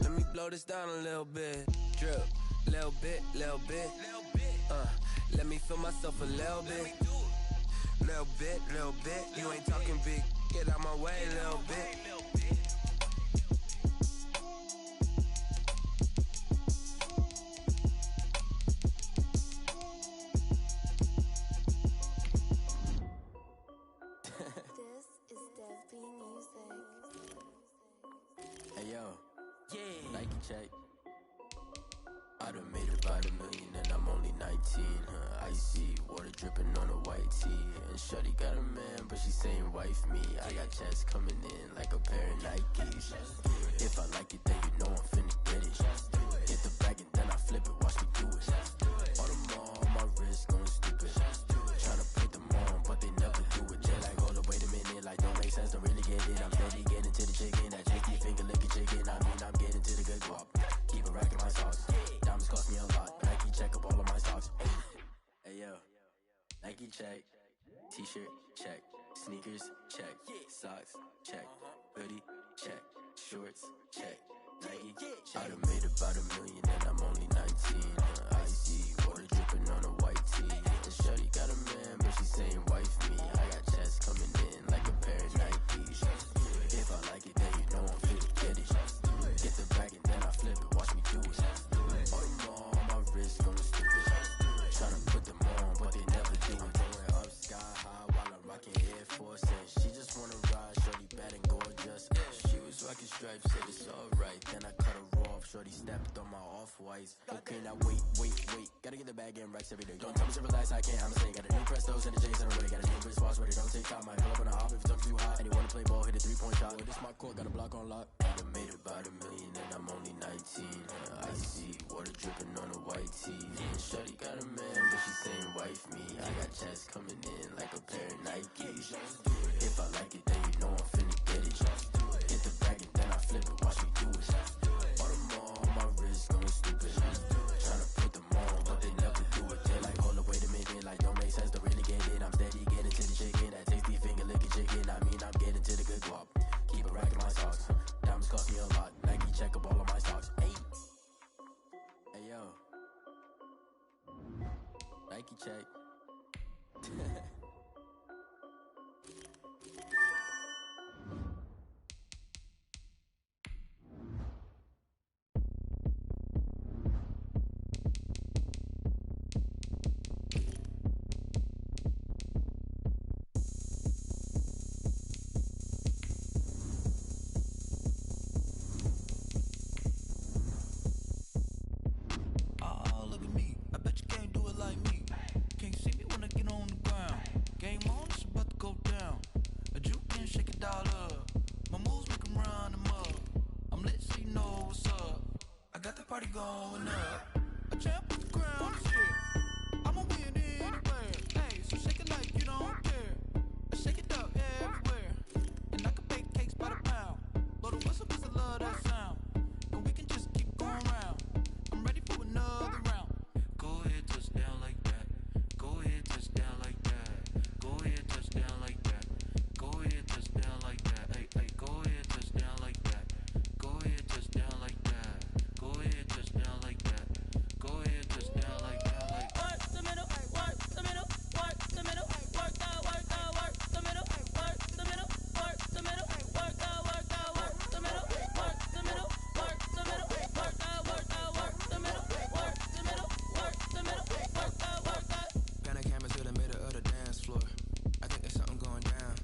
Let me blow this down a little bit. Drip, little bit, little bit. Let me feel myself a little bit. Little bit, you ain't talking big. Get out my way, little bit. This is Dev B Music. Hey yo, Nike check. I done made about $1 million and I'm only 19. Icy water dripping on a white tee. And shorty got a man, but she saying wife me. I got checks coming in like a pair of Nikes. If I like it, then you know I'm finna get it. Get the bag and then I flip it, watch me do it. All the more on my wrist going stupid. Tryna put them on, but they never do it. Just like, hold up, wait a minute, like don't make sense, don't really get it. I'm steady getting to the chicken, that chicky finger licking chicken. I mean, I'm getting to the good guap. Keep a rack in my socks. Diamonds cost me a lot. Nike check up all of my stocks. Hey yo, Nike check. T-shirt check. Sneakers check. Socks check. Hoodie check. Shorts check. Nike. I done made about $1 million and I'm only 19. Icy water dripping on a white tee. And shorty got a man, but saying wife me. I got checks coming in like a pair of Nikes. If I like it, then you know I'm fit to get it. Get the bag and then I flip it, watch me do it. Oh, my wrist going stupid. Tryna put them on, but they never do it. Going up sky high while I'm rocking Air Force. And she just wanna ride, shorty bad and gorgeous. She was rocking stripes, said it's alright. Then I cut her off, shorty stepped on my off-whites. Okay, now wait. Gotta get the bag and racks every day. Don't tell me to relax, I can't, I'm saying. Got a new Prestos and the J's and I'm ready. Got a new Chris Foss ready, don't take time. I pull up on a hop if it's talking too hot. And you wanna play ball, hit a 3-point shot. Well, this my court, got a block on lock. I done made about $1 million and I'm only 19. Icy water dripping on a white tee. And shorty got a man, but she saying wife me. I got checks coming in like a pair of Nikes. If I like it, then you know I'm finna get it. Get the bag and then I flip it, watch me do it. All them all, my wrist going stupid. Tryna put them on, but they never do it. They like, hold up, wait a minute, like don't make sense to really get it. I'm steady getting to the chicken, that tasty finger licking chicken. I mean, I'm getting to the good guap. Keep a rack in my socks. Diamonds cost me a lot. Nike check up all of my stocks. Hey yo, Nike check. Oh, look at me. I bet you can't do it like me. Can't see me when I get on the ground. Game on, it's about to go down. A juke and shake it all up. My moves make 'em run them up. I'm lit so you know what's up. I got the party going up. A champ on the ground, shit. I'ma win anywhere. Hey, so shake it like you don't care. I shake it up everywhere. And I can bake cakes by the pound. Blow the whistle 'cause I love that sound. And we can just keep going round. I'm ready for another round. Go ahead, touch down like that. Go ahead, touch down like that. Go ahead, touch down like that. Go ahead, touch down like that. Hey, go ahead, touch down like that. Go ahead, touch down like that. Go ahead, touch down like that. Go ahead, touch down like that. Like work the middle, work the middle, work the middle, work the middle, work the middle, work the middle, work the middle, work the middle, work the middle, work the middle, work the middle, work the middle, work the. Got a camera to the middle of the dance floor. I think there's something going down.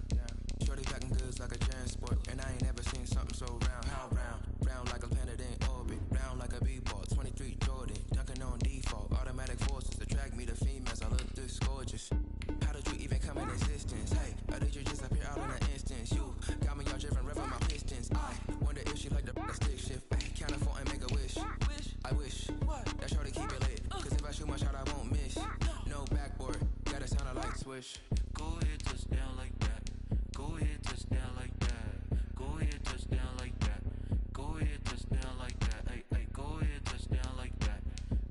Shorty packing goods like a transport, and I ain't never seen something so round. How round? Round like a planet in orbit. Round like a b-ball. 23 Jordan, dunking on default. Automatic forces attract me to females. I look this gorgeous. How did you even come in existence? Hey, or did you just appear out in an instance? You got me all driven, revving my pistons. I wonder if she like the stick shift. Ay, count a 4 and make a wish. I wish that shorty keep it lit. 'Cause if I shoot my shot, I won't miss. No backboard, gotta sound a light switch. go ahead, touch down like that. Go ahead, touch down like that. Go ahead, touch down like that. Go ahead, touch down like that. Hey, go ahead, touch down like that.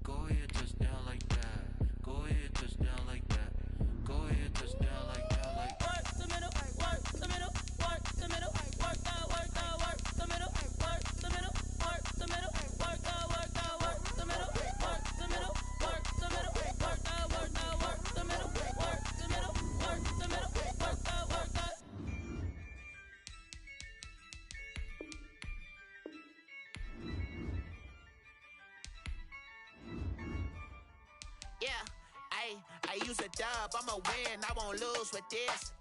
Go ahead, touch down like that. Go ahead, touch down like that. Go ahead, touch down like that. Like Work the middle, work the middle, work the middle, work the middle, work the middle, work the middle, work the middle, work the middle, work the middle, work the middle, work the middle, work the middle, work the middle, work the middle, work the. Yeah, I use a dub, I'ma win, I won't lose with this.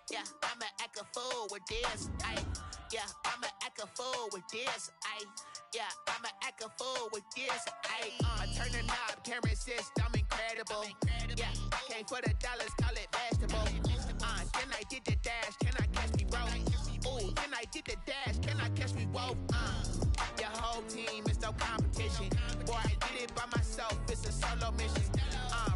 Yeah, I'ma act a fool with this. Yeah, I'ma act a fool with this. Yeah, I'ma act a fool with this. I turn the knob, can't resist, I'm incredible. Yeah, came for the dollars, call it vegetable. Then I did the dash, can I catch me roll? Ooh, then I did the dash, can I catch me roll? Your whole team is no competition. Boy, I did it by myself, it's a solo mission.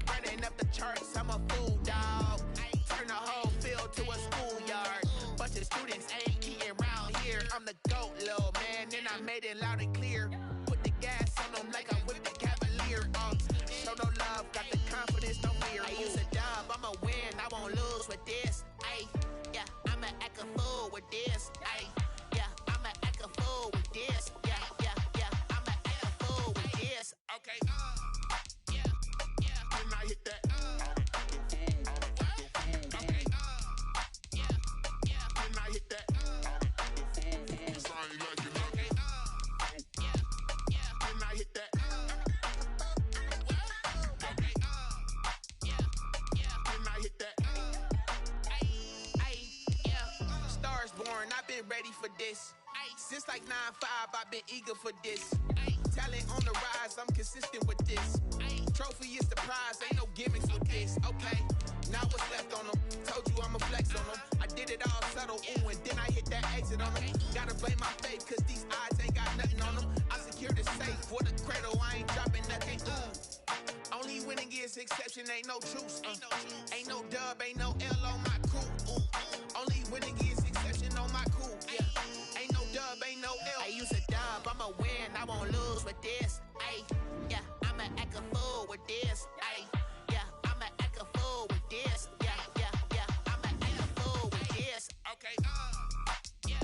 Running up the charts, I'm a fool, dog. Turn the whole field to a schoolyard. Bunch of students ain't eating round here. I'm the GOAT, little man, and I made it loud and clear. Put the gas on them like I'm with the Cavalier. Show no love, got the confidence, no fear. I use a dub, I'ma win, I won't lose with this. Yeah, I'ma act a fool with this. Yeah, I'ma act a fool with this. Yeah, I'ma act a fool with this. Okay, yeah, can I hit that? ready for this. Since like 9-5, I've been eager for this. Talent on the rise, I'm consistent with this. Trophy is the prize, ain't no gimmicks with this. Okay, now what's left on them? Told you I'ma flex on them. I did it all subtle, ooh, and then I hit that exit on them. Gotta blame my faith, cause these odds ain't got nothing on them. I secure the safe for the cradle, I ain't dropping nothing, ooh. Only winning is exception, ain't no truce. Ain't no dub, ain't no L on my crew. Only winning is exception on my crew. Yeah. Ain't no dub, ain't no L. I use a dub, I'ma win, I won't lose with this. Ay, yeah, I'ma act a fool with this. Ay, yeah, I'ma act a fool with this. Yeah, yeah, yeah, I'ma act a fool with this. Okay, yeah,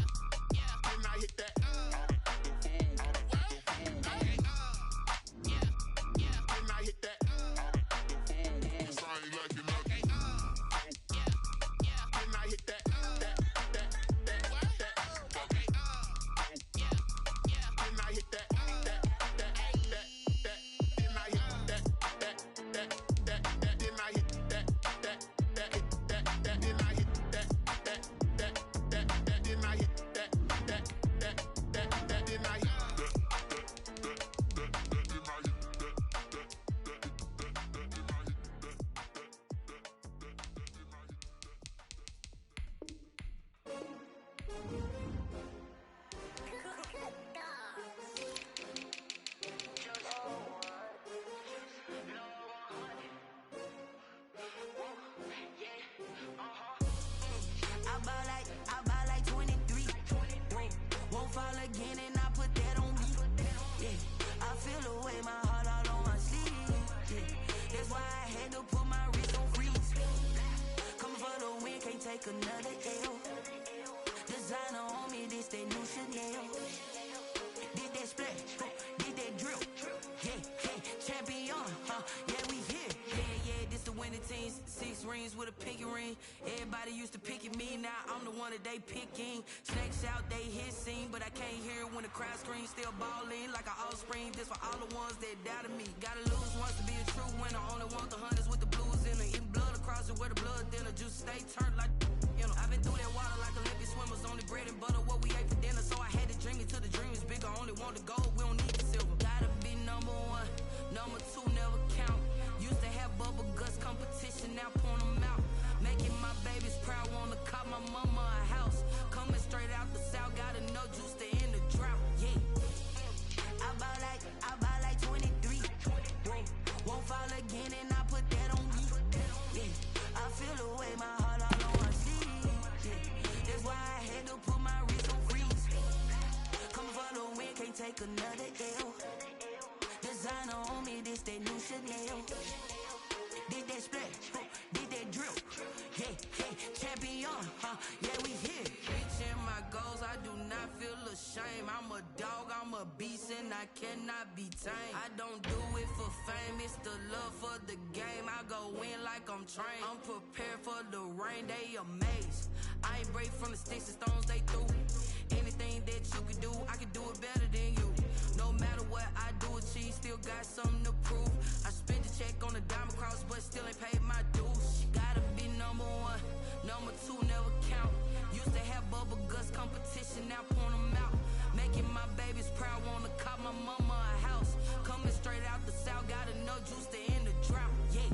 yeah. Then I hit that. Okay, yeah, yeah. Then I hit that. I buy like 23. Won't fall again and I put that on me. Yeah, I feel the way my heart all on my sleeve. Yeah, that's why I had to put my wrist on freeze. Coming for the win, can't take another L. Designer on me, this that new Chanel. Did that splash, did that drill. Yeah, champion, yeah, we here. Yeah, this the winning team. 6 rings with a pinky ring. Everybody used to picking me, now I'm the one that they picking. Snakes out, they hit scene, but I can't hear when the crowd screams. Still balling like an offspring. This for all the ones that doubted me. Gotta lose once to be a true winner. Only want the hunters with the blues in it. Eating blood across it where the blood thinner. Juice stay turned like, you know. I've been through that water like Olympic swimmers. Only bread and butter, what we ate for dinner. So I had to dream it till the dream is bigger. Only want the gold, we don't need the silver. Gotta be number 1, number 2 never count. Used to have bubble guts competition, now point them out. Making my babies proud, wanna cop my mama a house. Coming straight out the south, got enough juice to end the drought. Yeah, I buy like 23. Won't fall again and I put that on me. Yeah, I feel the way my heart all on my sleeve. Yeah, that's why I had to put my wrist on freeze. Coming for the win, can't take another L. Designer on me, this that new Chanel. Did that splash, did that drill. Yeah, champion, yeah, we here. Reaching my goals, I do not feel ashamed. I'm a dog, I'm a beast, and I cannot be tamed. I don't do it for fame, it's the love for the game. I go in like I'm trained. I'm prepared for the rain, they amazed. I ain't break from the sticks and stones they threw. Anything that you can do, I can do it better than you. No matter what I do, achieve, still got something to prove. I spent the check on the diamond cross, but still ain't paid my dues. Gotta be number 1, number 2 never count. Used to have bubble guts competition, now point them out. Making my babies proud, wanna cop my mama a house. Coming straight out the south, got enough juice to end the drought. Yeah,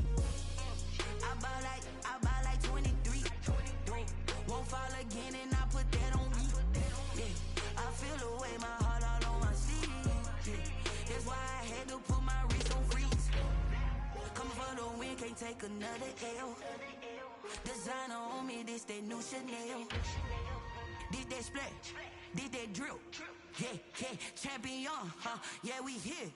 I buy like 23. Won't fall again and I put that on me. Yeah, I feel the way my heart all on my sleeve. Yeah, that's why I had to put my wrist on freeze. Coming for the win, can't take another L. Designer on me, this that new Chanel. Did that splash, did that drill. Yeah, champion, yeah, we here.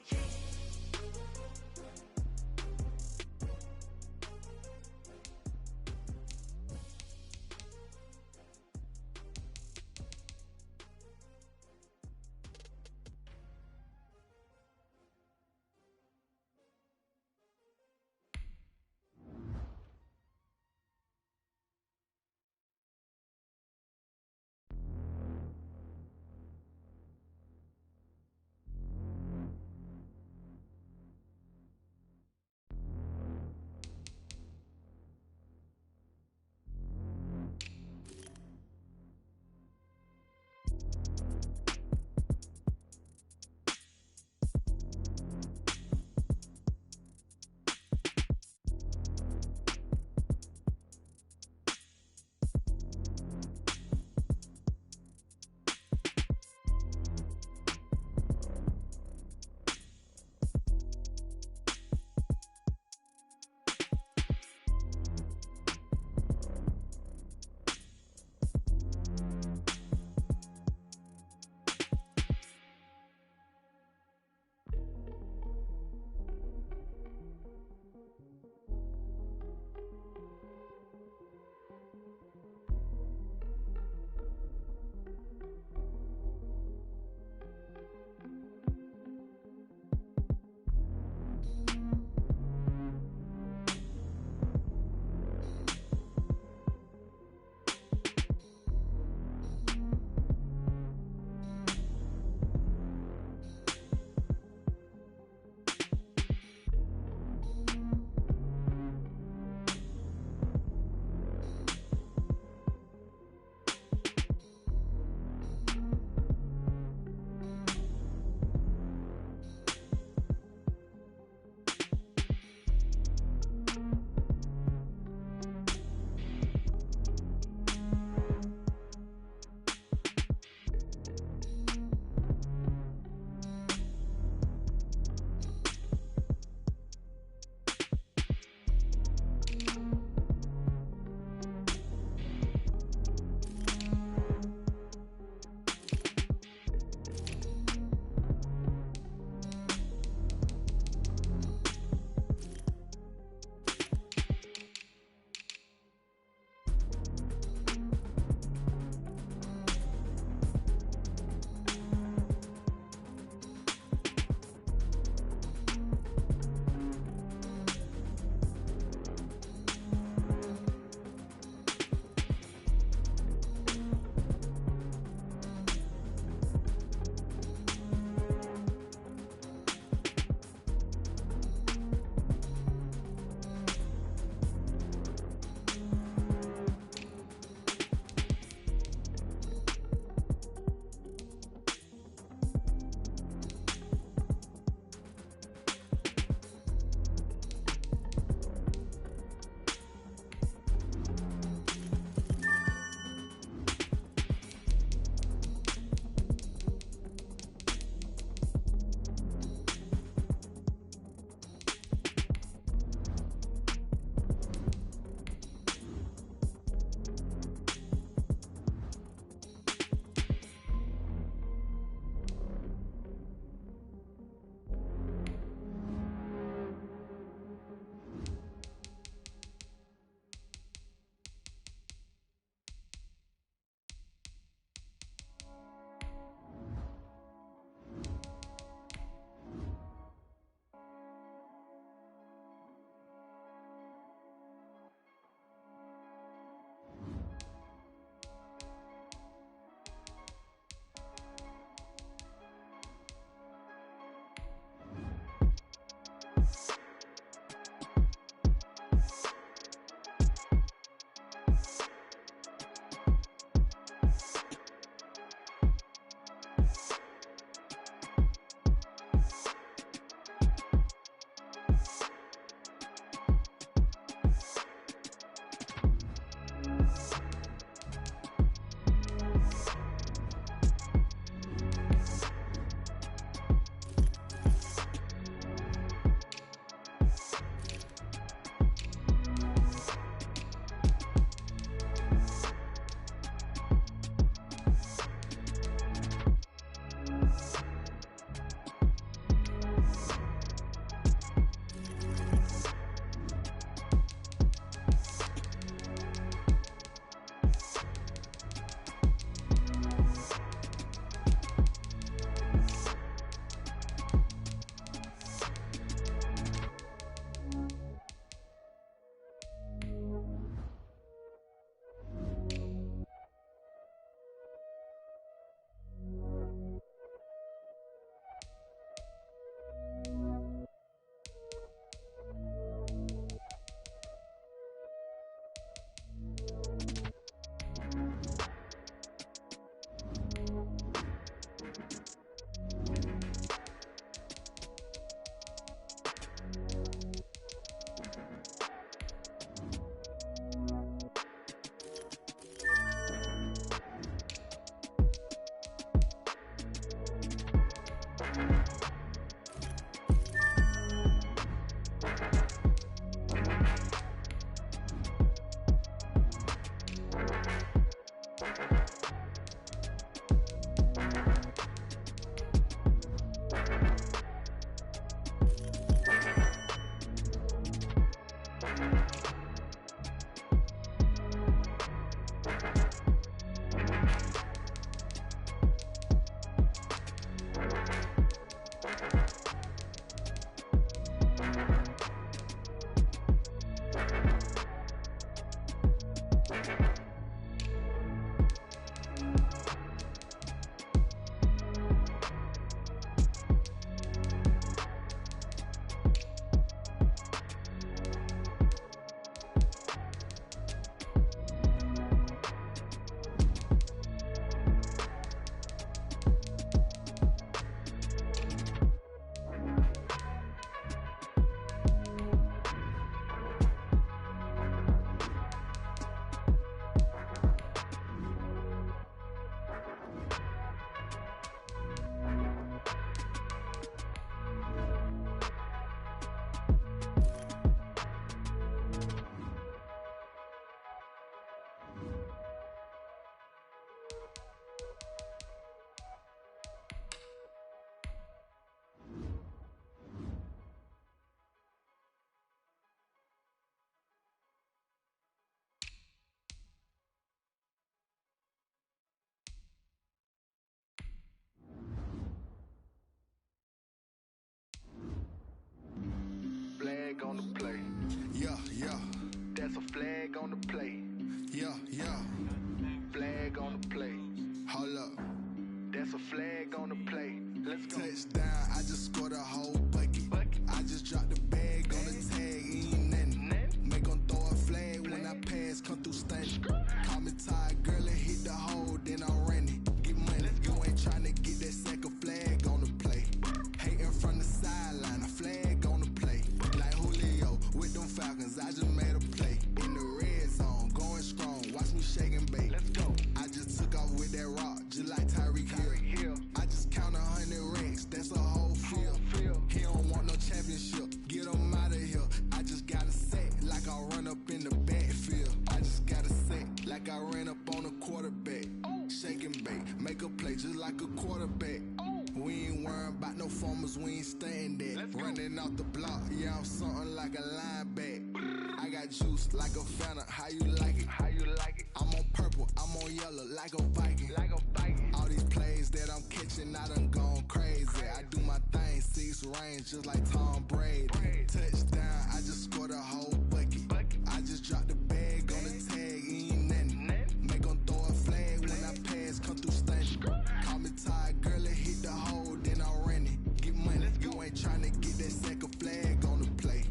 Bengals, we ain't staying there. Running off the block, yeah, I'm something like a linebacker. I got juice like a Fanta, how you like it? How you like it? I'm on purple, I'm on yellow, like a Viking. Like a Viking. All these plays that I'm catching, I done gone crazy. I do my thing, 6 range, just like Tom Brady. Touchdown, I just scored a whole bucket. I just dropped the bag on the tag, ain't nothing. Make 'em throw a flag when I pass, come through stunning. Call me tired, girl, it hit the hole, then I ran it. Get money, you ain't tryna get that second flag on the play.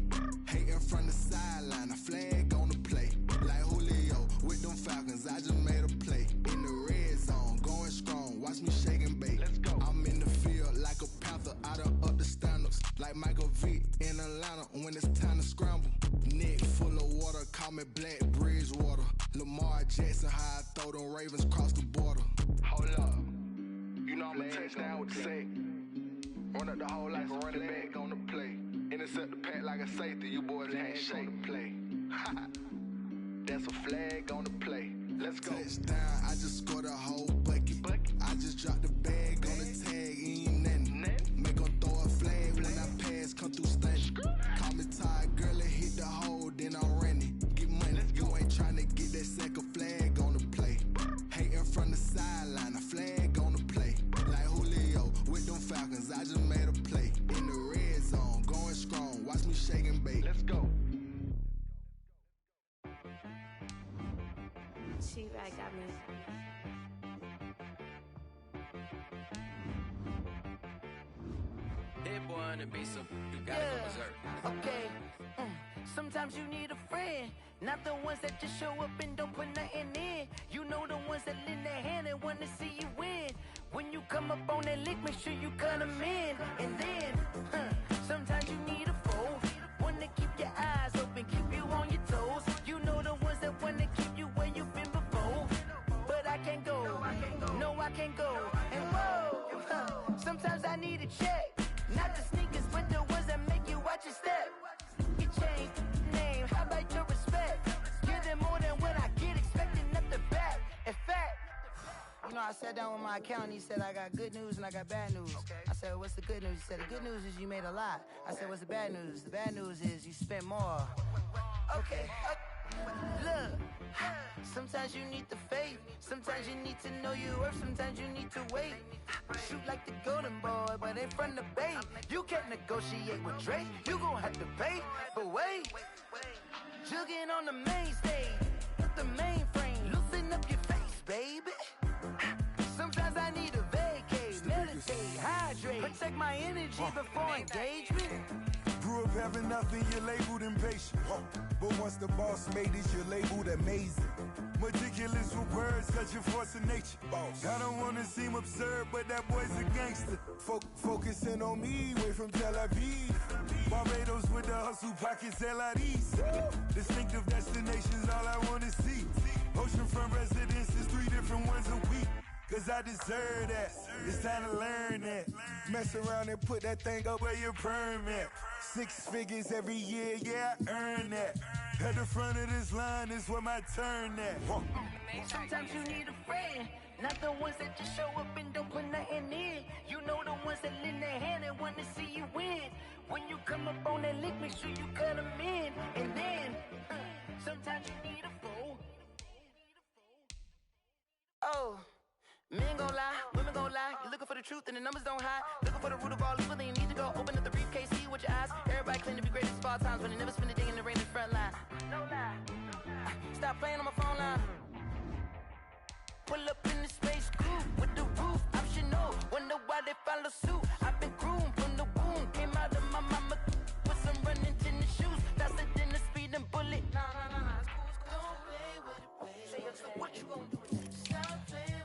Hating from the sideline, a flag on the play. Like Julio with them Falcons, I just made a play. In the red zone, going strong, watch me shake and bake. Let's go. I'm in the field like a panther, I done up the standards. Like Michael Vick in Atlanta when it's time to scramble. Neck full of water, call me Black Bridgewater. Lamar Jackson, how I throw them Ravens across the border. Hold up, you know I'm a touchdown with the sack. Run up the whole life a running back on the play. Intercept the pack like a safety, you boys ain't shake the play. That's a flag on the play. Let's go. Touchdown, I just scored a whole bucket. I just dropped the bag on the tag, ain't nothing. Make 'em throw a flag when I pass, come through stunning. Call me tired, girl, it hit the hole, then I ran it. Get money, you ain't tryna get that second flag on the play. Hating from the sideline, a flag on the play. Like Julio with them Falcons, I just made a play. In the red zone, going strong, watch me shake and bake. Let's go. She-Rag got me. Hit boy on the beat, so you gotta go berserk. Okay. Sometimes you need a friend, not the ones that just show up and don't put nothing in. You know the ones that lend their hand and want to see you win. When you come up on that lick, make sure you cut them in. And then, sometimes you need a foe, one to keep your eyes open, keep you on your toes. You know the ones that want to keep you where you've been before. But I can't go, no I can't go. And whoa, sometimes I need a check. Not the sneakers, but the ones that make you watch your step. You change name, how about your respect? Give them more than what I get, expecting nothing back. In fact, you know, I sat down with my accountant, he said, I got good news and I got bad news. I said, what's the good news? He said, the good news is you made a lot. I said, what's the bad news? The bad news is you spent more. Okay. Look, sometimes you need the faith, sometimes you need to know your worth, sometimes you need to wait. Shoot like the golden boy, but ain't from the bay. You can't negotiate with Drake, you gon' have to pay. But wait, jugging on the main stage, the mainframe, loosen up your face, baby. Sometimes I need a vacate, meditate, hydrate, protect my energy before engagement. Grew up having nothing, you're labeled impatient. But once the boss made it, you're labeled amazing. Meticulous with words, such a force of nature. I don't wanna seem absurd, but that boy's a gangster. Focusing on me, way from Tel Aviv. Barbados with the hustle pockets, LIDs. Distinctive destinations, all I wanna see. Oceanfront residences, 3 different ones a week. Cause I deserve that, it's time to learn that. Mess around and put that thing up where your permit. 6 figures every year, yeah, I earn that. At the front of this line is where my turn at. Sometimes you need a friend, not the ones that just show up and don't put nothing in. You know the ones that lend their hand and want to see you win. When you come up on that lick, make sure you cut them in. And then, sometimes you need a foe. Oh. Men gon' lie, women gon' lie. You're looking for the truth and the numbers don't hide. Looking for the root of all evil, then you need to go open up the briefcase, see with your eyes. Everybody claim to be greatest of all times, but they never spend a day in the rain in the front line. No lie. Stop playing on my phone line. Pull up in the space coupe with the roof optional. Wonder why they follow suit. I've been groomed from the womb. Came out of my mama with some running tennis shoes. Faster than the speeding bullet. Nah. Don't play with it, baby. Say what you gon' do? Stop playing.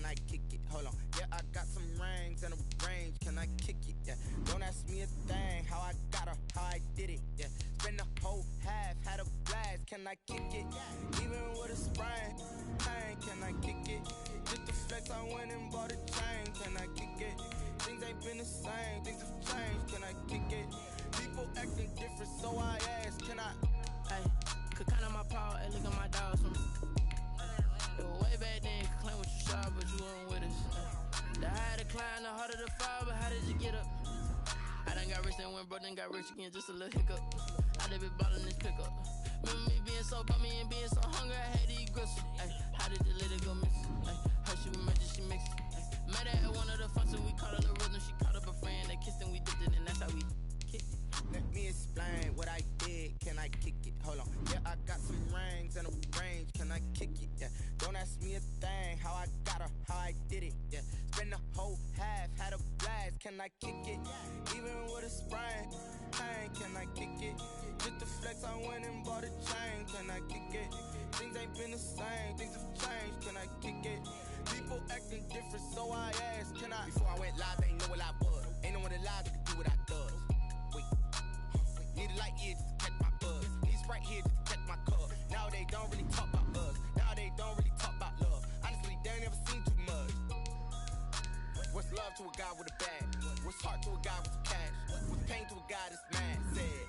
I kick it? Hold on. Yeah, I got some rings and a range. Can I kick it? Yeah. Don't ask me a thing. How I got her, how I did it. Yeah. Spend the whole half, had a blast. Can I kick it? Even with a sprain, pain. Can I kick it? Just the flex, I went and bought a chain. Can I kick it? Things ain't been the same. Things have changed. Can I kick it? People acting different, so I ask. Can I? Hey, could count on my paw, and look at my dogs. It was way back then, could claim what you saw, but you weren't with us. The higher the climb, the harder the fall, but how did you get up? I done got rich and went broke, then got rich again, just a little hiccup. I done been ballin' this pickup. Remember me being so bummy and being so hungry, I had to eat gristle. Ay, how did you let it go miss? Ay, how she was magic, she mixed it. Met her at one of the functions, we caught a little rhythm, she caught up a friend, they kissed and we dipped it, and that's how we kicked it. Let me explain what I did. Can I kick it? Hold on. Yeah, I got some rings and a range. Can I kick it? Yeah. Don't ask me a thing. How I got her, how I did it. Yeah. Spend the whole half, had a blast. Can I kick it? Even with a sprain, pain. Can I kick it? Just the flex, I went and bought a chain. Can I kick it? Things ain't been the same. Things have changed. Can I kick it? People acting different, so I asked. Can I? Before I went live, they ain't know what I was. Ain't no one alive that could do what I does. Need a light here just to catch my buzz. Need a Sprite here just to catch my cup. Now they don't really talk about us. Now they don't really talk about love. Honestly, they ain't never seen too much. What's love to a guy with a bag? What's heart to a guy with cash? What's pain to a guy that's mad? Said